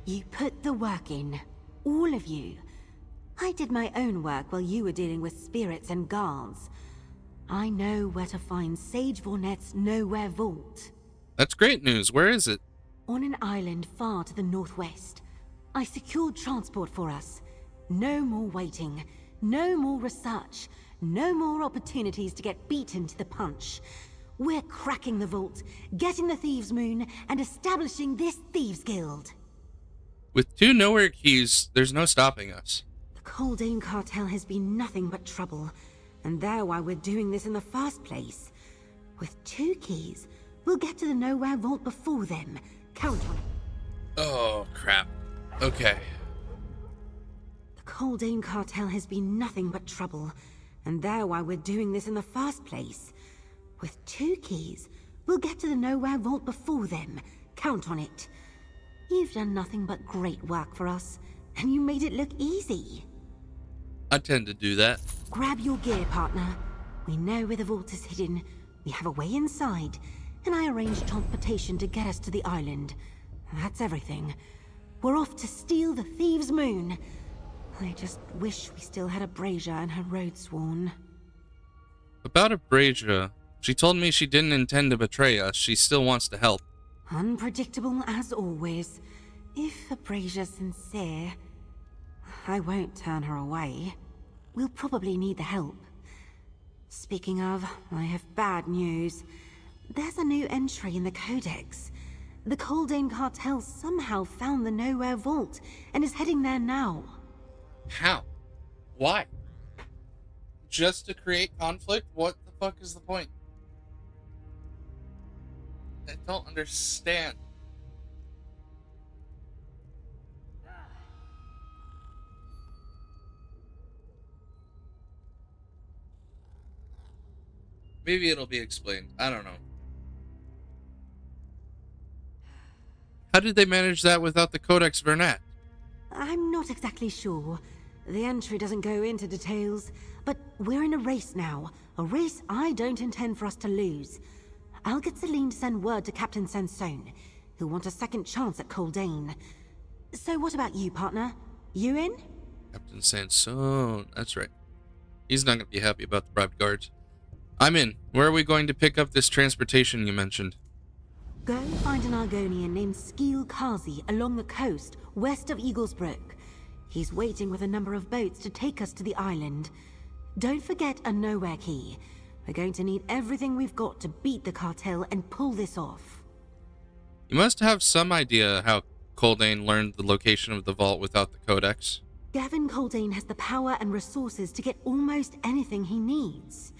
You put the work in. All of you. I did my own work while you were dealing with spirits and guards. I know where to find Sage Vornet's Nowhere Vault. That's great news. Where is it? On an island far to the northwest. I secured transport for us. No more waiting. No more research. No more opportunities to get beaten to the punch. We're cracking the vault, getting the Thieves' Moon, and establishing this Thieves' Guild. With 2 nowhere keys, there's no stopping us. The Coldane cartel has been nothing but trouble, and they're why we're doing this in the first place. With 2 keys, we'll get to the Nowhere Vault before them. Count on it. Oh, crap. Okay. The Coldane cartel has been nothing but trouble, and they're why we're doing this in the first place. With 2 keys, we'll get to the Nowhere Vault before them. Count on it. You've done nothing but great work for us, and you made it look easy. I tend to do that. Grab your gear, partner. We know where the vault is hidden. We have a way inside, and I arranged transportation to get us to the island. That's everything. We're off to steal the Thieves' Moon. I just wish we still had Abrasia and her road sworn. About Abrasia, she told me she didn't intend to betray us. She still wants to help. Unpredictable as always. If Abrasia's sincere, I won't turn her away. We'll probably need the help. Speaking of, I have bad news. There's a new entry in the Codex. The Coldane cartel somehow found the Nowhere Vault and is heading there now. How? Why? Just to create conflict? What the fuck is the point? I don't understand. Maybe it'll be explained. I don't know. How did they manage that without the Codex Vernet? I'm not exactly sure. The entry doesn't go into details, but we're in a race now. A race I don't intend for us to lose. I'll get Celine to send word to Captain Sansone. He'll want a second chance at Coldane. So what about you, partner? You in? Captain Sansone. That's right. He's not going to be happy about the bribed guards. I'm in. Where are we going to pick up this transportation you mentioned? Go find an Argonian named Skeel Kazi along the coast, west of Eaglesbrook. He's waiting with a number of boats to take us to the island. Don't forget a nowhere key. We're going to need everything we've got to beat the cartel and pull this off. You must have some idea how Coldane learned the location of the vault without the Codex. Gavin Coldane has the power and resources to get almost anything he needs.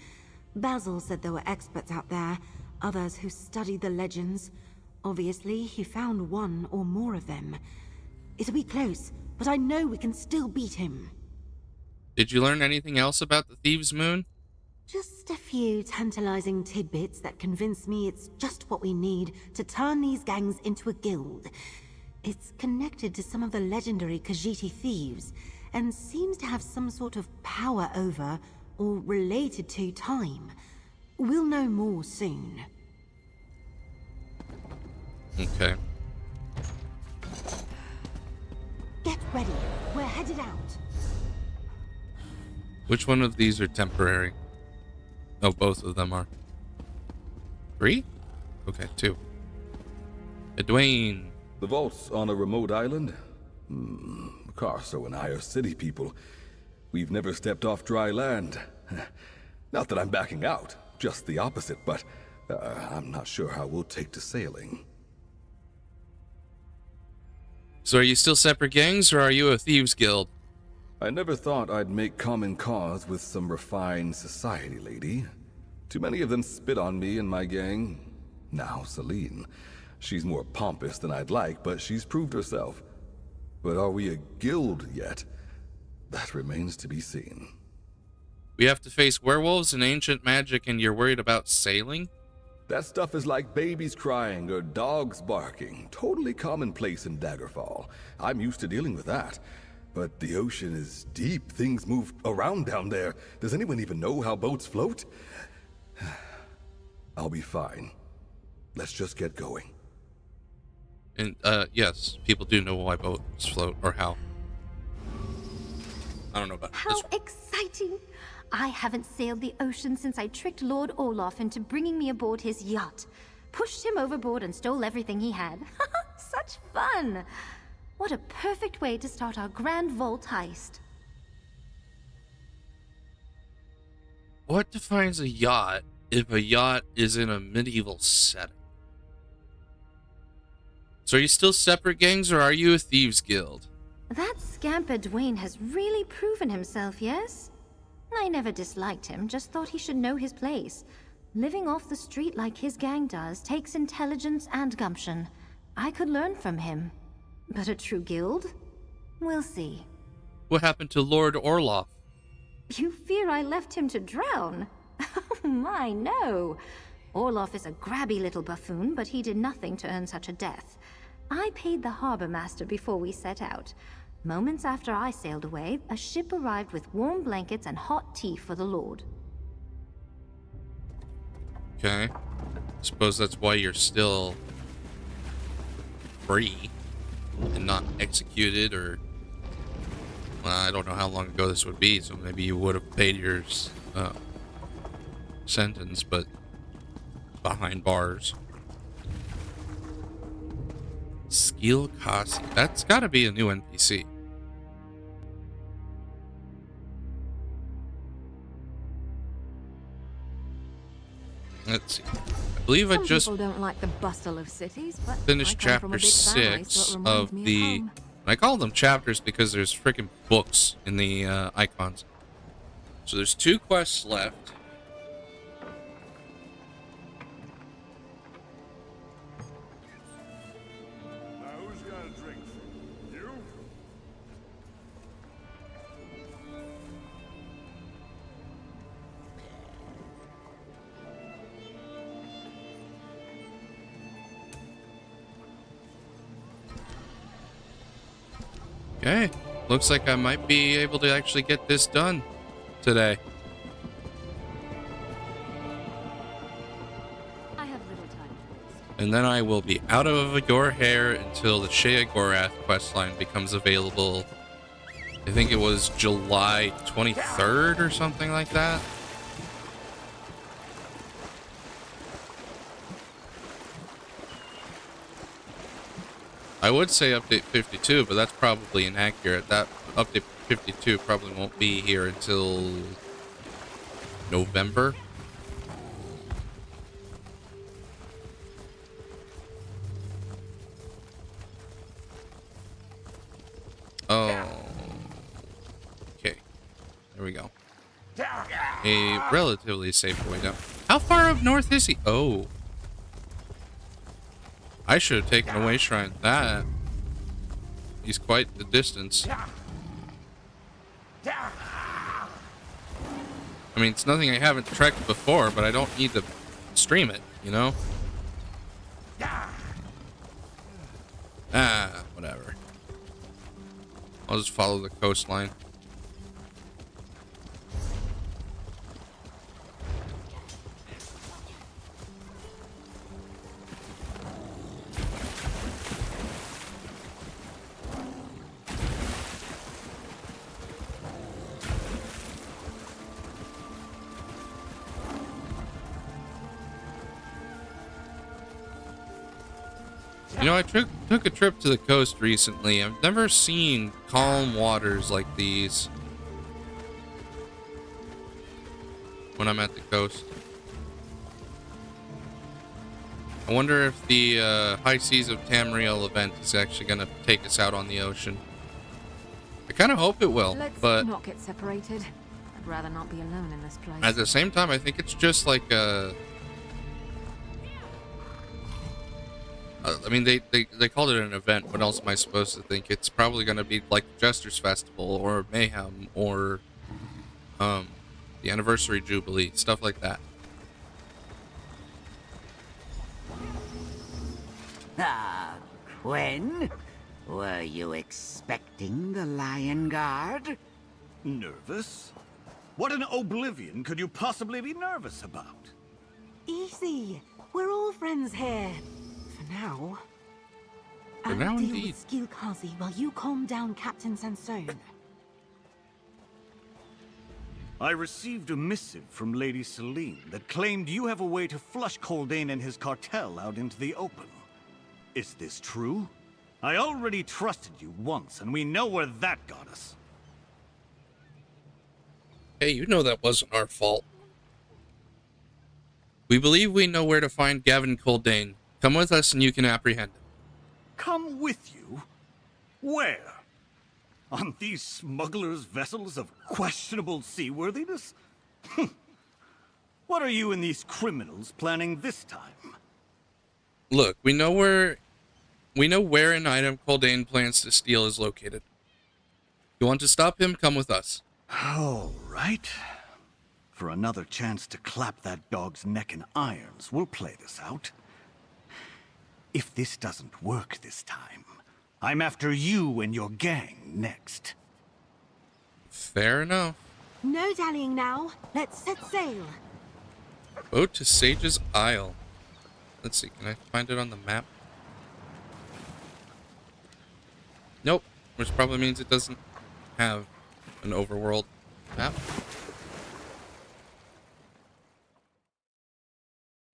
Basil said there were experts out there, others who studied the legends. Obviously, he found one or more of them. It'll be close, but I know we can still beat him. Did you learn anything else about the Thieves' Moon? Just a few tantalizing tidbits that convince me it's just what we need to turn these gangs into a guild. It's connected to some of the legendary Khajiiti thieves, and seems to have some sort of power over, or related to, time. We'll know more soon. Okay. Get ready. We're headed out. Which one of these are temporary? Oh, both of them are. 3? Okay, 2. Edwayne. The vault's on a remote island? Carso and I are city people. We've never stepped off dry land. Not that I'm backing out, just the opposite, but I'm not sure how we'll take to sailing. So are you still separate gangs, or are you a thieves guild? I never thought I'd make common cause with some refined society lady. Too many of them spit on me and my gang. Now, Celine. She's more pompous than I'd like, but she's proved herself. But are we a guild yet? That remains to be seen. We have to face werewolves and ancient magic, and you're worried about sailing? That stuff is like babies crying or dogs barking. Totally commonplace in Daggerfall. I'm used to dealing with that. But the ocean is deep. Things move around down there. Does anyone even know how boats float? I'll be fine. Let's just get going. And, yes, people do know why boats float, or how. I don't know about How this. exciting! I haven't sailed the ocean since I tricked Lord Olaf into bringing me aboard his yacht. Pushed him overboard and stole everything he had. Such fun! What a perfect way to start our grand vault heist. What defines a yacht if a yacht is in a medieval setting? So are you still separate gangs, or are you a thieves guild? That scamper Dwayne has really proven himself, yes? I never disliked him, just thought he should know his place. Living off the street like his gang does takes intelligence and gumption. I could learn from him. But a true guild? We'll see. What happened to Lord Orloff? You fear I left him to drown? Oh my, no. Orloff is a grabby little buffoon, but he did nothing to earn such a death. I paid the harbor master before we set out. Moments after I sailed away, a ship arrived with warm blankets and hot tea for the Lord. Okay. Suppose that's why you're still free and not executed, or... Well, I don't know how long ago this would be, so maybe you would have paid your sentence, but behind bars. Skill Kasi. That's gotta be a new NPC. Let's see. I believe I just Some people don't like the bustle of cities, but finished I come from a chapter big family, 6 so it reminds of me the... home. I call them chapters because there's freaking books in the icons. So there's 2 quests left. Now who's got a drink for me? You? Okay. Looks like I might be able to actually get this done today. I have little time. And then I will be out of your hair until the Shea Gorath questline becomes available. I think it was July 23rd or something like that. I would say update 52, but that's probably inaccurate. That update 52 probably won't be here until November. Oh. Okay. There we go. A relatively safe way down. How far up north is he? Oh. I should have taken away Shrine. That. He's quite the distance. I mean, it's nothing I haven't trekked before, but I don't need to stream it, you know? Ah, whatever. I'll just follow the coastline. You know, I took a trip to the coast recently. I've never seen calm waters like these when I'm at the coast. I wonder if the High Seas of Tamriel event is actually going to take us out on the ocean. I kind of hope it will, Let's but not get separated. I'd rather not be alone in this place. at the same time, I think it's just like I mean, they called it an event. What else am I supposed to think? It's probably going to be like Jester's Festival or Mayhem or the Anniversary Jubilee, stuff like that. Ah, Gwen? Were you expecting the Lion Guard? Nervous? What in oblivion could you possibly be nervous about? Easy. We're all friends here. For now. For I'll now, deal indeed. with Skilkazi while you calm down Captain Sansone. I received a missive from Lady Celine that claimed you have a way to flush Coldain and his cartel out into the open. Is this true? I already trusted you once, and we know where that got us. Hey, you know that wasn't our fault. We believe we know where to find Gavin Coldain. Come with us and you can apprehend him. Come with you? Where? On these smugglers' vessels of questionable seaworthiness? What are you and these criminals planning this time? Look, we know where an item Coldain plans to steal is located. You want to stop him? Come with us. All right. For another chance to clap that dog's neck in irons, we'll play this out. If this doesn't work this time, I'm after you and your gang next. Fair enough. No dallying now. Let's set sail. Boat to Sage's Isle. Let's see, can I find it on the map? Nope, which probably means it doesn't have an overworld map.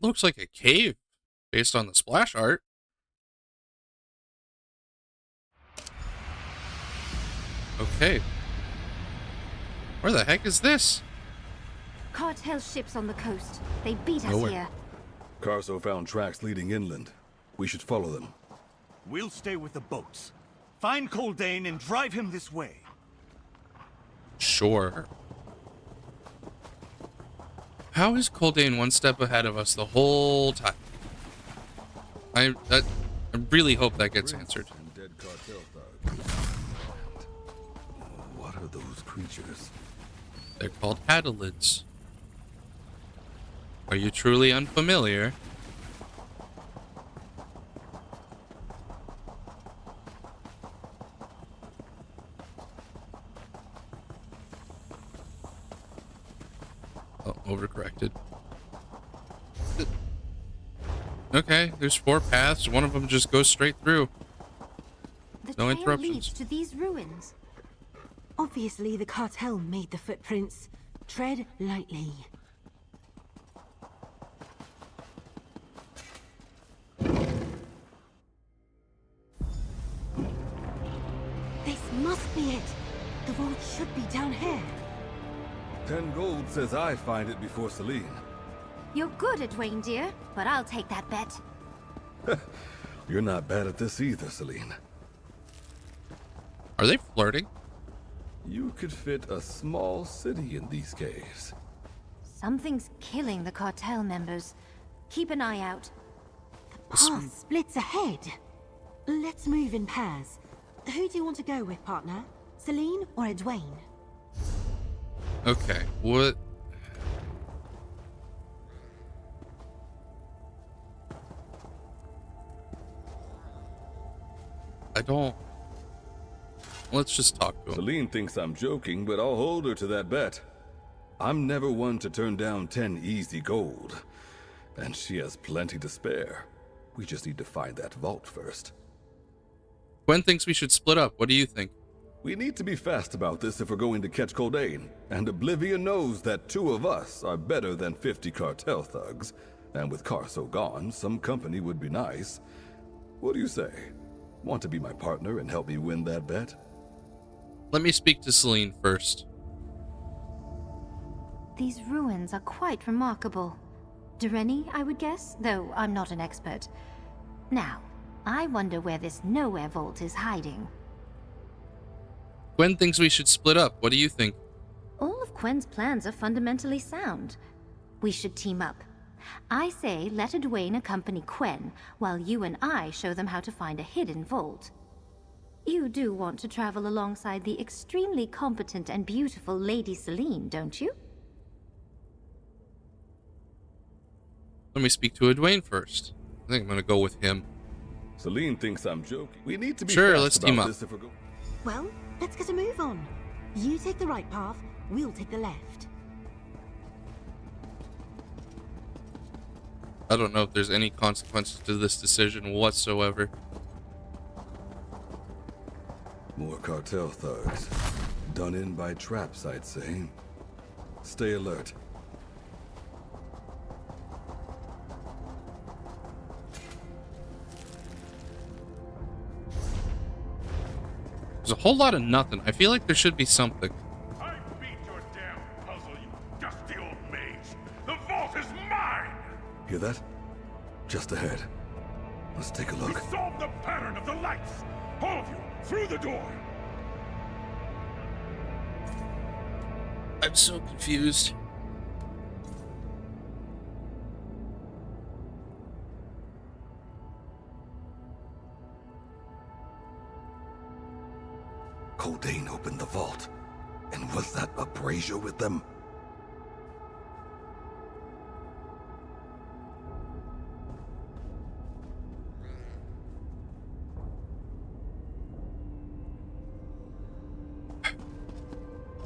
Looks like a cave based on the splash art. Okay. Where the heck is this? Cartel ships on the coast. They beat us Nowhere. here. Carso found tracks leading inland. We should follow them. We'll stay with the boats. Find Coldain and drive him this way. Sure. How is Coldain one step ahead of us the whole time? I really hope that gets answered. Dead cartel thugs. What are those creatures? They're called Adelids. Are you truly unfamiliar? Oh, overcorrected. Okay, there's 4 paths. One of them just goes straight through. The No trail interruptions. leads to these ruins. Obviously, the cartel made the footprints. Tread lightly. This must be it. The vault should be down here. 10 gold says I find it before Celine. You're good at Dwayne, dear, but I'll take that bet. You're not bad at this either, Celine. Are they flirting? You could fit a small city in these caves. Something's killing the cartel members. Keep an eye out. Path splits ahead. Let's move in pairs. Who do you want to go with, partner? Celine or Edwayne? Okay, what? I don't... Let's just talk to him. Celine thinks I'm joking, but I'll hold her to that bet. I'm never one to turn down 10 easy gold. And she has plenty to spare. We just need to find that vault first. Gwen thinks we should split up. What do you think? We need to be fast about this if we're going to catch Coldain. And Oblivion knows that 2 of us are better than 50 cartel thugs. And with Carso gone, some company would be nice. What do you say? Want to be my partner and help me win that bet? Let me speak to Celine first. These ruins are quite remarkable. Dureni, I would guess, though I'm not an expert. Now, I wonder where this Nowhere Vault is hiding. Gwen thinks we should split up. What do you think? All of Quen's plans are fundamentally sound. We should team up. I say let Edwayne accompany Quen, while you and I show them how to find a hidden vault. You do want to travel alongside the extremely competent and beautiful Lady Celine, don't you? Let me speak to Edwayne first. I think I'm gonna go with him. Celine thinks I'm joking. We need to be sure, fast let's about team up. this if we're go- Well, let's get a move on. You take the right path, we'll take the left. I don't know if there's any consequences to this decision whatsoever. More cartel thugs. Done in by traps, I'd say. Stay alert. There's a whole lot of nothing. I feel like there should be something. I beat your damn puzzle, you dusty old mage. The vault is mine! Hear that? Just ahead. Let's take a look. We solved the pattern of the lights! All of you, through the door! I'm so confused. Codain opened the vault. And was that a brazier with them?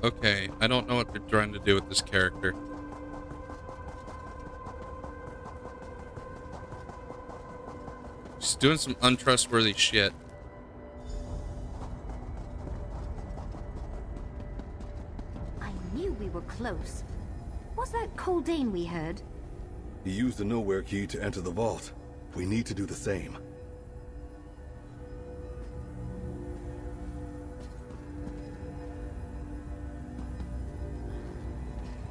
Okay, I don't know what they're trying to do with this character. She's doing some untrustworthy shit. I knew we were close. Was that Coldane we heard? He used the nowhere key to enter the vault. We need to do the same.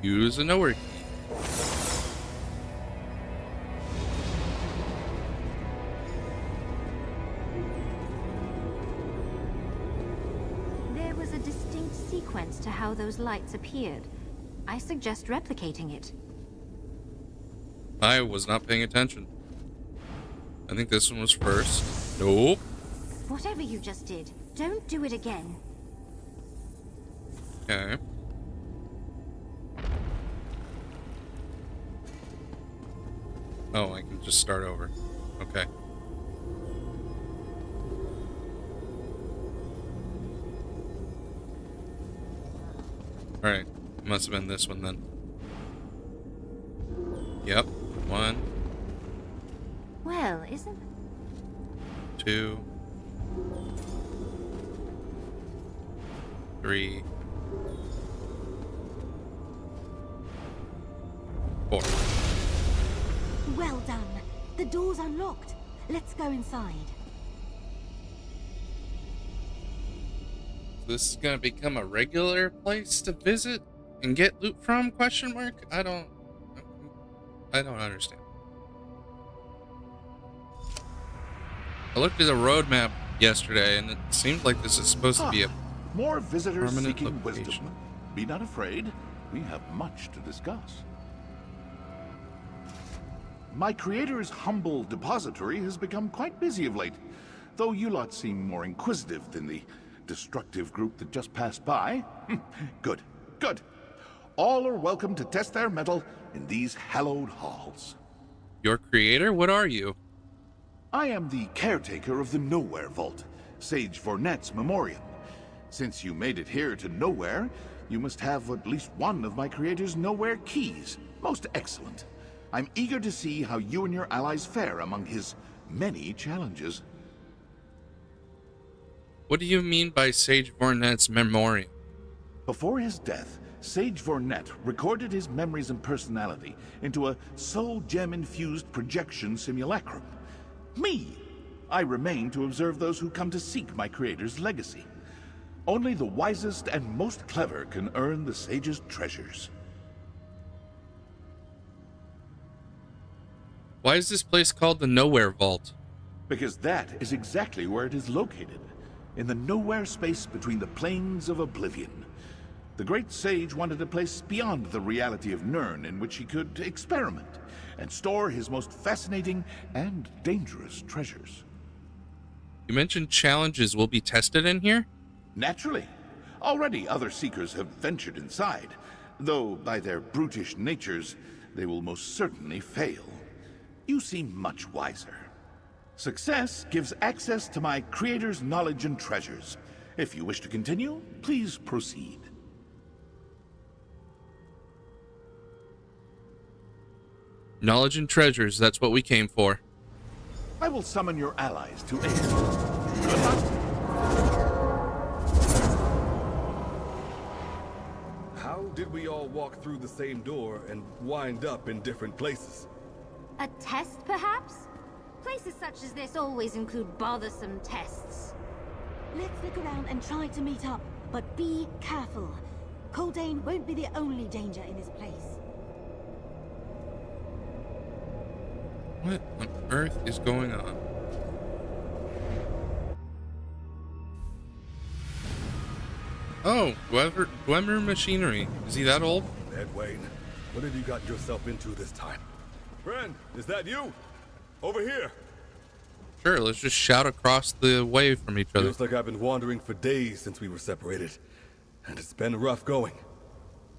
Use a nowhere key. There was a distinct sequence to how those lights appeared. I suggest replicating it. I was not paying attention. I think this one was first. Nope. Whatever you just did, don't do it again. Okay. Oh, I can just start over. Okay. Alright. Must have been this one then. Yep. 1, Well, isn't... 2, 3, 4. Well done. The door's unlocked. Let's go inside. This is gonna become a regular place to visit and get loot from? Question mark. I don't understand. I looked at the roadmap yesterday, and it seemed like this is supposed to be a more visitors permanent seeking location. wisdom. Be not afraid. We have much to discuss. My creator's humble depository has become quite busy of late, though you lot seem more inquisitive than the destructive group that just passed by. Good, good. All are welcome to test their mettle in these hallowed halls. Your creator? What are you? I am the caretaker of the Nowhere Vault, Sage Vornet's memorial. Since you made it here to Nowhere, you must have at least one of my creator's Nowhere keys. Most excellent. I'm eager to see how you and your allies fare among his many challenges. What do you mean by Sage Vornet's memorial? Before his death, Sage Vornet recorded his memories and personality into a soul gem-infused projection simulacrum. Me! I remain to observe those who come to seek my creator's legacy. Only the wisest and most clever can earn the Sage's treasures. Why is this place called the Nowhere Vault? Because that is exactly where it is located. In the nowhere space between the planes of oblivion. The great sage wanted a place beyond the reality of Nirn in which he could experiment and store his most fascinating and dangerous treasures. You mentioned challenges will be tested in here? Naturally. Already other seekers have ventured inside, though by their brutish natures, they will most certainly fail. You seem much wiser. Success gives access to my creator's knowledge and treasures. If you wish to continue, please proceed. Knowledge and treasures, that's what we came for. I will summon your allies to aid. Good luck. How did we all walk through the same door and wind up in different places? A test, perhaps? Places such as this always include bothersome tests. Let's look around and try to meet up, but be careful. Coldane won't be the only danger in this place. What on earth is going on? Oh, Dwemer Machinery. Is he that old? Edwayne, what have you got yourself into this time? Friend, is that you? Over here. Sure, let's just shout across the way from each other. Feels like I've been wandering for days since we were separated. And it's been rough going.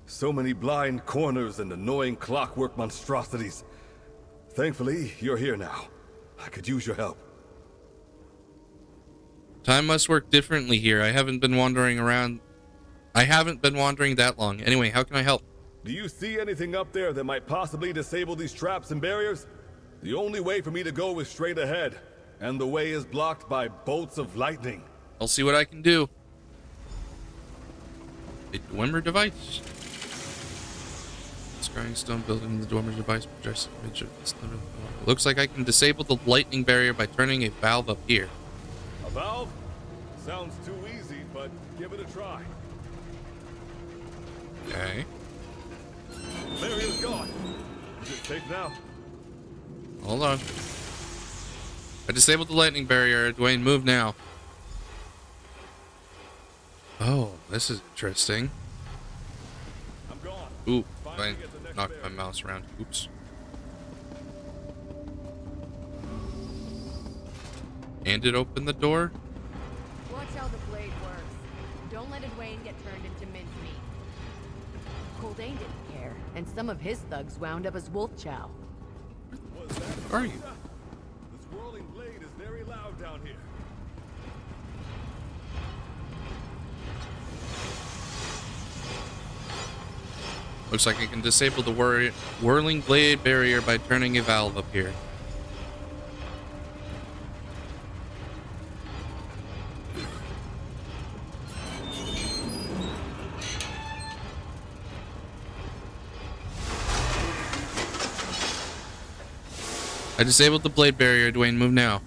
So many blind corners and annoying clockwork monstrosities. Thankfully, you're here now. I could use your help. Time must work differently here. I haven't been wandering that long. Anyway, how can I help? Do you see anything up there that might possibly disable these traps and barriers? The only way for me to go is straight ahead, and the way is blocked by bolts of lightning. I'll see what I can do. A Dwemer device. Scrying stone building the Dwemer device projects image of the stone. Looks like I can disable the lightning barrier by turning a valve up here. A valve? Sounds too easy, but give it a try. Okay. Barrier's gone. Is it safe now? Hold on. I disabled the lightning barrier. Dwayne, move now. Oh, this is interesting. I'm gone. Ooh, I knocked my mouse around. Oops. And it opened the door? Watch how the blade works. Don't let Edwayne get turned into mincemeat. Coldane didn't care, and some of his thugs wound up as wolf chow. Where are you? The swirling blade is very loud down here. Looks like I can disable the whirling blade barrier by turning a valve up here. I disabled the blade barrier. Dwayne, move now.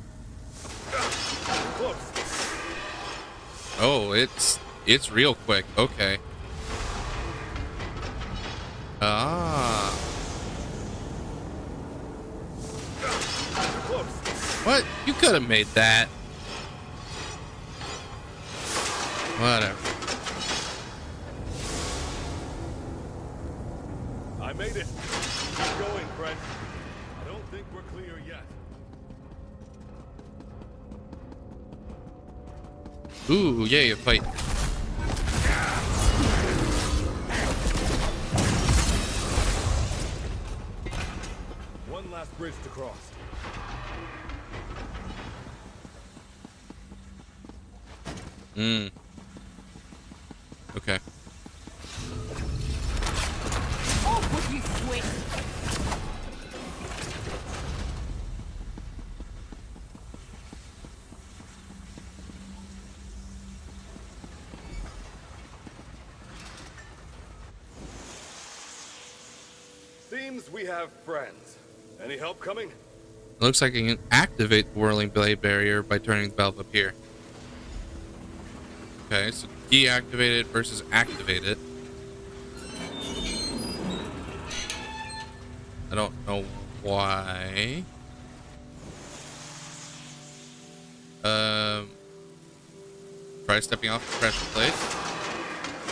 Oh, it's real quick. Okay. Ah. What? You could have made that. Whatever. I made it. Keep going, friend. I don't think we're clear yet. Ooh, yay, a fight. One last bridge to cross. Okay. Oh, would you switch? Seems we have friends. Any help coming? It looks like I can activate the whirling blade barrier by turning the valve up here. Okay, so deactivate it versus activate it. I don't know why. Try stepping off the pressure plate.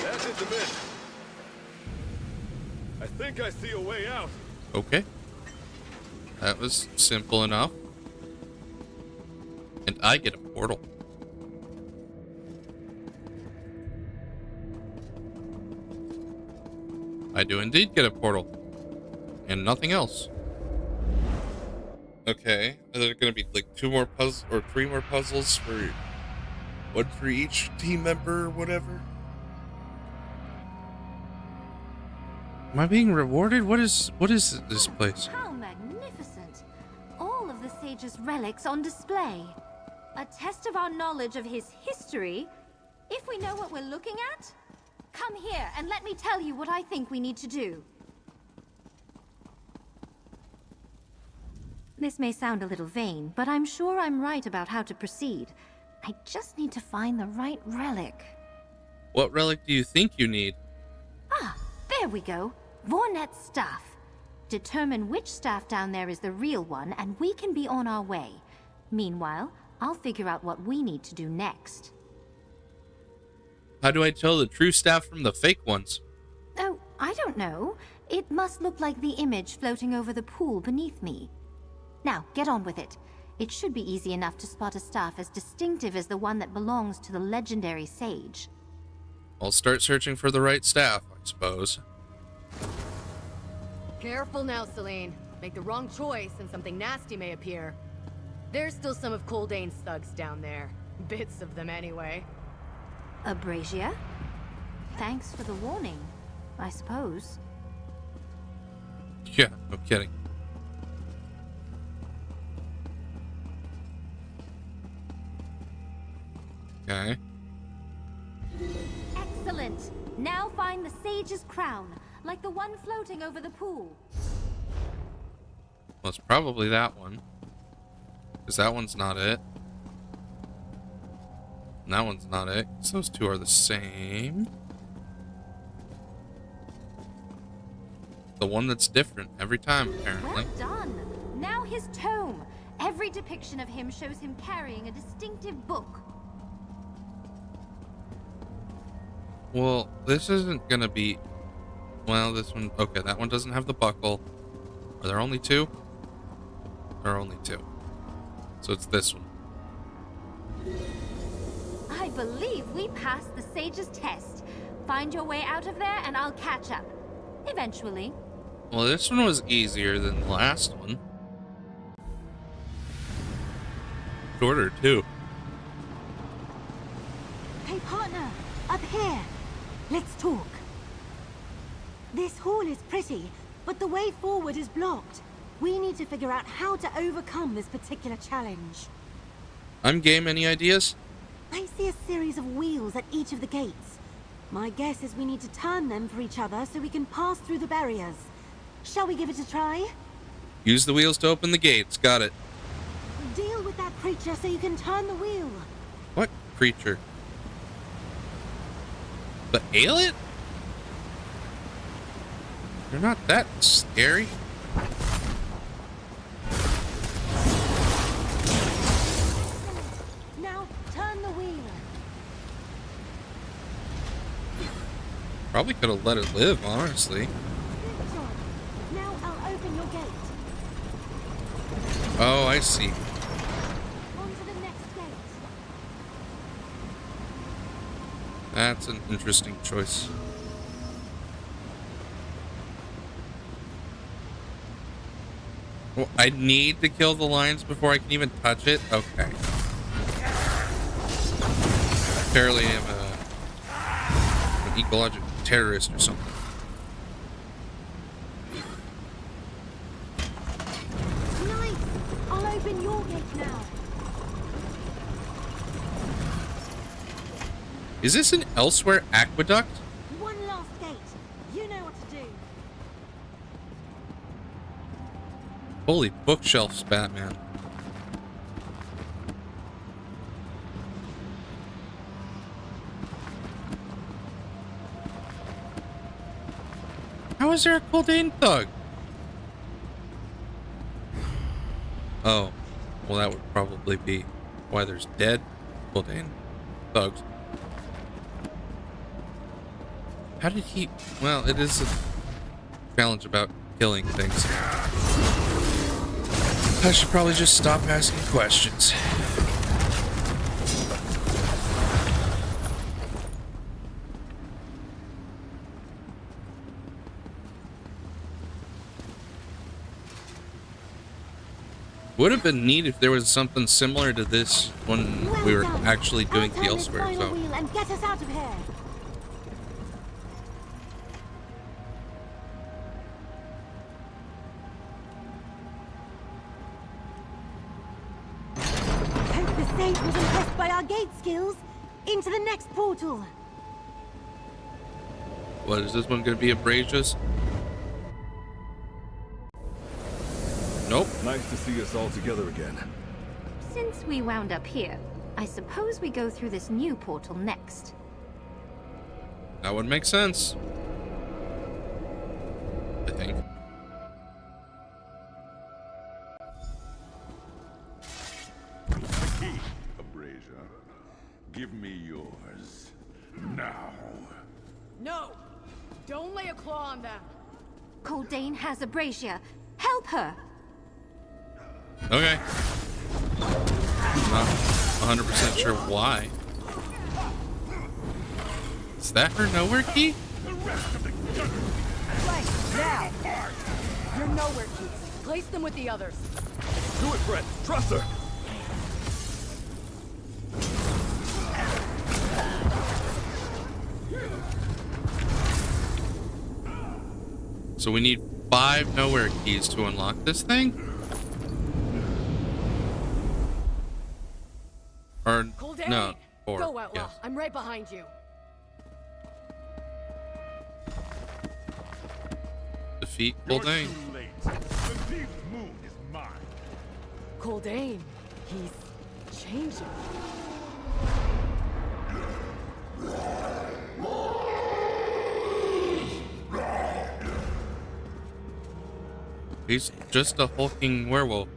That did the bit. I think I see a way out. Okay. That was simple enough. And I get a portal. I do indeed get a portal. And nothing else. Okay. Are there going to be like 2 more puzzles or 3 more puzzles for one for each team member or whatever? Am I being rewarded? What is this place? How magnificent! All of the sage's relics on display. A test of our knowledge of his history, if we know what we're looking at. Come here and let me tell you what I think we need to do. This may sound a little vain, but I'm sure I'm right about how to proceed. I just need to find the right relic. What relic do you think you need? Ah, there we go. Vornet's staff. Determine which staff down there is the real one, and we can be on our way. Meanwhile, I'll figure out what we need to do next. How do I tell the true staff from the fake ones? Oh, I don't know. It must look like the image floating over the pool beneath me. Now, get on with it. It should be easy enough to spot a staff as distinctive as the one that belongs to the legendary sage. I'll start searching for the right staff, I suppose. Careful now, Celine. Make the wrong choice and something nasty may appear. There's still some of Coldane's thugs down there. Bits of them anyway. Abrasia? Thanks for the warning, I suppose. Yeah, no kidding. Okay. Excellent! Now find the sage's crown, like the one floating over the pool. Well, it's probably that one. Because that one's not it. And that one's not it. So those 2 are the same. The one that's different every time, apparently. Well done! Now his tome. Every depiction of him shows him carrying a distinctive book. Well, this isn't gonna be... Well, this one... Okay, that one doesn't have the buckle. Are there only 2? There are only 2. So it's this one. I believe we passed the sage's test. Find your way out of there and I'll catch up. Eventually. Well, this one was easier than the last one. Shorter, too. Hey, partner! Up here! Let's talk. This hall is pretty, but the way forward is blocked. We need to figure out how to overcome this particular challenge. I'm game. Any ideas? I see a series of wheels at each of the gates. My guess is we need to turn them for each other so we can pass through the barriers. Shall we give it a try? Use the wheels to open the gates. Got it. Deal with that creature so you can turn the wheel. What creature? The alien? They're not that scary. Now, turn the wheel. Probably could have let it live, honestly. Good job. Now I'll open your gate. Oh, I see. On to the next gate. That's an interesting choice. Well, I need to kill the lions before I can even touch it? Okay. Apparently I'm an ecological terrorist or something. Nice! I'll open your gate now. Is this an elsewhere aqueduct? One last gate. You know what to do. Holy bookshelves, Batman. How is there a Coldane thug? Oh, well, that would probably be why there's dead Haldane thugs. How did he... Well, it is a challenge about killing things. I should probably just stop asking questions. Would have been neat if there was something similar to this when we were actually doing the elsewhere. So. And get us out of here. Hope the sage was impressed by our gate skills. Into the next portal. What is this one going to be? Abrasius? Nope. Nice to see us all together again. Since we wound up here, I suppose we go through this new portal next. That would make sense. I think. Abrasia, give me yours. Now. No! Don't lay a claw on them! Haldane has Abrasia. Help her! Okay. Not 100% sure why. Is that her nowhere key? Right, now! You're nowhere keys. Place them with the others. Do it, Brett. Trust her. So we need 5 nowhere keys to unlock this thing? Or Haldane, no, 4. Go, outlaw. Yes. I'm right behind you. Defeat You're Haldane. too late. The thief's moon is mine. Haldane, he's changing. He's just a hulking werewolf.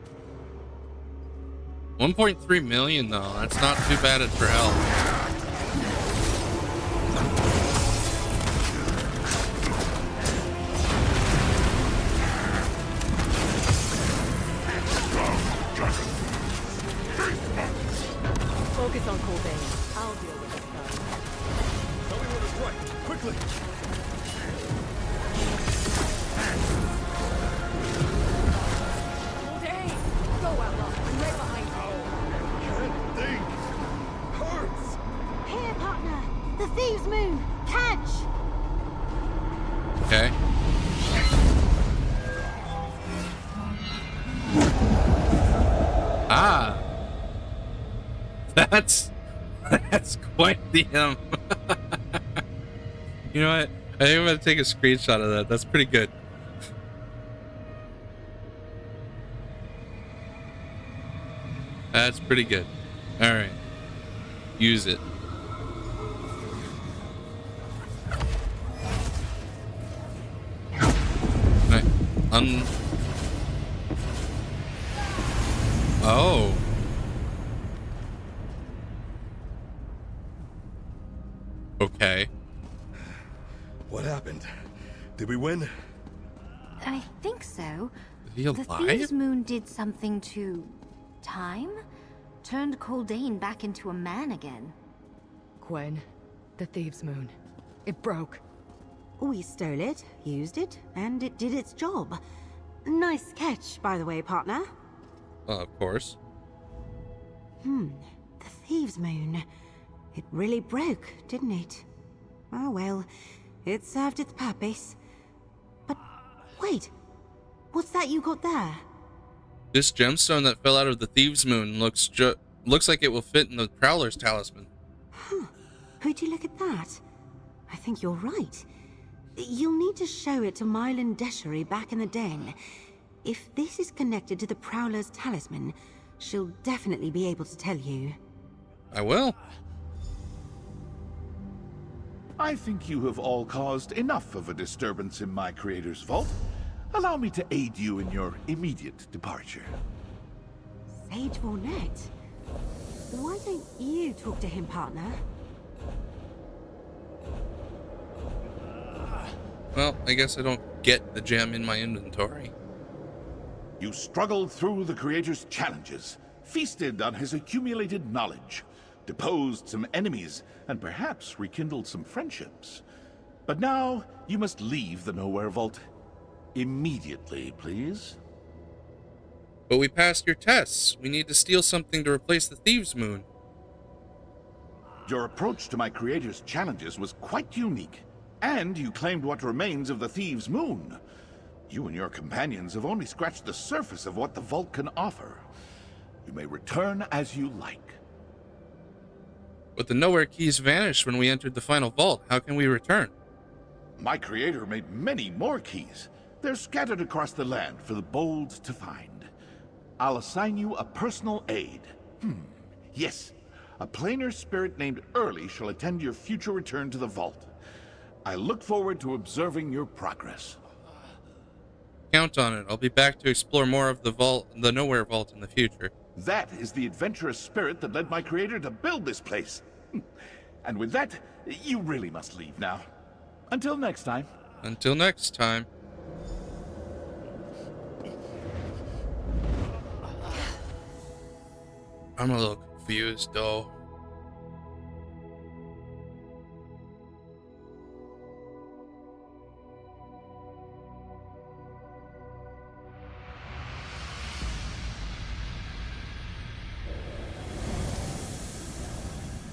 1.3 million though. That's not too bad for health. Focus on Haldane. I'll deal with this guy. Tell me what is right. Quickly. Haldane! Go, outlaw. I'm right behind you. Can't think. Hurts. Here, partner. The Thieves' Moon. Catch! Okay. Ah. That's quite the You know what? I think I'm gonna take a screenshot of that. That's pretty good. That's pretty good. All right. Use it. Right. Oh. Okay. What happened? Did we win? I think so. Is he The alive? Thieves' Moon did something to... time? Turned Haldane back into a man again. Gwen, the Thieves' Moon. It broke. We stole it, used it, and it did its job. Nice catch, by the way, partner. Of course. The Thieves' Moon. It really broke, didn't it? Oh well, it served its purpose. But wait, what's that you got there? This gemstone that fell out of the Thieves' Moon looks like it will fit in the Prowler's talisman. Huh. Would you look at that? I think you're right. You'll need to show it to Mylan Deshery back in the den. If this is connected to the Prowler's talisman, she'll definitely be able to tell you. I will. I think you have all caused enough of a disturbance in my creator's vault. Allow me to aid you in your immediate departure. Page Vornet. Why don't you talk to him, partner? Well, I guess I don't get the gem in my inventory. You struggled through the Creator's challenges, feasted on his accumulated knowledge, deposed some enemies, and perhaps rekindled some friendships. But now, you must leave the Nowhere Vault. Immediately, please. But we passed your tests. We need to steal something to replace the Thieves' Moon. Your approach to my Creator's challenges was quite unique, and you claimed what remains of the Thieves' Moon. You and your companions have only scratched the surface of what the Vault can offer. You may return as you like. But the Nowhere keys vanished when we entered the final vault. How can we return? My Creator made many more keys. They're scattered across the land for the bold to find. I'll assign you a personal aide. Yes, a planar spirit named Early shall attend your future return to the Vault. I look forward to observing your progress. Count on it. I'll be back to explore more of the Nowhere Vault in the future. That is the adventurous spirit that led my Creator to build this place. And with that, you really must leave now. Until next time. Until next time. I'm a little confused, though.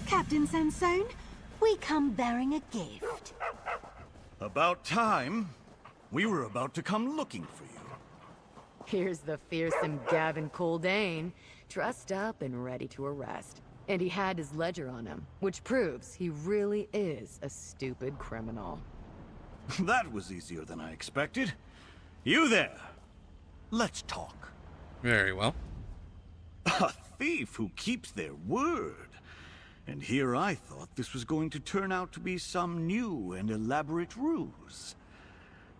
Captain Sansone, we come bearing a gift. About time. We were about to come looking for you. Here's the fearsome Gavin Coldane, trussed up and ready to arrest. And he had his ledger on him, which proves he really is a stupid criminal. That was easier than I expected. You there. Let's talk. Very well. A thief who keeps their word. And here I thought this was going to turn out to be some new and elaborate ruse.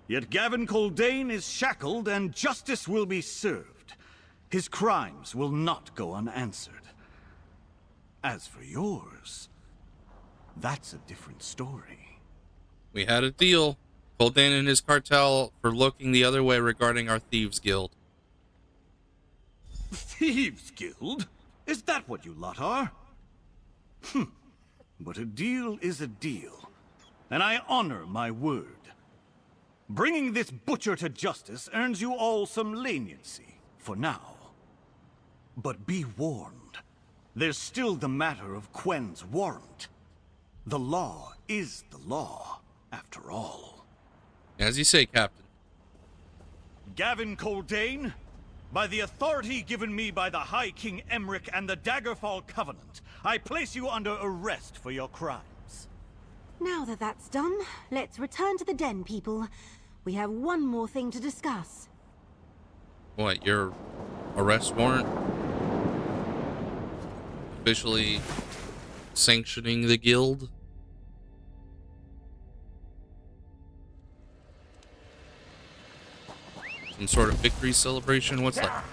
Yet Gavin Coldane is shackled and justice will be served. His crimes will not go unanswered. As for yours, that's a different story. We had a deal. Coldane and his cartel for looking the other way regarding our Thieves Guild. Thieves Guild? Is that what you lot are? But a deal is a deal, and I honor my word. Bringing this butcher to justice earns you all some leniency, for now. But be warned, there's still the matter of Quen's warrant. The law is the law, after all. As you say, Captain. Gavin Coldane, by the authority given me by the High King Emmerich and the Daggerfall Covenant, I place you under arrest for your crimes. Now that that's done, let's return to the den, people. We have one more thing to discuss. What, your arrest warrant? Officially sanctioning the guild? Some sort of victory celebration? What's that?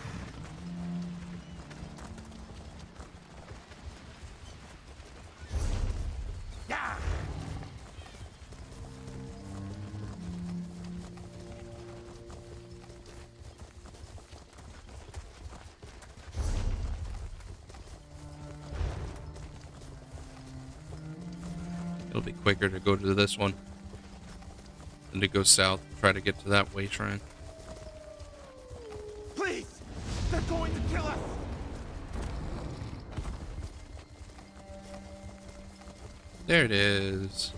It'll be quicker to go to this one than to go south and try to get to that way shrine. Please! They're going to kill us! There it is.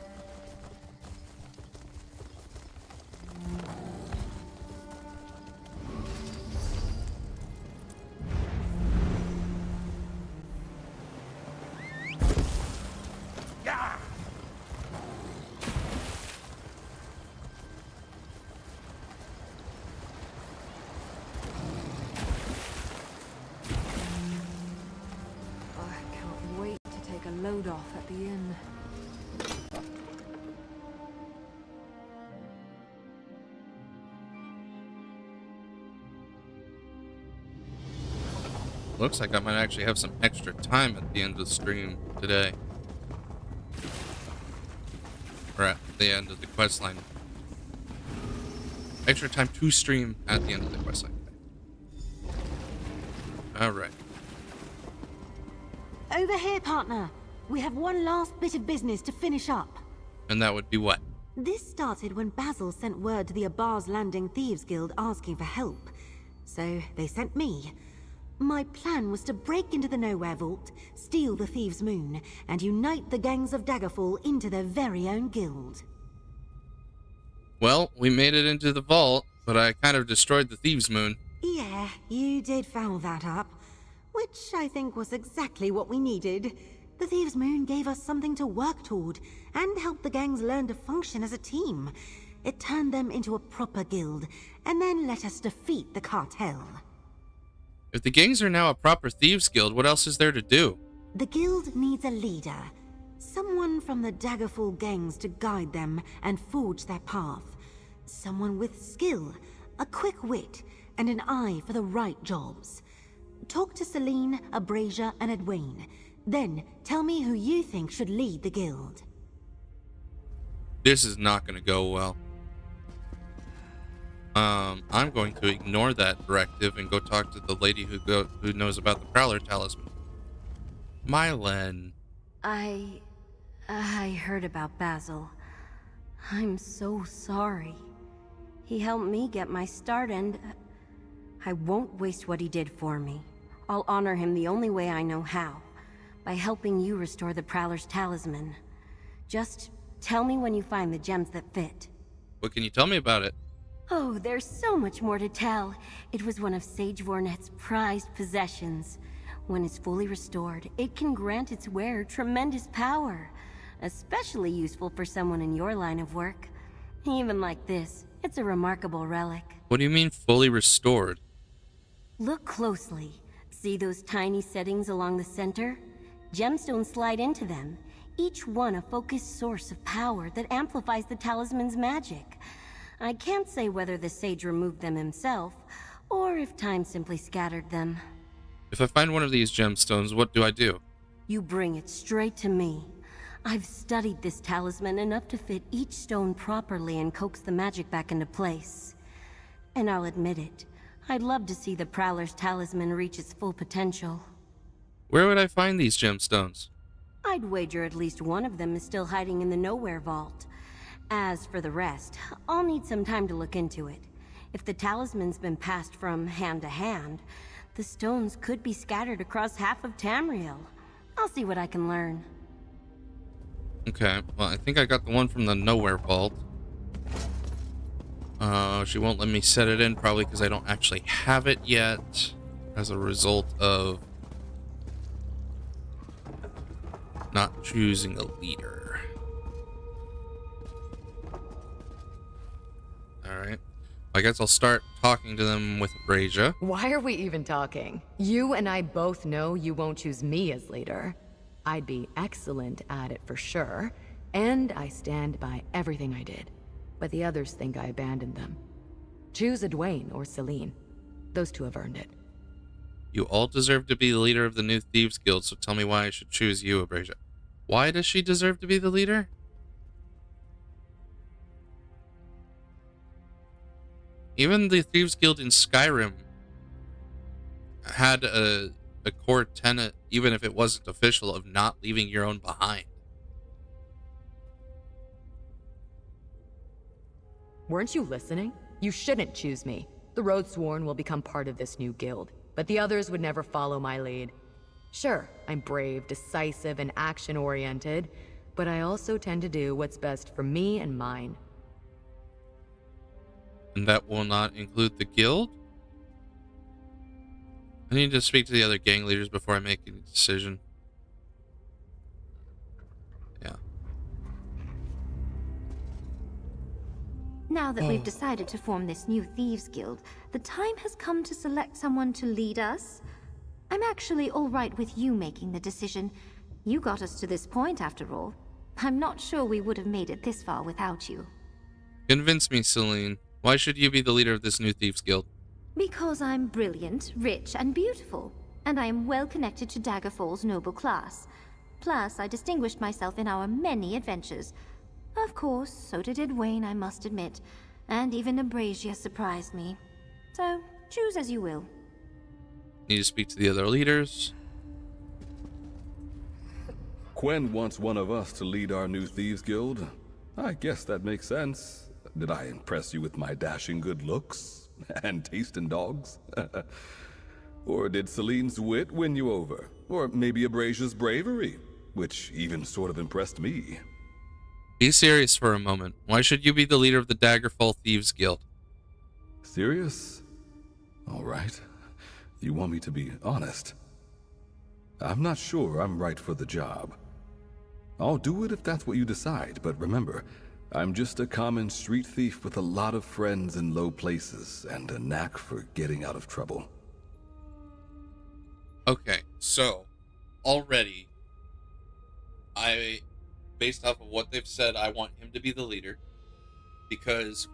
Load off at the inn. Looks like I might actually have some extra time at the end of the stream today. Or at the end of the quest line. Extra time to stream at the end of the quest line today. Alright. Over here, partner. We have one last bit of business to finish up. And that would be what? This started when Basil sent word to the Abar's Landing Thieves Guild asking for help. So they sent me. My plan was to break into the Nowhere Vault, steal the Thieves' Moon, and unite the gangs of Daggerfall into their very own guild. Well, we made it into the vault, but I kind of destroyed the Thieves' Moon. Yeah, you did foul that up. Which I think was exactly what we needed. The Thieves' Moon gave us something to work toward, and helped the gangs learn to function as a team. It turned them into a proper guild, and then let us defeat the cartel. If the gangs are now a proper Thieves Guild, what else is there to do? The guild needs a leader. Someone from the Daggerfall gangs to guide them and forge their path. Someone with skill, a quick wit, and an eye for the right jobs. Talk to Celine, Abrasia, and Edwayne. Then tell me who you think should lead the guild. This is not going to go well. I'm going to ignore that directive and go talk to the lady who knows about the Prowler Talisman. Mylen. I heard about Basil. I'm so sorry. He helped me get my start and I won't waste what he did for me. I'll honor him the only way I know how, by helping you restore the Prowler's Talisman. Just tell me when you find the gems that fit. What can you tell me about it? Oh, there's so much more to tell. It was one of Sage Vornet's prized possessions. When it's fully restored, it can grant its wearer tremendous power. Especially useful for someone in your line of work. Even like this, it's a remarkable relic. What do you mean fully restored? Look closely. See those tiny settings along the center? Gemstones slide into them, each one a focused source of power that amplifies the talisman's magic. I can't say whether the sage removed them himself, or if time simply scattered them. If I find one of these gemstones, what do I do? You bring it straight to me. I've studied this talisman enough to fit each stone properly and coax the magic back into place. And I'll admit it, I'd love to see the Prowler's Talisman reach its full potential. Where would I find these gemstones? I'd wager at least one of them is still hiding in the Nowhere Vault. As for the rest, I'll need some time to look into it. If the talisman's been passed from hand to hand, the stones could be scattered across half of Tamriel. I'll see what I can learn. Okay, well, I think I got the one from the Nowhere Vault. She won't let me set it in, probably because I don't actually have it yet, as a result of not choosing a leader. Alright. I guess I'll start talking to them with Abrasia. Why are we even talking? You and I both know you won't choose me as leader. I'd be excellent at it for sure, and I stand by everything I did. But the others think I abandoned them. Choose Edwayne or Celine. Those two have earned it. You all deserve to be the leader of the new Thieves Guild, so tell me why I should choose you, Abrasia. Why does she deserve to be the leader? Even the Thieves Guild in Skyrim had a core tenet, even if it wasn't official, of not leaving your own behind. Weren't you listening? You shouldn't choose me. The Roadsworn will become part of this new guild, but the others would never follow my lead. Sure, I'm brave, decisive, and action-oriented, but I also tend to do what's best for me and mine. And that will not include the guild? I need to speak to the other gang leaders before I make any decision. Yeah. Now that we've decided to form this new Thieves Guild, the time has come to select someone to lead us. I'm actually all right with you making the decision. You got us to this point, after all. I'm not sure we would have made it this far without you. Convince me, Celine. Why should you be the leader of this new Thieves Guild? Because I'm brilliant, rich, and beautiful. and I am well connected to Daggerfall's noble class. Plus, I distinguished myself in our many adventures. Of course, so did Edwayne, I must admit, and even Abrasia surprised me. So, choose as you will. Need to speak to the other leaders. Quen wants one of us to lead our new Thieves Guild. I guess that makes sense. Did I impress you with my dashing good looks? And taste in dogs? Or did Celine's wit win you over? Or maybe Abrasia's bravery, which even sort of impressed me. Be serious for a moment. Why should you be the leader of the Daggerfall Thieves Guild? Serious? All right. You want me to be honest? I'm not sure I'm right for the job. I'll do it if that's what you decide, but remember, I'm just a common street thief with a lot of friends in low places and a knack for getting out of trouble. Okay, so already, based off of what they've said, I want him to be the leader because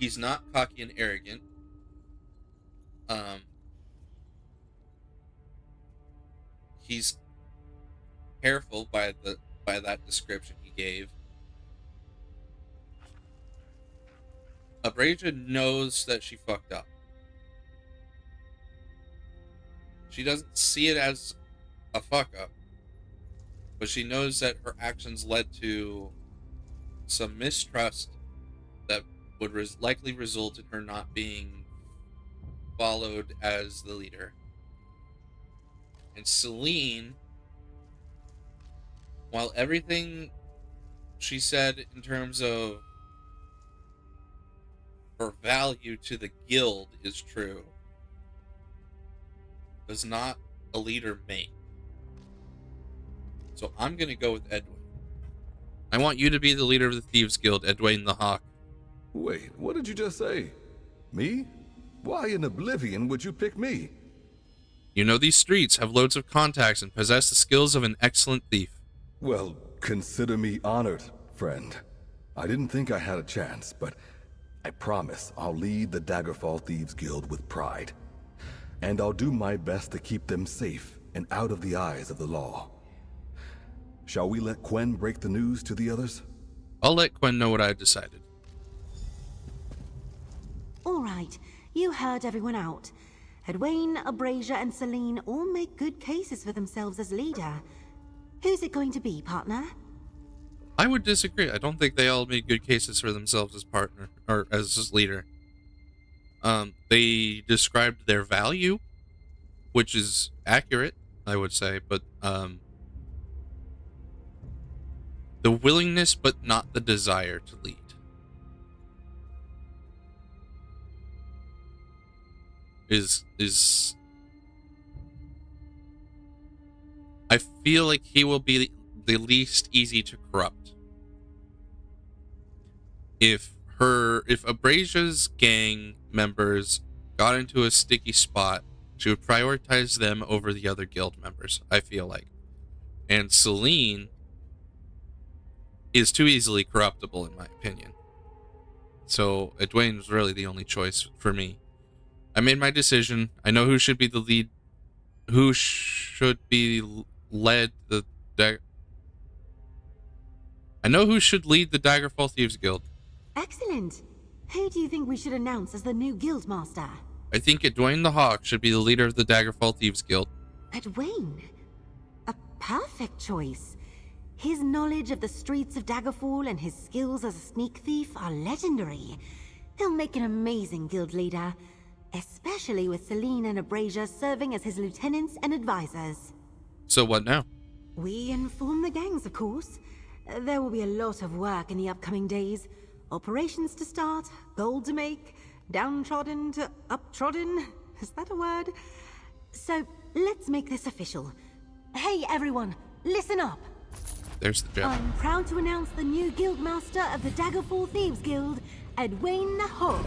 he's not cocky and arrogant. He's careful by that description he gave. Abrasia knows that she fucked up. She doesn't see it as a fuck up, but she knows that her actions led to some mistrust that would likely result in her not being followed as the leader. And Celine, while everything she said in terms of her value to the guild is true, does not a leader make. So I'm going to go with Edwin. I want you to be the leader of the Thieves Guild, Edwayne the Hawk. Wait, what did you just say? Me? Why in oblivion would you pick me? You know these streets, have loads of contacts, and possess the skills of an excellent thief. Well, consider me honored, friend. I didn't think I had a chance, but I promise I'll lead the Daggerfall Thieves Guild with pride. And I'll do my best to keep them safe and out of the eyes of the law. Shall we let Quen break the news to the others? I'll let Quen know what I've decided. All right, you heard everyone out. Edwayne, Abrasia, and Celine all make good cases for themselves as leader. Who's it going to be, partner? I would disagree. I don't think they all made good cases for themselves as partner or as leader. They described their value, which is accurate, I would say, but the willingness but not the desire to lead. Is I feel like he will be the least easy to corrupt. If Abrasia's gang members got into a sticky spot, she would prioritize them over the other guild members, I feel like. And Celine is too easily corruptible, in my opinion. So Edwayne was really the only choice for me. I made my decision. I know who should be the lead. Who should be led the... I know who should lead the Daggerfall Thieves Guild. Excellent. Who do you think we should announce as the new guild master? I think Edwayne the Hawk should be the leader of the Daggerfall Thieves Guild. Edwayne? A perfect choice. His knowledge of the streets of Daggerfall and his skills as a sneak thief are legendary. He'll make an amazing guild leader, especially with Celine and Abrasia serving as his lieutenants and advisors. So what now? We inform the gangs, of course. There will be a lot of work in the upcoming days. Operations to start, gold to make, downtrodden to uptrodden. Is that a word? So, let's make this official. Hey everyone, listen up! There's the job. I'm proud to announce the new guildmaster of the Daggerfall Thieves Guild, Edwayne the Hawk.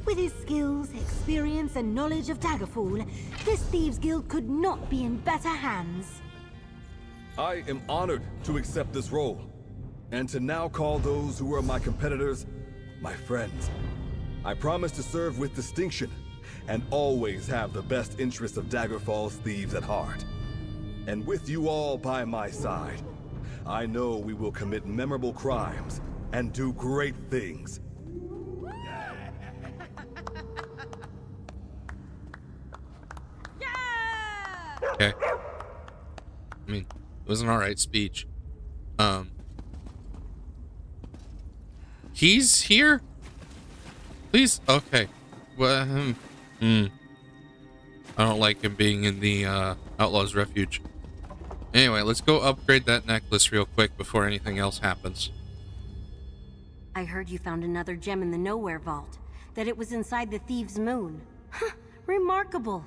With his skills, experience, and knowledge of Daggerfall, this Thieves Guild could not be in better hands. I am honored to accept this role, and to now call those who are my competitors, my friends. I promise to serve with distinction, and always have the best interests of Daggerfall's thieves at heart. And with you all by my side, I know we will commit memorable crimes and do great things. Okay. I mean, it was an alright speech. He's here? Please? Okay. Well, I don't like him being in the Outlaw's Refuge. Anyway, let's go upgrade that necklace real quick before anything else happens. I heard you found another gem in the Nowhere Vault. That it was inside the Thieves' Moon. Huh, remarkable.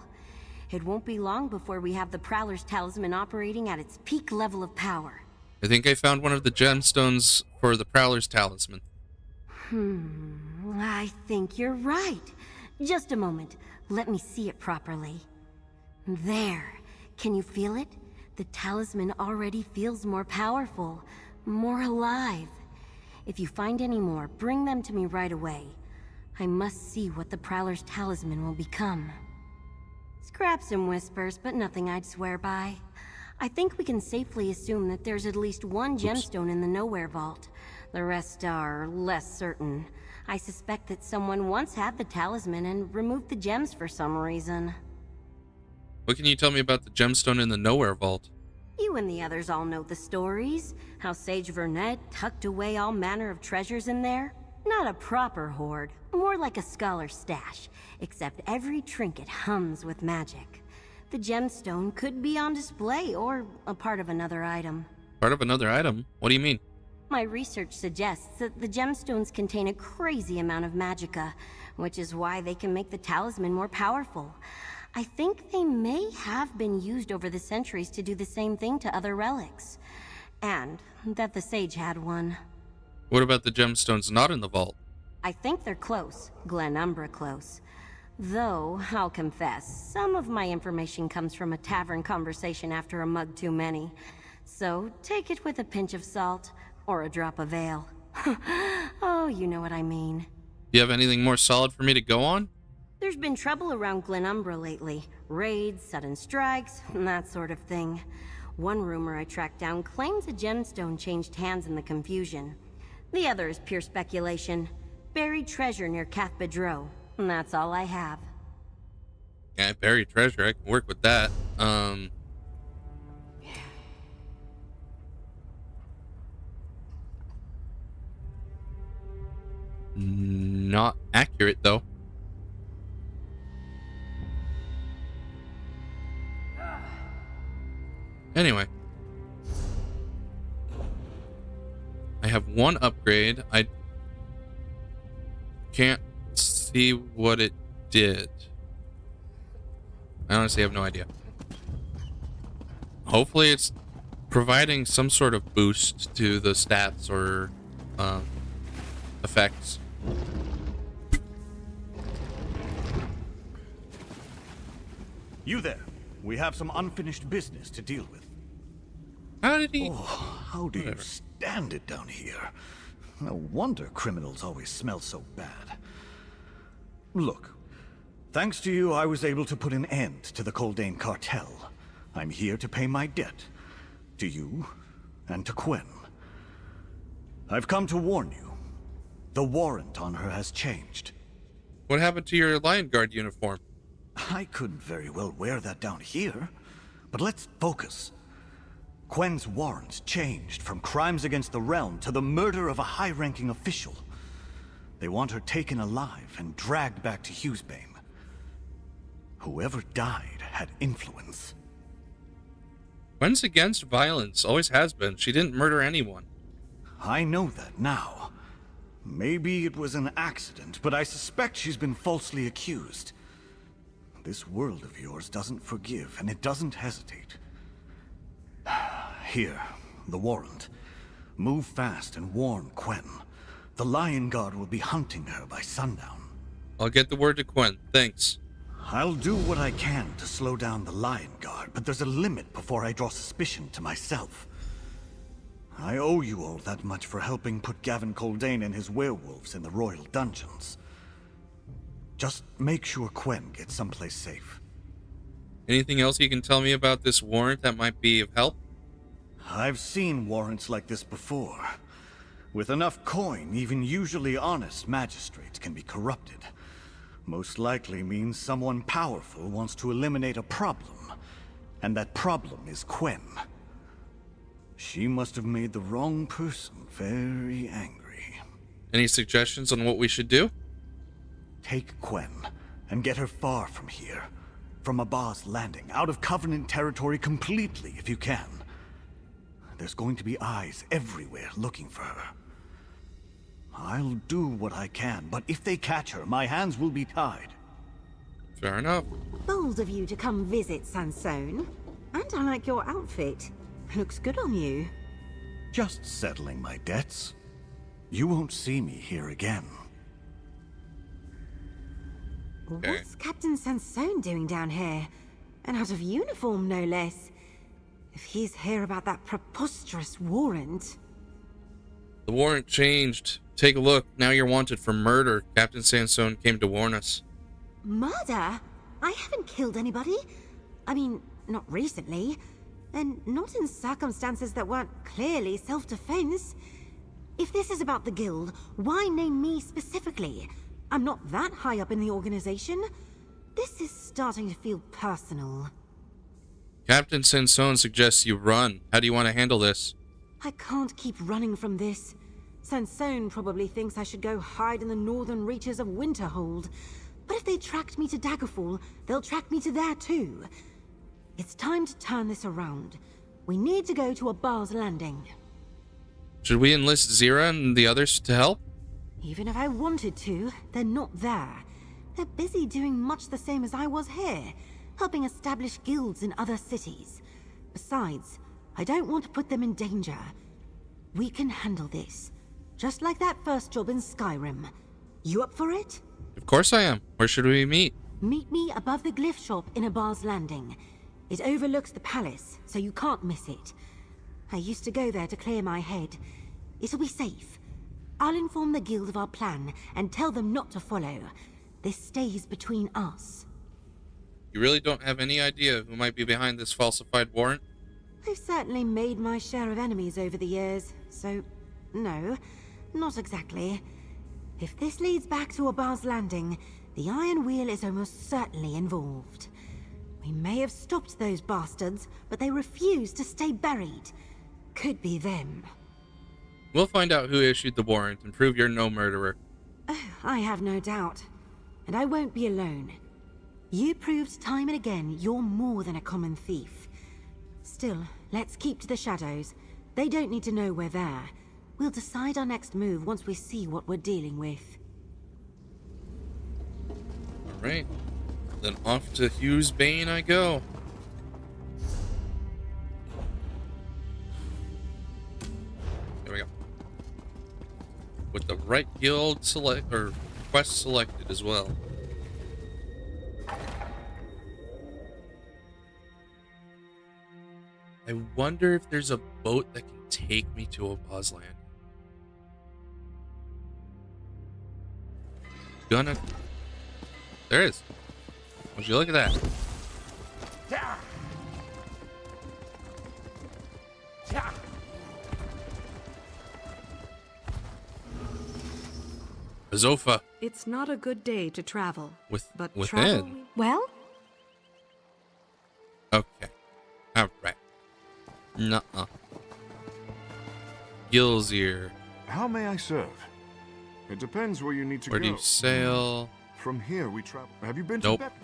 It won't be long before we have the Prowler's Talisman operating at its peak level of power. I think I found one of the gemstones for the Prowler's Talisman. I think you're right. Just a moment. Let me see it properly. There. Can you feel it? The talisman already feels more powerful, more alive. If you find any more, bring them to me right away. I must see what the Prowler's Talisman will become. Scraps and whispers, but nothing I'd swear by. I think we can safely assume that there's at least one gemstone in the Nowhere Vault. The rest are less certain. I suspect that someone once had the talisman and removed the gems for some reason. What can you tell me about the gemstone in the Nowhere Vault? You and the others all know the stories. How Sage Vernet tucked away all manner of treasures in there. Not a proper hoard, more like a scholar's stash, except every trinket hums with magic. The gemstone could be on display or a part of another item. Part of another item? What do you mean? My research suggests that the gemstones contain a crazy amount of magicka, which is why they can make the talisman more powerful. I think they may have been used over the centuries to do the same thing to other relics. And that the sage had one. What about the gemstones not in the vault? I think they're close, Glenumbra close. Though, I'll confess, some of my information comes from a tavern conversation after a mug too many. So take it with a pinch of salt, or a drop of ale. Oh, you know what I mean. Do you have anything more solid for me to go on? There's been trouble around Glenumbra lately. Raids, sudden strikes, that sort of thing. One rumor I tracked down claims a gemstone changed hands in the confusion. The other is pure speculation. Buried treasure near Cath Bedreau. And that's all I have. Yeah, buried treasure. I can work with that. Not accurate, though. Anyway. I have one upgrade. I can't see what it did. I honestly have no idea. Hopefully it's providing some sort of boost to the stats or effects. You there. We have some unfinished business to deal with. How did he... Oh, how do you stand it down here? No wonder criminals always smell so bad. Look, thanks to you, I was able to put an end to the Coldane cartel. I'm here to pay my debt. To you, and to Quen. I've come to warn you. The warrant on her has changed. What happened to your Lion Guard uniform? I couldn't very well wear that down here. But let's focus. Quen's warrants changed from crimes against the realm to the murder of a high-ranking official. They want her taken alive and dragged back to Hughesbane. Whoever died had influence. Quen's against violence, always has been. She didn't murder anyone. I know that now. Maybe it was an accident, but I suspect she's been falsely accused. This world of yours doesn't forgive, and it doesn't hesitate. Here, the warrant. Move fast and warn Quen. The Lion Guard will be hunting her by sundown. I'll get the word to Quen. Thanks. I'll do what I can to slow down the Lion Guard, but there's a limit before I draw suspicion to myself. I owe you all that much for helping put Gavin Coldane and his werewolves in the royal dungeons. Just make sure Quen gets someplace safe. Anything else you can tell me about this warrant that might be of help? I've seen warrants like this before. With enough coin, even usually honest magistrates can be corrupted. Most likely means someone powerful wants to eliminate a problem, and that problem is Quen. She must have made the wrong person very angry. Any suggestions on what we should do? Take Quen and get her far from here. From Abba's landing, out of Covenant territory completely if you can. There's going to be eyes everywhere looking for her. I'll do what I can, but if they catch her, my hands will be tied. Fair enough. Bold of you to come visit, Sansone. And I like your outfit. Looks good on you. Just settling my debts. You won't see me here again. What's Captain Sansone doing down here? And out of uniform, no less. If he's here about that preposterous warrant... The warrant changed. Take a look. Now you're wanted for murder. Captain Sansone came to warn us. Murder? I haven't killed anybody. I mean, not recently. And not in circumstances that weren't clearly self-defense. If this is about the guild, why name me specifically? I'm not that high up in the organization. This is starting to feel personal. Captain Sansone suggests you run. How do you want to handle this? I can't keep running from this. Sansone probably thinks I should go hide in the northern reaches of Winterhold. But if they tracked me to Daggerfall, they'll track me to there too. It's time to turn this around. We need to go to Abba's Landing. Should we enlist Zira and the others to help? Even if I wanted to, they're not there. They're busy doing much the same as I was here, helping establish guilds in other cities. Besides, I don't want to put them in danger. We can handle this. Just like that first job in Skyrim. You up for it? Of course I am. Where should we meet? Meet me above the glyph shop in Abba's Landing. It overlooks the palace, so you can't miss it. I used to go there to clear my head. It'll be safe. I'll inform the guild of our plan and tell them not to follow. This stays between us. You really don't have any idea who might be behind this falsified warrant? I've certainly made my share of enemies over the years, so no, not exactly. If this leads back to Abba's Landing, the Iron Wheel is almost certainly involved. We may have stopped those bastards, but they refuse to stay buried. Could be them. We'll find out who issued the warrant and prove you're no murderer. I have no doubt. And I won't be alone. You proved time and again you're more than a common thief. Still, let's keep to the shadows. They don't need to know we're there. We'll decide our next move once we see what we're dealing with. Alright. Then off to Hugh's Bane I go. There we go. With the right guild quest selected as well. I wonder if there's a boat that can take me to Abba's Land. There is. Would you look at that? Azofa. It's not a good day to travel. Within? Travel... Well? Okay. Alright. Nuh-uh. Gilzir. How may I serve? It depends where you need to Where go. do you sail? From here we travel. Have you been Nope. to Bep?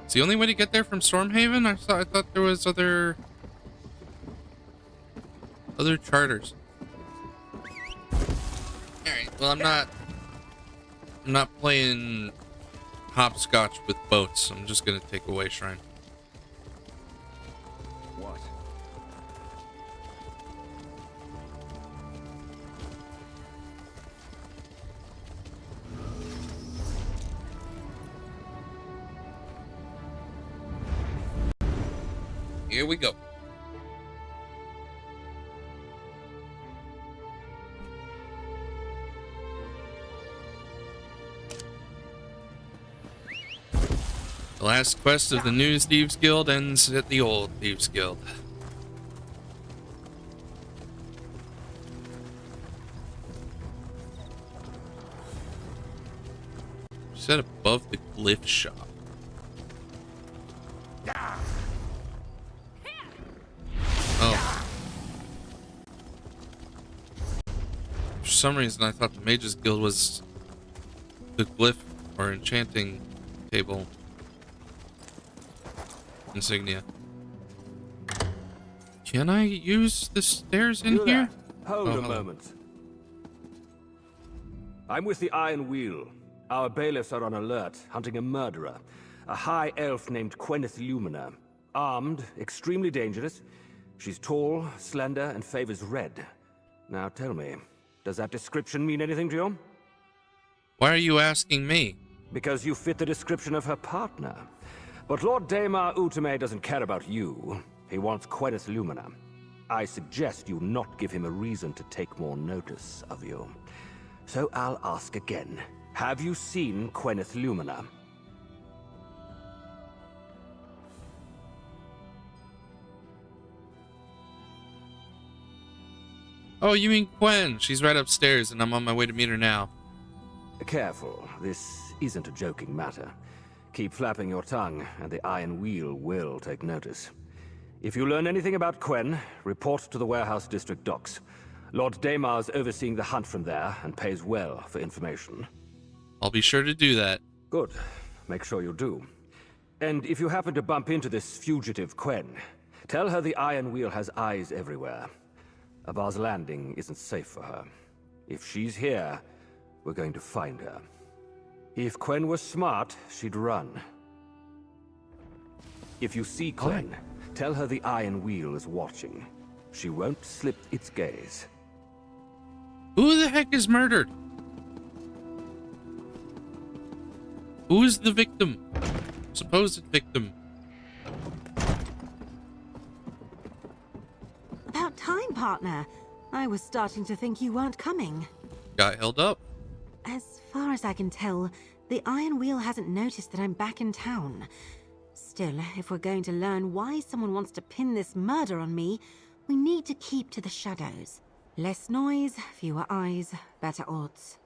It's the only way to get there from Stormhaven? I thought there was other charters. Alright, well I'm not playing hopscotch with boats. I'm just gonna take away Shrine. What? Here we go. The last quest of the New Thieves Guild ends at the Old Thieves Guild. Set above the glyph shop. Oh. For some reason, I thought the Mages Guild was the glyph or enchanting table insignia. Can I use the stairs in You here? there. Hold a moment. I'm with the Iron Wheel. Our bailiffs are on alert, hunting a murderer. A high elf named Quenith Lumina. Armed, extremely dangerous. She's tall, slender, and favors red. Now tell me, does that description mean anything to you? Why are you asking me? Because you fit the description of her partner. But Lord Daemar Utame doesn't care about you. He wants Quenith Lumina. I suggest you not give him a reason to take more notice of you. So I'll ask again. Have you seen Quenith Lumina? Oh, you mean Gwen? She's right upstairs, and I'm on my way to meet her now. Careful. This isn't a joking matter. Keep flapping your tongue, and the Iron Wheel will take notice. If you learn anything about Quen, report to the Warehouse District docks. Lord Daemar's overseeing the hunt from there, and pays well for information. I'll be sure to do that. Good. Make sure you do. And if you happen to bump into this fugitive Quen, tell her the Iron Wheel has eyes everywhere. Abar's Landing isn't safe for her. If she's here, we're going to find her. If Quen was smart, she'd run. If you see Quen, tell her the Iron Wheel is watching. She won't slip its gaze. Who the heck is murdered? Who is the victim? Supposed victim. About time, partner. I was starting to think you weren't coming. Got held up. As far as I can tell, the Iron Wheel hasn't noticed that I'm back in town. Still, if we're going to learn why someone wants to pin this murder on me, we need to keep to the shadows. Less noise, fewer eyes, better odds.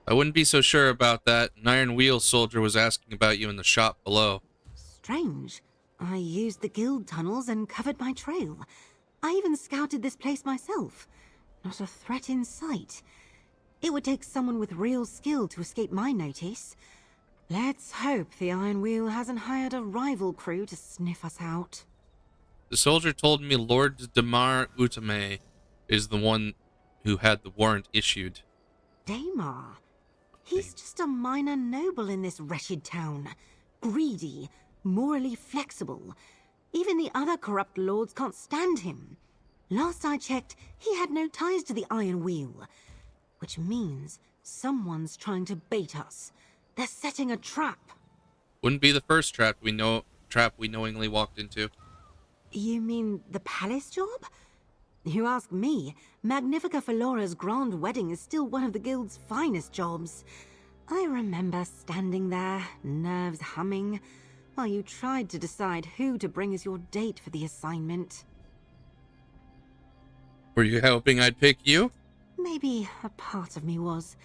I wouldn't be so sure about that. An Iron Wheel soldier was asking about you in the shop below. Strange. I used the guild tunnels and covered my trail. I even scouted this place myself. Not a threat in sight. It would take someone with real skill to escape my notice. Let's hope the Iron Wheel hasn't hired a rival crew to sniff us out. The soldier told me Lord Daemar Utame is the one who had the warrant issued. Daemar? He's just a minor noble in this wretched town. Greedy, morally flexible. Even the other corrupt lords can't stand him. Last I checked, he had no ties to the Iron Wheel. Which means someone's trying to bait us. They're setting a trap. Wouldn't be the first trap we knowingly walked into. You mean the palace job? You ask me, Magnifica Felora's grand wedding is still one of the guild's finest jobs. I remember standing there, nerves humming, while you tried to decide who to bring as your date for the assignment. Were you hoping I'd pick you? Maybe a part of me was.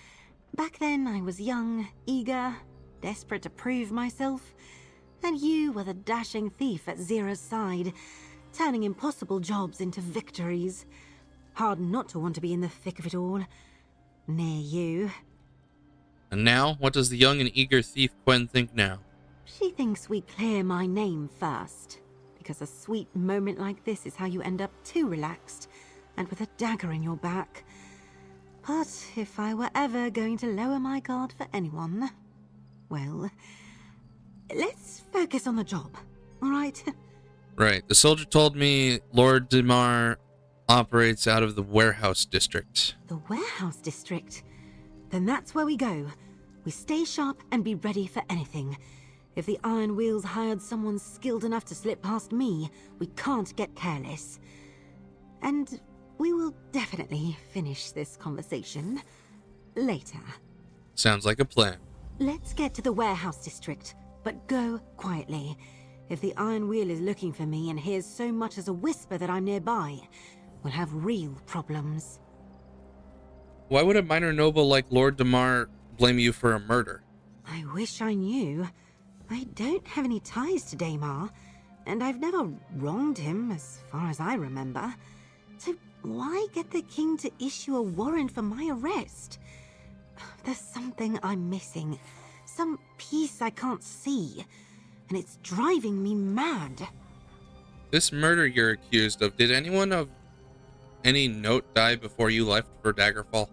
Back then I was young, eager, desperate to prove myself. And you were the dashing thief at Zera's side, turning impossible jobs into victories. Hard not to want to be in the thick of it all. Near you. And now, what does the young and eager thief Quen think now? She thinks we clear my name first. Because a sweet moment like this is how you end up too relaxed, and with a dagger in your back. But if I were ever going to lower my guard for anyone, well, let's focus on the job, all right? Right. The soldier told me Lord Daemar operates out of the Warehouse District. The Warehouse District? Then that's where we go. We stay sharp and be ready for anything. If the Iron Wheel's hired someone skilled enough to slip past me, we can't get careless. And we will definitely finish this conversation later. Sounds like a plan. Let's get to the Warehouse District. but go quietly. If the Iron Wheel is looking for me and hears so much as a whisper that I'm nearby, we'll have real problems. Why would a minor noble like Lord Damar blame you for a murder? I wish I knew. I don't have any ties to Damar, and I've never wronged him as far as I remember. So why get the king to issue a warrant for my arrest? There's something I'm missing. Some piece I can't see. And it's driving me mad. This murder you're accused of, did anyone of any note die before you left for Daggerfall?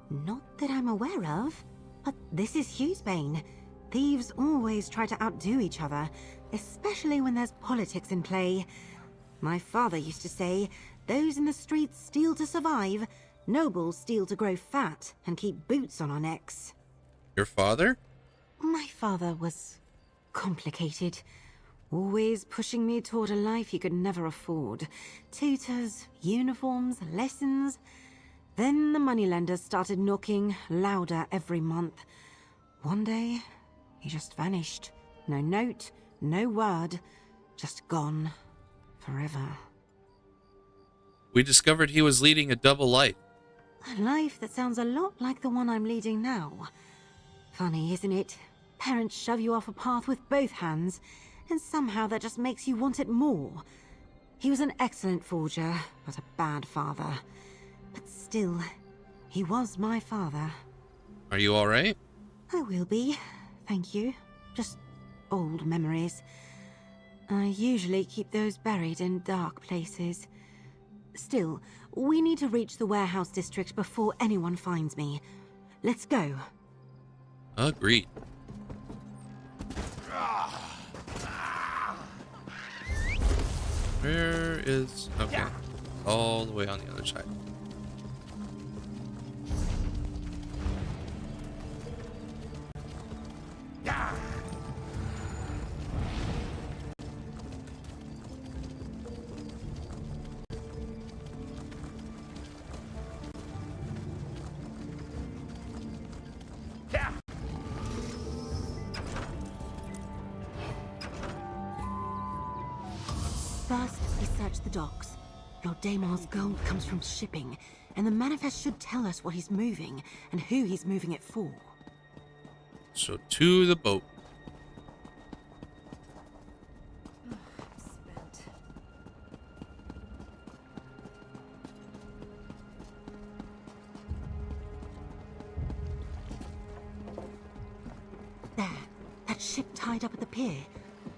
Not that I'm aware of. But this is Hughesbane. Thieves always try to outdo each other, especially when there's politics in play. My father used to say, those in the streets steal to survive, nobles steal to grow fat and keep boots on our necks. Your father? My father was complicated, always pushing me toward a life he could never afford. Tutors, uniforms, lessons. Then the moneylenders started knocking louder every month. One day, he just vanished. No note, no word, just gone. Forever. We discovered he was leading a double life. A life that sounds a lot like the one I'm leading now. Funny, isn't it? Parents shove you off a path with both hands, and somehow that just makes you want it more. He was an excellent forger, but a bad father. But still, he was my father. Are you alright? I will be, thank you. Just old memories. I usually keep those buried in dark places. Still, we need to reach the warehouse district before anyone finds me. Let's go. Agreed. Where is... Okay. All the way on the other side. First, we search the docks. Lord Damar's gold comes from shipping, and the manifest should tell us what he's moving and who he's moving it for. So to the boat. There, that ship tied up at the pier.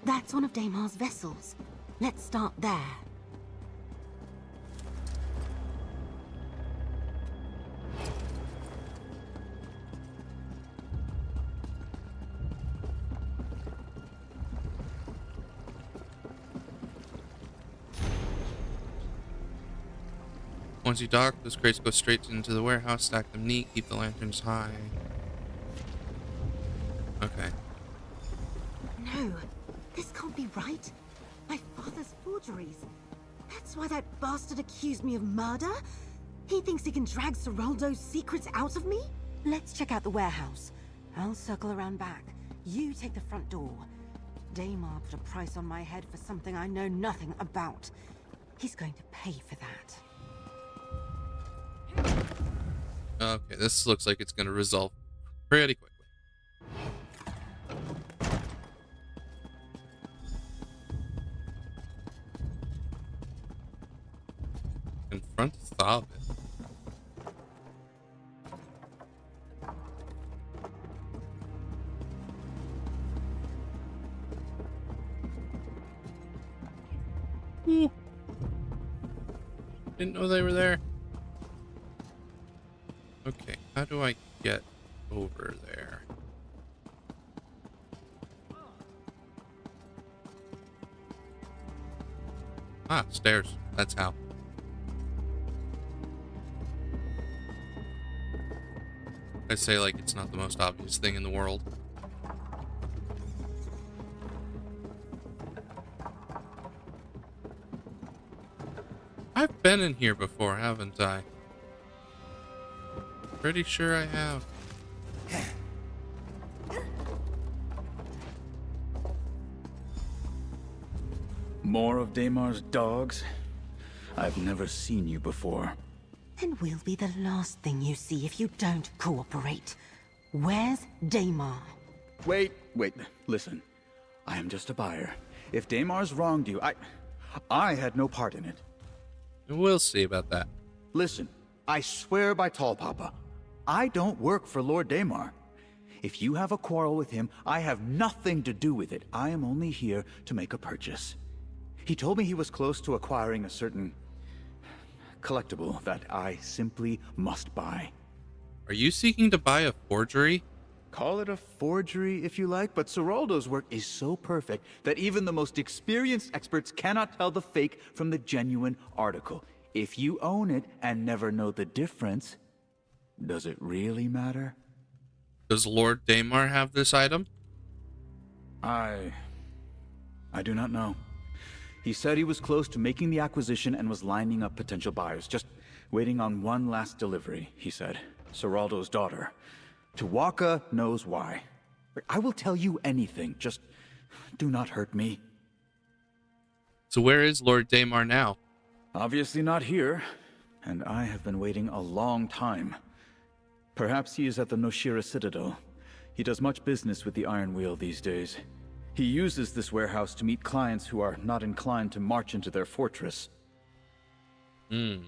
That's one of Damar's vessels. Let's start there. Once you dock, those crates go straight into the warehouse, stack them neat, keep the lanterns high. Okay. No, this can't be right. My father's forgeries. That's why that bastard accused me of murder? He thinks he can drag Seraldo's secrets out of me? Let's check out the warehouse. I'll circle around back. You take the front door. Damar put a price on my head for something I know nothing about. He's going to pay for that. Okay, this looks like it's going to resolve pretty quickly. Confront Thavin. Didn't know they were there. Okay, how do I get over there? Ah, stairs. That's how. I say like it's not the most obvious thing in the world. I've been in here before, haven't I? Pretty sure I have. More of Damar's dogs? I've never seen you before. And we'll be the last thing you see if you don't cooperate. Where's Damar? Wait, listen. I am just a buyer. If Damar's wronged you, I had no part in it. We'll see about that. Listen, I swear by Tall Papa, I don't work for Lord Damar. If you have a quarrel with him, I have nothing to do with it. I am only here to make a purchase. He told me he was close to acquiring a certain collectible that I simply must buy. Are you seeking to buy a forgery? Call it a forgery if you like, but Seraldo's work is so perfect that even the most experienced experts cannot tell the fake from the genuine article. If you own it and never know the difference, does it really matter? Does Lord Damar have this item? I do not know. He said he was close to making the acquisition and was lining up potential buyers, just waiting on one last delivery, he said. Seraldo's daughter. Tuwaka knows why. I will tell you anything, just do not hurt me. So where is Lord Damar now? Obviously not here, and I have been waiting a long time. Perhaps he is at the Noshira Citadel. He does much business with the Iron Wheel these days. He uses this warehouse to meet clients who are not inclined to march into their fortress. If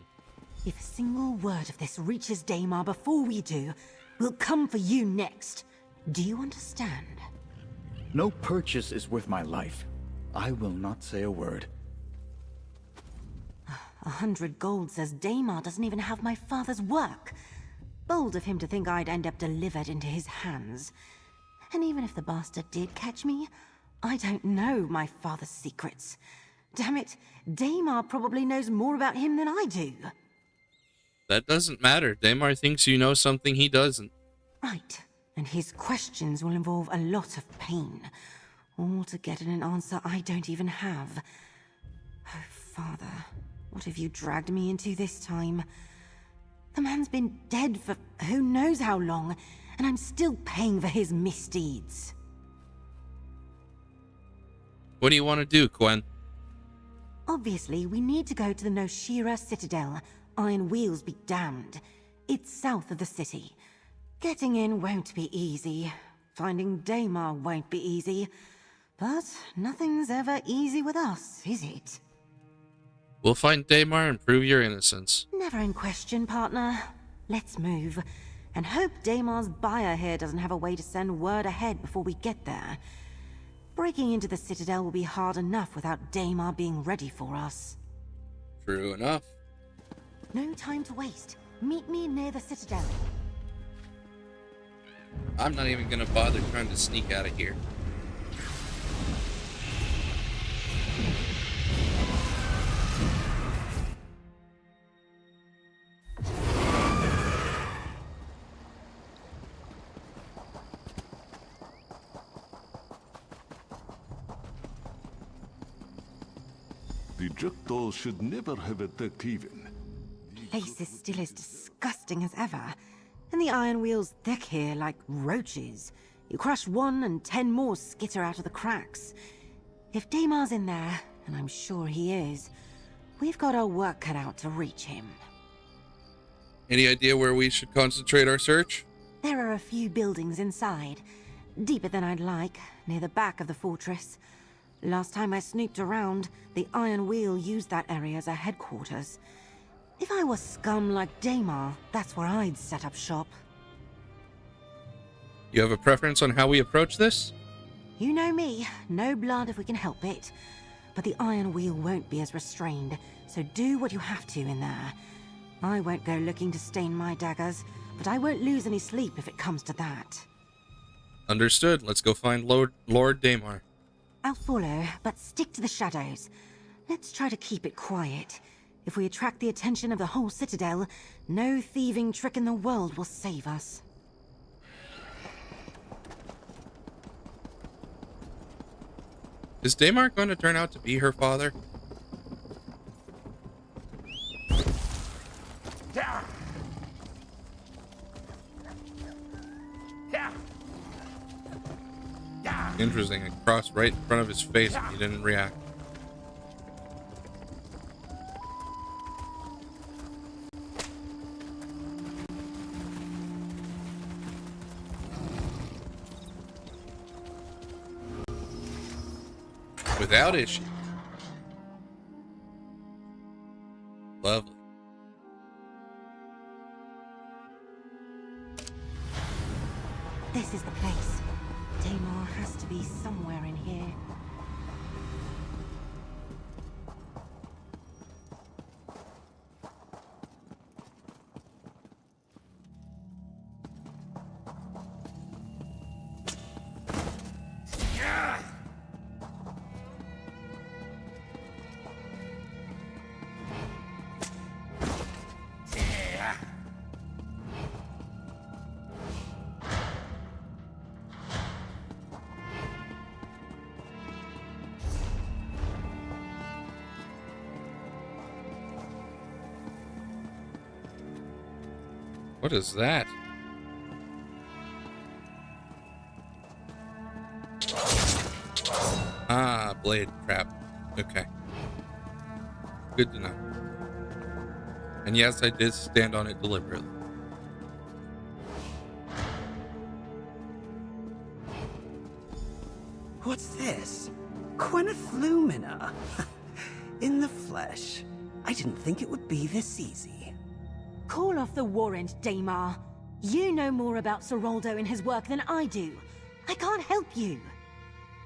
a single word of this reaches Damar before we do, we'll come for you next. Do you understand? No purchase is worth my life. I will not say a word. 100 gold says Damar doesn't even have my father's work. Bold of him to think I'd end up delivered into his hands. And even if the bastard did catch me, I don't know my father's secrets. Damn it, Damar probably knows more about him than I do. That doesn't matter. Damar thinks you know something he doesn't. Right, and his questions will involve a lot of pain. All to get an answer I don't even have. Oh, Father, what have you dragged me into this time? The man's been dead for who knows how long, and I'm still paying for his misdeeds. What do you want to do, Quen? Obviously, we need to go to the Noshira Citadel. Iron Wheels be damned. It's south of the city. Getting in won't be easy. Finding Damar won't be easy. But nothing's ever easy with us, is it? We'll find Damar and prove your innocence. Never in question, partner. Let's move. And hope Damar's buyer here doesn't have a way to send word ahead before we get there. Breaking into the Citadel will be hard enough without Damar being ready for us. True enough. No time to waste. Meet me near the Citadel. I'm not even gonna bother trying to sneak out of here. The Jukdol should never have attacked even. Place is still as disgusting as ever. And the iron wheels thick here like roaches. You crush one and 10 more skitter out of the cracks. If Damar's in there, and I'm sure he is, we've got our work cut out to reach him. Any idea where we should concentrate our search? There are a few buildings inside. Deeper than I'd like, near the back of the fortress. Last time I snooped around, the Iron Wheel used that area as a headquarters. If I was scum like Damar, that's where I'd set up shop. You have a preference on how we approach this? You know me, no blood if we can help it. But the Iron Wheel won't be as restrained, so do what you have to in there. I won't go looking to stain my daggers, but I won't lose any sleep if it comes to that. Understood. Let's go find Lord Damar. I'll follow, but stick to the shadows. Let's try to keep it quiet. If we attract the attention of the whole Citadel, no thieving trick in the world will save us. Is Damar going to turn out to be her father? Interesting. It crossed right in front of his face and he didn't react. without issue. Lovely. This is the place. Damar has to be somewhere in here. What is that? Ah, blade trap. Okay. Good to know. And yes, I did stand on it deliberately. What's this? Gwyneth Lumina. In the flesh. I didn't think it would be this easy. Call off the warrant, Damar. You know more about Seroldo and his work than I do. I can't help you.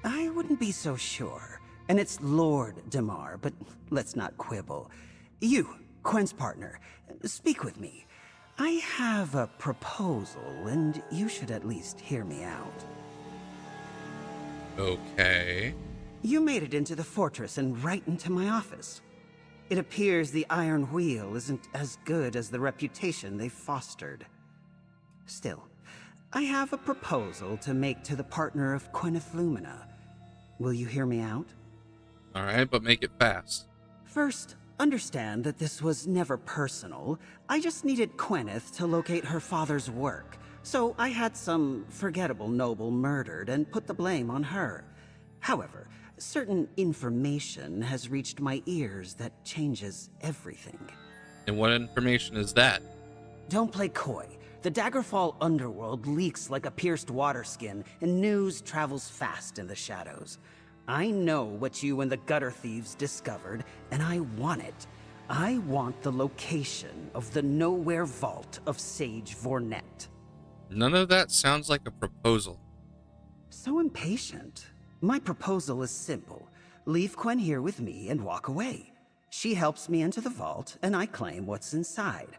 I wouldn't be so sure. And it's Lord Damar, but let's not quibble. You, Quen's partner, speak with me. I have a proposal, and you should at least hear me out. Okay. You made it into the fortress and right into my office. It appears the Iron Wheel isn't as good as the reputation they've fostered. Still, I have a proposal to make to the partner of Gwyneth Lumina. Will you hear me out? Alright, but make it fast. First, understand that this was never personal. I just needed Gwyneth to locate her father's work. So I had some forgettable noble murdered and put the blame on her. However, certain information has reached my ears that changes everything. And what information is that? Don't play coy. The Daggerfall underworld leaks like a pierced water skin, and news travels fast in the shadows. I know what you and the gutter thieves discovered, and I want it. I want the location of the Nowhere Vault of Sage Vornet. None of that sounds like a proposal. So impatient. My proposal is simple. Leave Gwen here with me and walk away. She helps me into the vault, and I claim what's inside.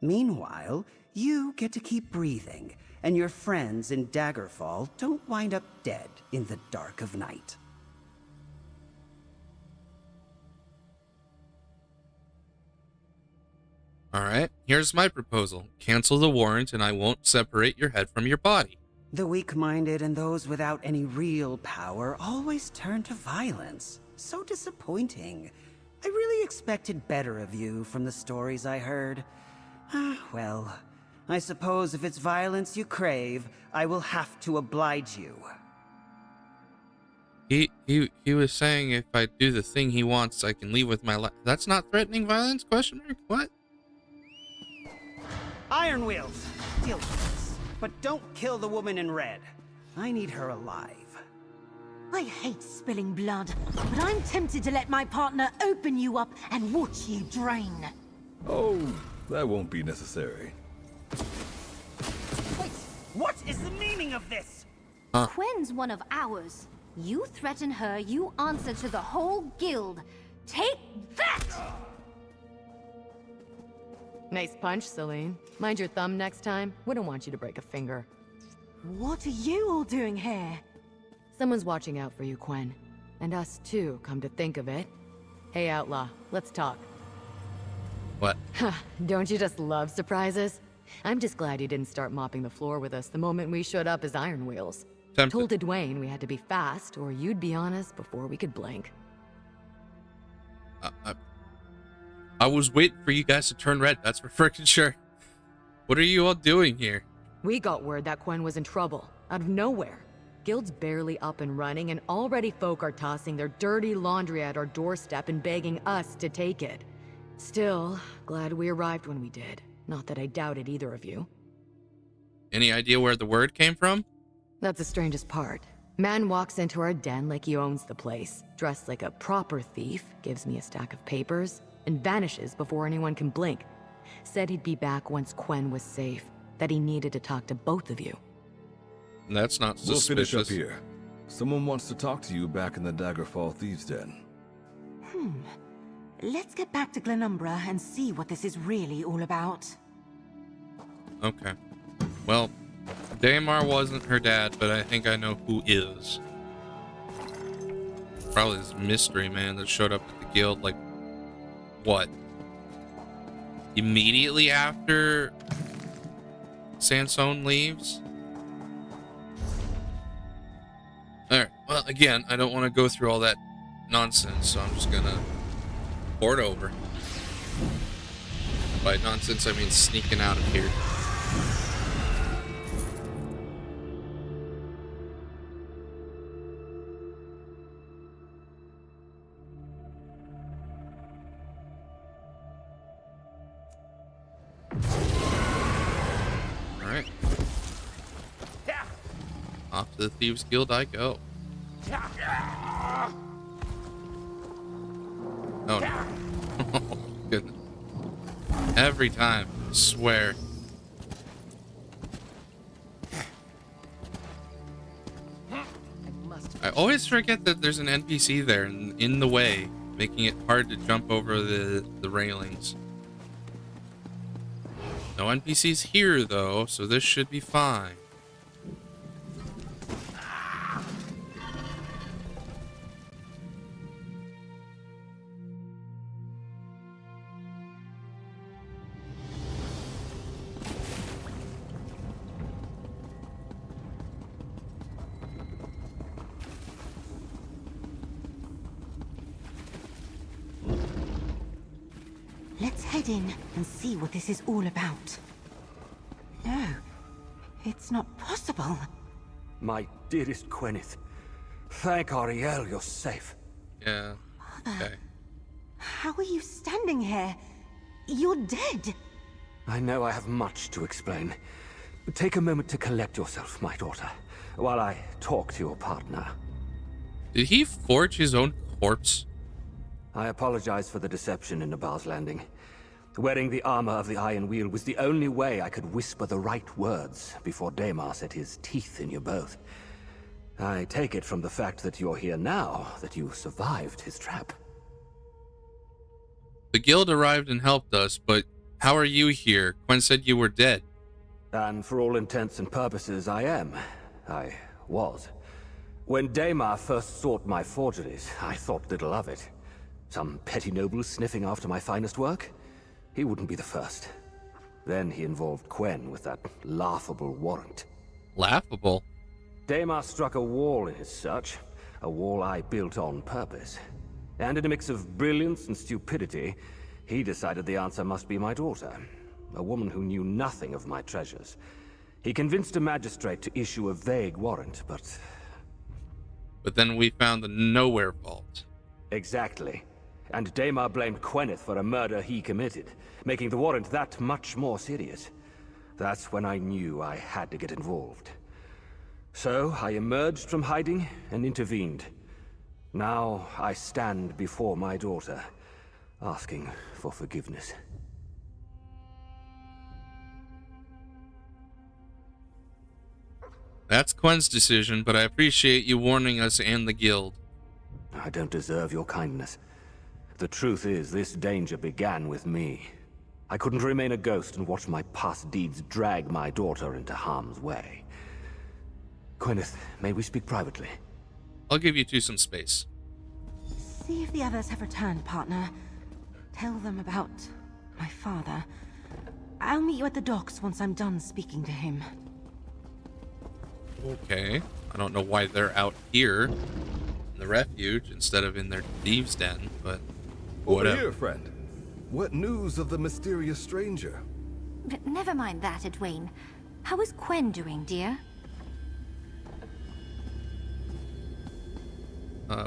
Meanwhile, you get to keep breathing, and your friends in Daggerfall don't wind up dead in the dark of night. Alright, here's my proposal. Cancel the warrant and I won't separate your head from your body. The weak-minded and those without any real power always turn to violence. So disappointing. I really expected better of you from the stories I heard. Well, I suppose if it's violence you crave, I will have to oblige you. He was saying if I do the thing he wants, I can leave with my life. That's not threatening violence? Question mark? What? Iron Wheels, deal with this. But don't kill the woman in red. I need her alive. I hate spilling blood, but I'm tempted to let my partner open you up and watch you drain. Oh, that won't be necessary. Wait, what is the meaning of this? Gwen's one of ours. You threaten her, you answer to the whole guild. Take that! Nice punch, Celine. Mind your thumb next time. Wouldn't want you to break a finger. What are you all doing here? Someone's watching out for you, Gwen. And us too, come to think of it. Hey, Outlaw, let's talk. What? Don't you just love surprises? I'm just glad you didn't start mopping the floor with us the moment we showed up as Iron Wheels. Tempted. Told Dwayne we had to be fast, or you'd be on us before we could blink. I was waiting for you guys to turn red, that's for frickin' sure. What are you all doing here? We got word that Gwen was in trouble, out of nowhere. Guild's barely up and running, and already folk are tossing their dirty laundry at our doorstep and begging us to take it. Still, glad we arrived when we did. Not that I doubted either of you. Any idea where the word came from? That's the strangest part. Man walks into our den like he owns the place, dressed like a proper thief, gives me a stack of papers, and vanishes before anyone can blink. Said he'd be back once Quen was safe, that he needed to talk to both of you. That's not We'll suspicious. finish up here. Someone wants to talk to you back in the Daggerfall Thieves' Den. Let's get back to Glenumbra and see what this is really all about. Okay. Well, Daemar wasn't her dad, but I think I know who is. Probably this mystery man that showed up at the guild, like, what? Immediately after Sansone leaves? Alright, well, again, I don't want to go through all that nonsense, so I'm just gonna port over. By nonsense, I mean sneaking out of here. Alright. Off to the Thieves Guild I go. Oh no. Oh, goodness. Every time, I swear. I always forget that there's an NPC there in the way, making it hard to jump over the railings. No NPCs here though, so this should be fine. Let's head in and see what this is all about. No, it's not possible. My dearest Gwyneth, thank Ariel you're safe. Yeah. Okay. How are you standing here? You're dead. I know I have much to explain. Take a moment to collect yourself, my daughter, while I talk to your partner. Did he forge his own corpse? I apologize for the deception in Nabar's Landing. Wearing the armor of the Iron Wheel was the only way I could whisper the right words before Daemar set his teeth in you both. I take it from the fact that you're here now that you survived his trap. The guild arrived and helped us, but how are you here? Quen said you were dead. And for all intents and purposes, I am. I was. When Daemar first sought my forgeries, I thought little of it. Some petty noble sniffing after my finest work? He wouldn't be the first. Then he involved Quen with that laughable warrant. Laughable? Daemar struck a wall in his search, a wall I built on purpose. And in a mix of brilliance and stupidity, he decided the answer must be my daughter, a woman who knew nothing of my treasures. He convinced a magistrate to issue a vague warrant, but... But then we found the Nowhere Vault. Exactly. And Daemar blamed Gwyneth for a murder he committed, making the warrant that much more serious. That's when I knew I had to get involved. So I emerged from hiding and intervened. Now I stand before my daughter, asking for forgiveness. That's Quen's decision, but I appreciate you warning us and the guild. I don't deserve your kindness. The truth is, this danger began with me. I couldn't remain a ghost and watch my past deeds drag my daughter into harm's way. Gwyneth, may we speak privately? I'll give you two some space. See if the others have returned, partner. Tell them about my father. I'll meet you at the docks once I'm done speaking to him. Okay. I don't know why they're out here in the refuge instead of in their thieves' den, but whatever. Over here, friend. What news of the mysterious stranger? Never mind that, Edwayne. How is Quen doing, dear?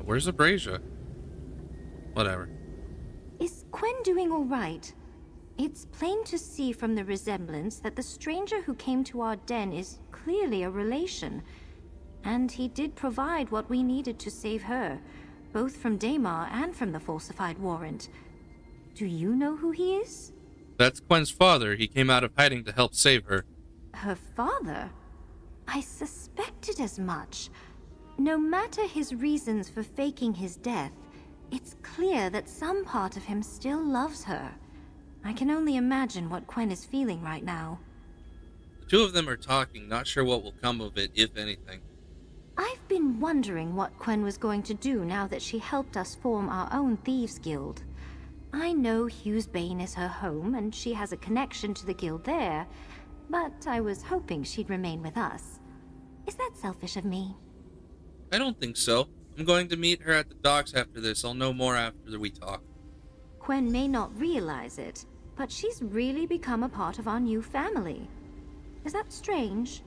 Where's Abrasia? Whatever. Is Quen doing all right? It's plain to see from the resemblance that the stranger who came to our den is clearly a relation. And he did provide what we needed to save her, both from Daymar and from the falsified warrant. Do you know who he is? That's Gwen's father. He came out of hiding to help save her. Her father? I suspected as much. No matter his reasons for faking his death, it's clear that some part of him still loves her. I can only imagine what Gwen is feeling right now. The two of them are talking, not sure what will come of it, if anything. I've been wondering what Gwen was going to do now that she helped us form our own Thieves Guild. I know Hughes Bane is her home, and she has a connection to the guild there, but I was hoping she'd remain with us. Is that selfish of me? I don't think so. I'm going to meet her at the docks after this. I'll know more after we talk. Gwen may not realize it, but she's really become a part of our new family. Is that strange?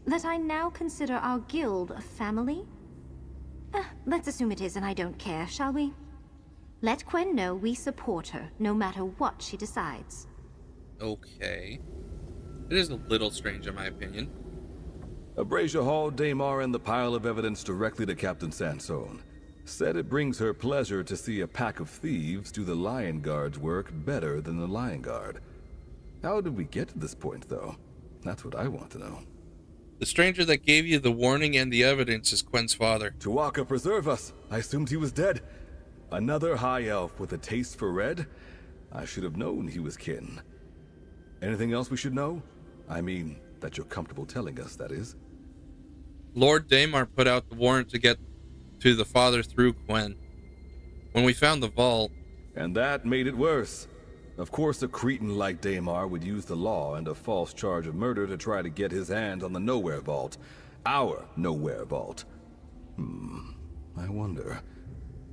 That I now consider our guild a family? Let's assume it is, and I don't care, shall we? Let Gwen know we support her, no matter what she decides. Okay. It is a little strange in my opinion. Abrasia hauled Daymar and the pile of evidence directly to Captain Sansone. Said it brings her pleasure to see a pack of thieves do the Lion Guard's work better than the Lion Guard. How did we get to this point, though? That's what I want to know. The stranger that gave you the warning and the evidence is Gwen's father. Tuaka, preserve us! I assumed he was dead. Another high elf with a taste for red? I should have known he was kin. Anything else we should know? I mean, that you're comfortable telling us, that is. Lord Daymar put out the warrant to get to the father through Gwen. When we found the vault... And that made it worse. Of course a cretin like Daymar would use the law and a false charge of murder to try to get his hands on the Nowhere Vault. Our Nowhere Vault. I wonder.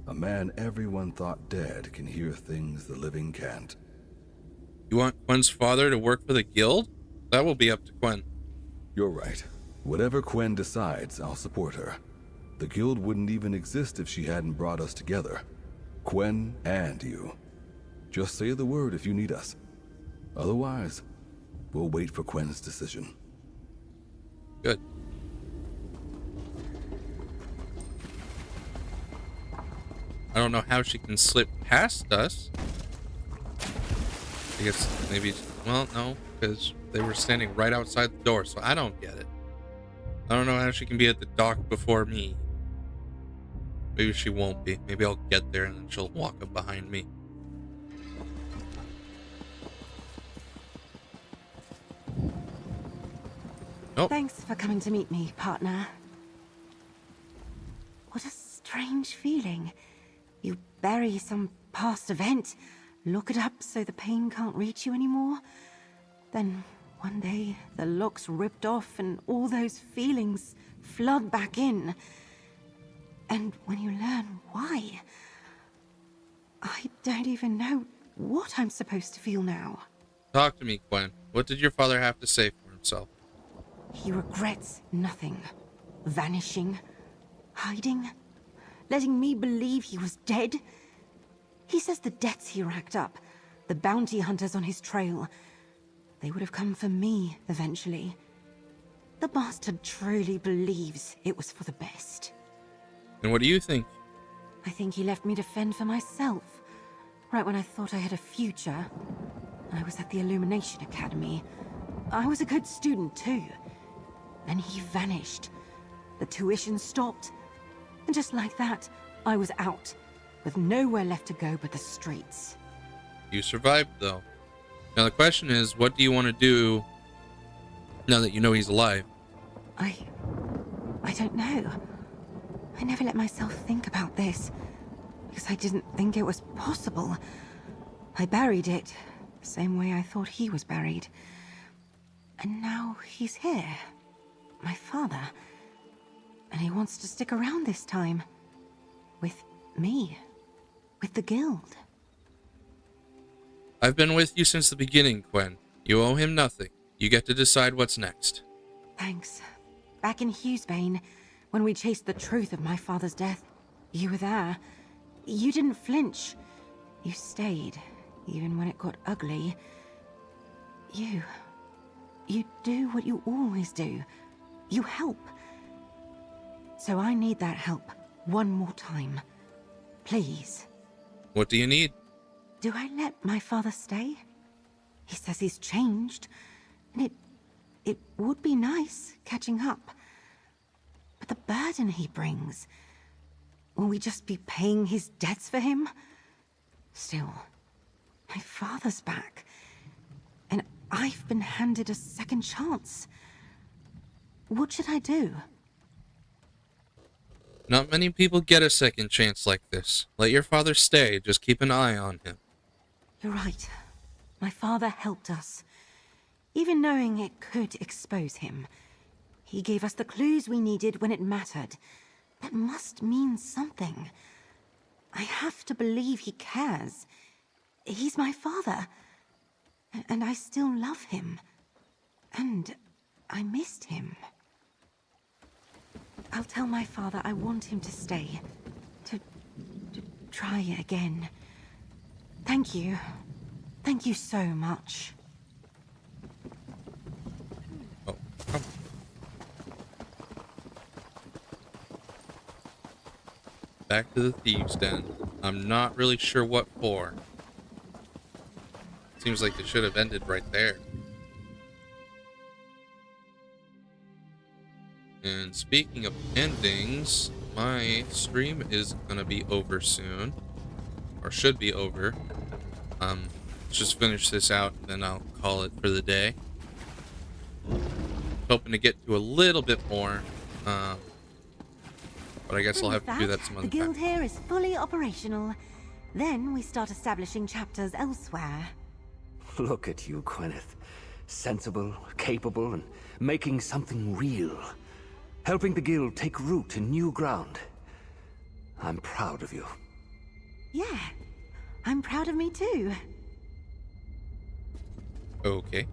A man everyone thought dead can hear things the living can't. You want Gwen's father to work for the guild? That will be up to Gwen. You're right. Whatever Gwen decides, I'll support her. The guild wouldn't even exist if she hadn't brought us together. Gwen and you. Just say the word if you need us. Otherwise, we'll wait for Gwen's decision. Good. I don't know how she can slip past us. I guess maybe... Well, no, because they were standing right outside the door, so I don't get it. I don't know how she can be at the dock before me. Maybe she won't be. Maybe I'll get there and then she'll walk up behind me. Oh. Thanks for coming to meet me, partner. What a strange feeling. You bury some past event, lock it up so the pain can't reach you anymore. Then one day the lock's ripped off and all those feelings flood back in. And when you learn why, I don't even know what I'm supposed to feel now. Talk to me, Gwen. What did your father have to say for himself? He regrets nothing. Vanishing, hiding, letting me believe he was dead. He says the debts he racked up, the bounty hunters on his trail, they would have come for me eventually. The bastard truly believes it was for the best. And what do you think? I think he left me to fend for myself, right when I thought I had a future. I was at the Illumination Academy. I was a good student too. Then he vanished. The tuition stopped. And just like that, I was out, with nowhere left to go but the streets. You survived, though. Now the question is, what do you want to do now that you know he's alive? I don't know. I never let myself think about this, because I didn't think it was possible. I buried it, the same way I thought he was buried. And now he's here, my father. And he wants to stick around this time. With me. With the guild. I've been with you since the beginning, Gwen. You owe him nothing. You get to decide what's next. Thanks. Back in Hughesbane, when we chased the truth of my father's death, you were there. You didn't flinch. You stayed, even when it got ugly. You do what you always do. You help. So I need that help one more time. Please. What do you need? Do I let my father stay? He says he's changed, and it would be nice catching up. But the burden he brings, will we just be paying his debts for him? Still, my father's back, and I've been handed a second chance. What should I do? Not many people get a second chance like this. Let your father stay. Just keep an eye on him. You're right. My father helped us. Even knowing it could expose him. He gave us the clues we needed when it mattered. That must mean something. I have to believe he cares. He's my father. And I still love him. And I missed him. I'll tell my father I want him to stay. To try again. Thank you. Thank you so much. Oh, come. Back to the thieves' den. I'm not really sure what for. Seems like it should have ended right there. And speaking of endings, my stream is gonna be over soon. Or should be over. Let's just finish this out, and then I'll call it for the day. Hoping to get to a little bit more, but I guess I'll have to do that some other The guild time. here is fully operational. Then we start establishing chapters elsewhere. Look at you, Gwyneth. Sensible, capable, and making something real. Helping the guild take root in new ground. I'm proud of you. Yeah, I'm proud of me too. Okay.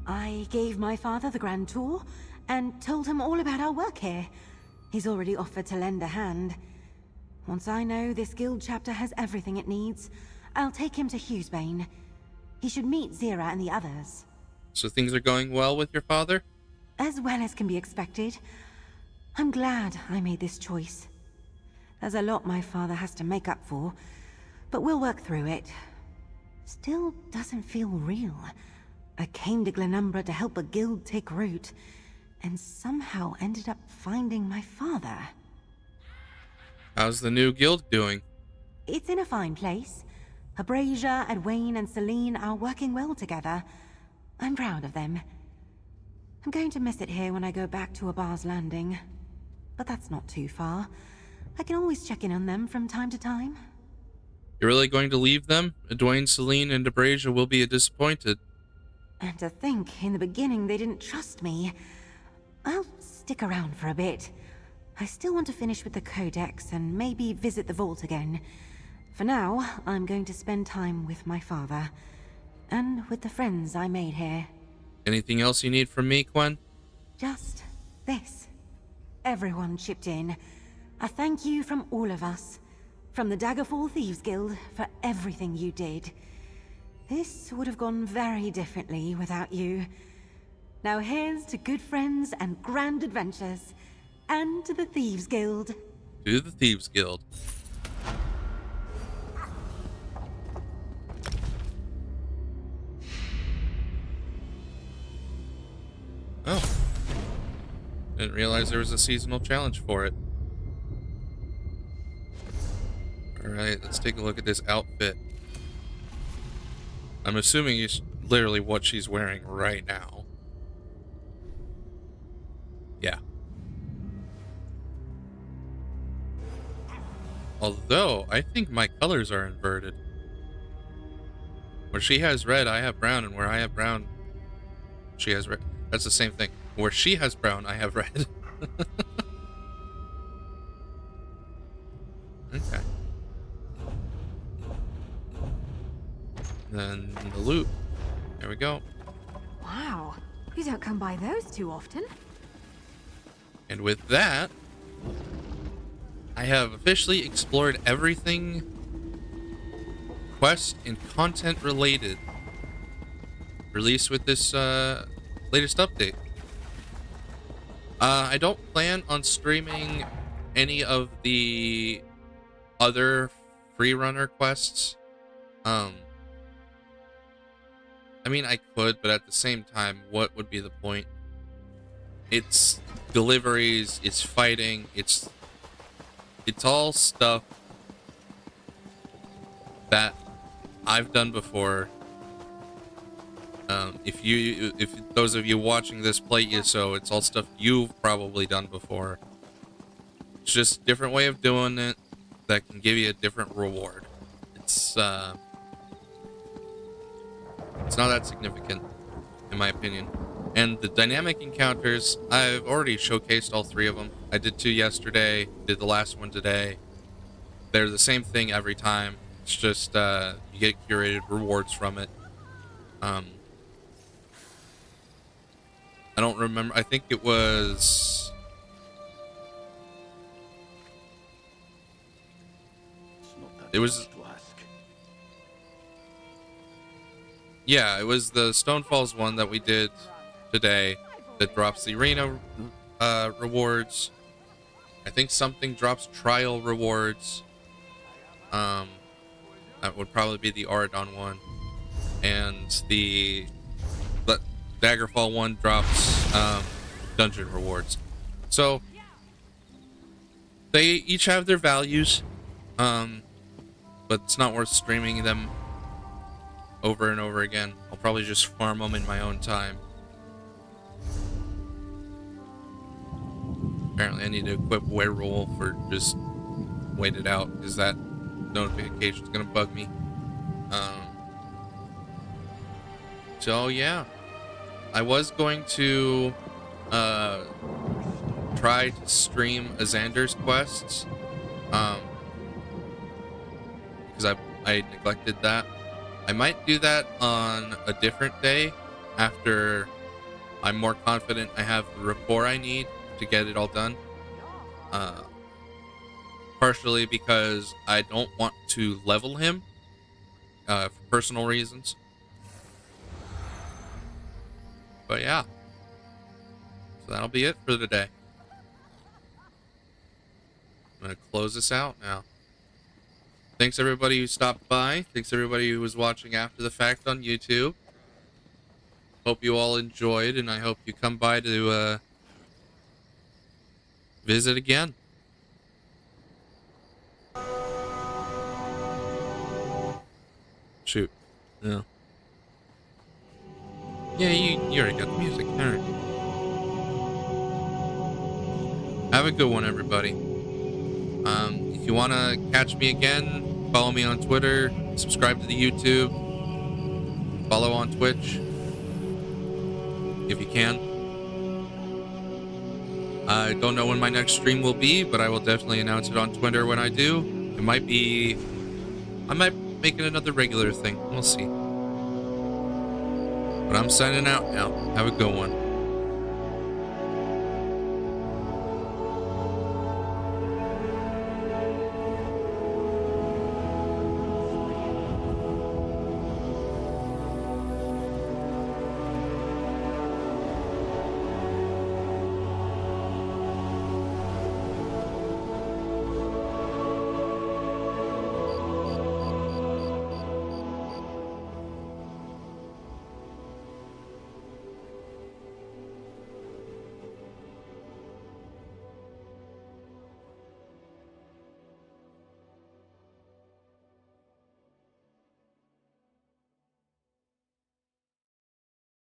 I gave my father the grand tour and told him all about our work here. He's already offered to lend a hand. Once I know this guild chapter has everything it needs, I'll take him to Hughesbane. He should meet Zira and the others. So things are going well with your father? As well as can be expected. I'm glad I made this choice. There's a lot my father has to make up for, but we'll work through it. Still doesn't feel real. I came to Glenumbra to help a guild take root, and somehow ended up finding my father. How's the new guild doing? It's in a fine place. Abrasia, Edwayne, and Celine are working well together. I'm proud of them. I'm going to miss it here when I go back to Abar's Landing. But that's not too far. I can always check in on them from time to time. You're really going to leave them? Edwayne, Celine, and Abrasia will be disappointed. And to think, in the beginning they didn't trust me. I'll stick around for a bit. I still want to finish with the Codex and maybe visit the vault again. For now, I'm going to spend time with my father. And with the friends I made here. Anything else you need from me, Gwen? Just this. Everyone chipped in. A thank you from all of us. From the Daggerfall Thieves Guild for everything you did. This would have gone very differently without you. Now here's to good friends and grand adventures. And to the Thieves Guild. To the Thieves Guild. Oh. Didn't realize there was a seasonal challenge for it. Alright, let's take a look at this outfit. I'm assuming it's literally what she's wearing right now. Yeah. Although, I think my colors are inverted. Where she has red, I have brown, and where I have brown, she has red. That's the same thing. Where she has brown, I have red. Okay. Then the loot. There we go. Wow, you don't come by those too often. And with that, I have officially explored everything quest and content related released with this latest update. I don't plan on streaming any of the other free runner quests. I mean, I could, but at the same time, what would be the point? It's deliveries, it's fighting, it's all stuff that I've done before. If those of you watching this play ESO, it's all stuff you've probably done before. It's just a different way of doing it that can give you a different reward. It's not that significant, in my opinion. And the dynamic encounters, I've already showcased all 3 of them. I did 2 yesterday, did the last one today. They're the same thing every time. It's just you get curated rewards from it. I don't remember. I think it was... Yeah, it was the Stone Falls one that we did today that drops the arena rewards. I think something drops trial rewards. That would probably be the Aradon one. And the Daggerfall one drops dungeon rewards. So they each have their values, but it's not worth streaming them over and over again. I'll probably just farm them in my own time. Apparently I need to equip Werewolf or just wait it out, because that notification is going to bug me. So yeah, I was going to try to stream Azander's quests, because I neglected that. I might do that on a different day after I'm more confident I have the rapport I need to get it all done. Partially because I don't want to level him for personal reasons. But yeah, so that'll be it for today. I'm gonna close this out now. Thanks everybody who stopped by. Thanks everybody who was watching after the fact on YouTube. Hope you all enjoyed, and I hope you come by to visit again. Shoot. Yeah. Yeah, you already got the music. Alright. Have a good one, everybody. If you want to catch me again, follow me on Twitter, subscribe to the YouTube, follow on Twitch, if you can. I don't know when my next stream will be, but I will definitely announce it on Twitter when I do. It might be... I might make it another regular thing. We'll see. But I'm signing out now. Have a good one.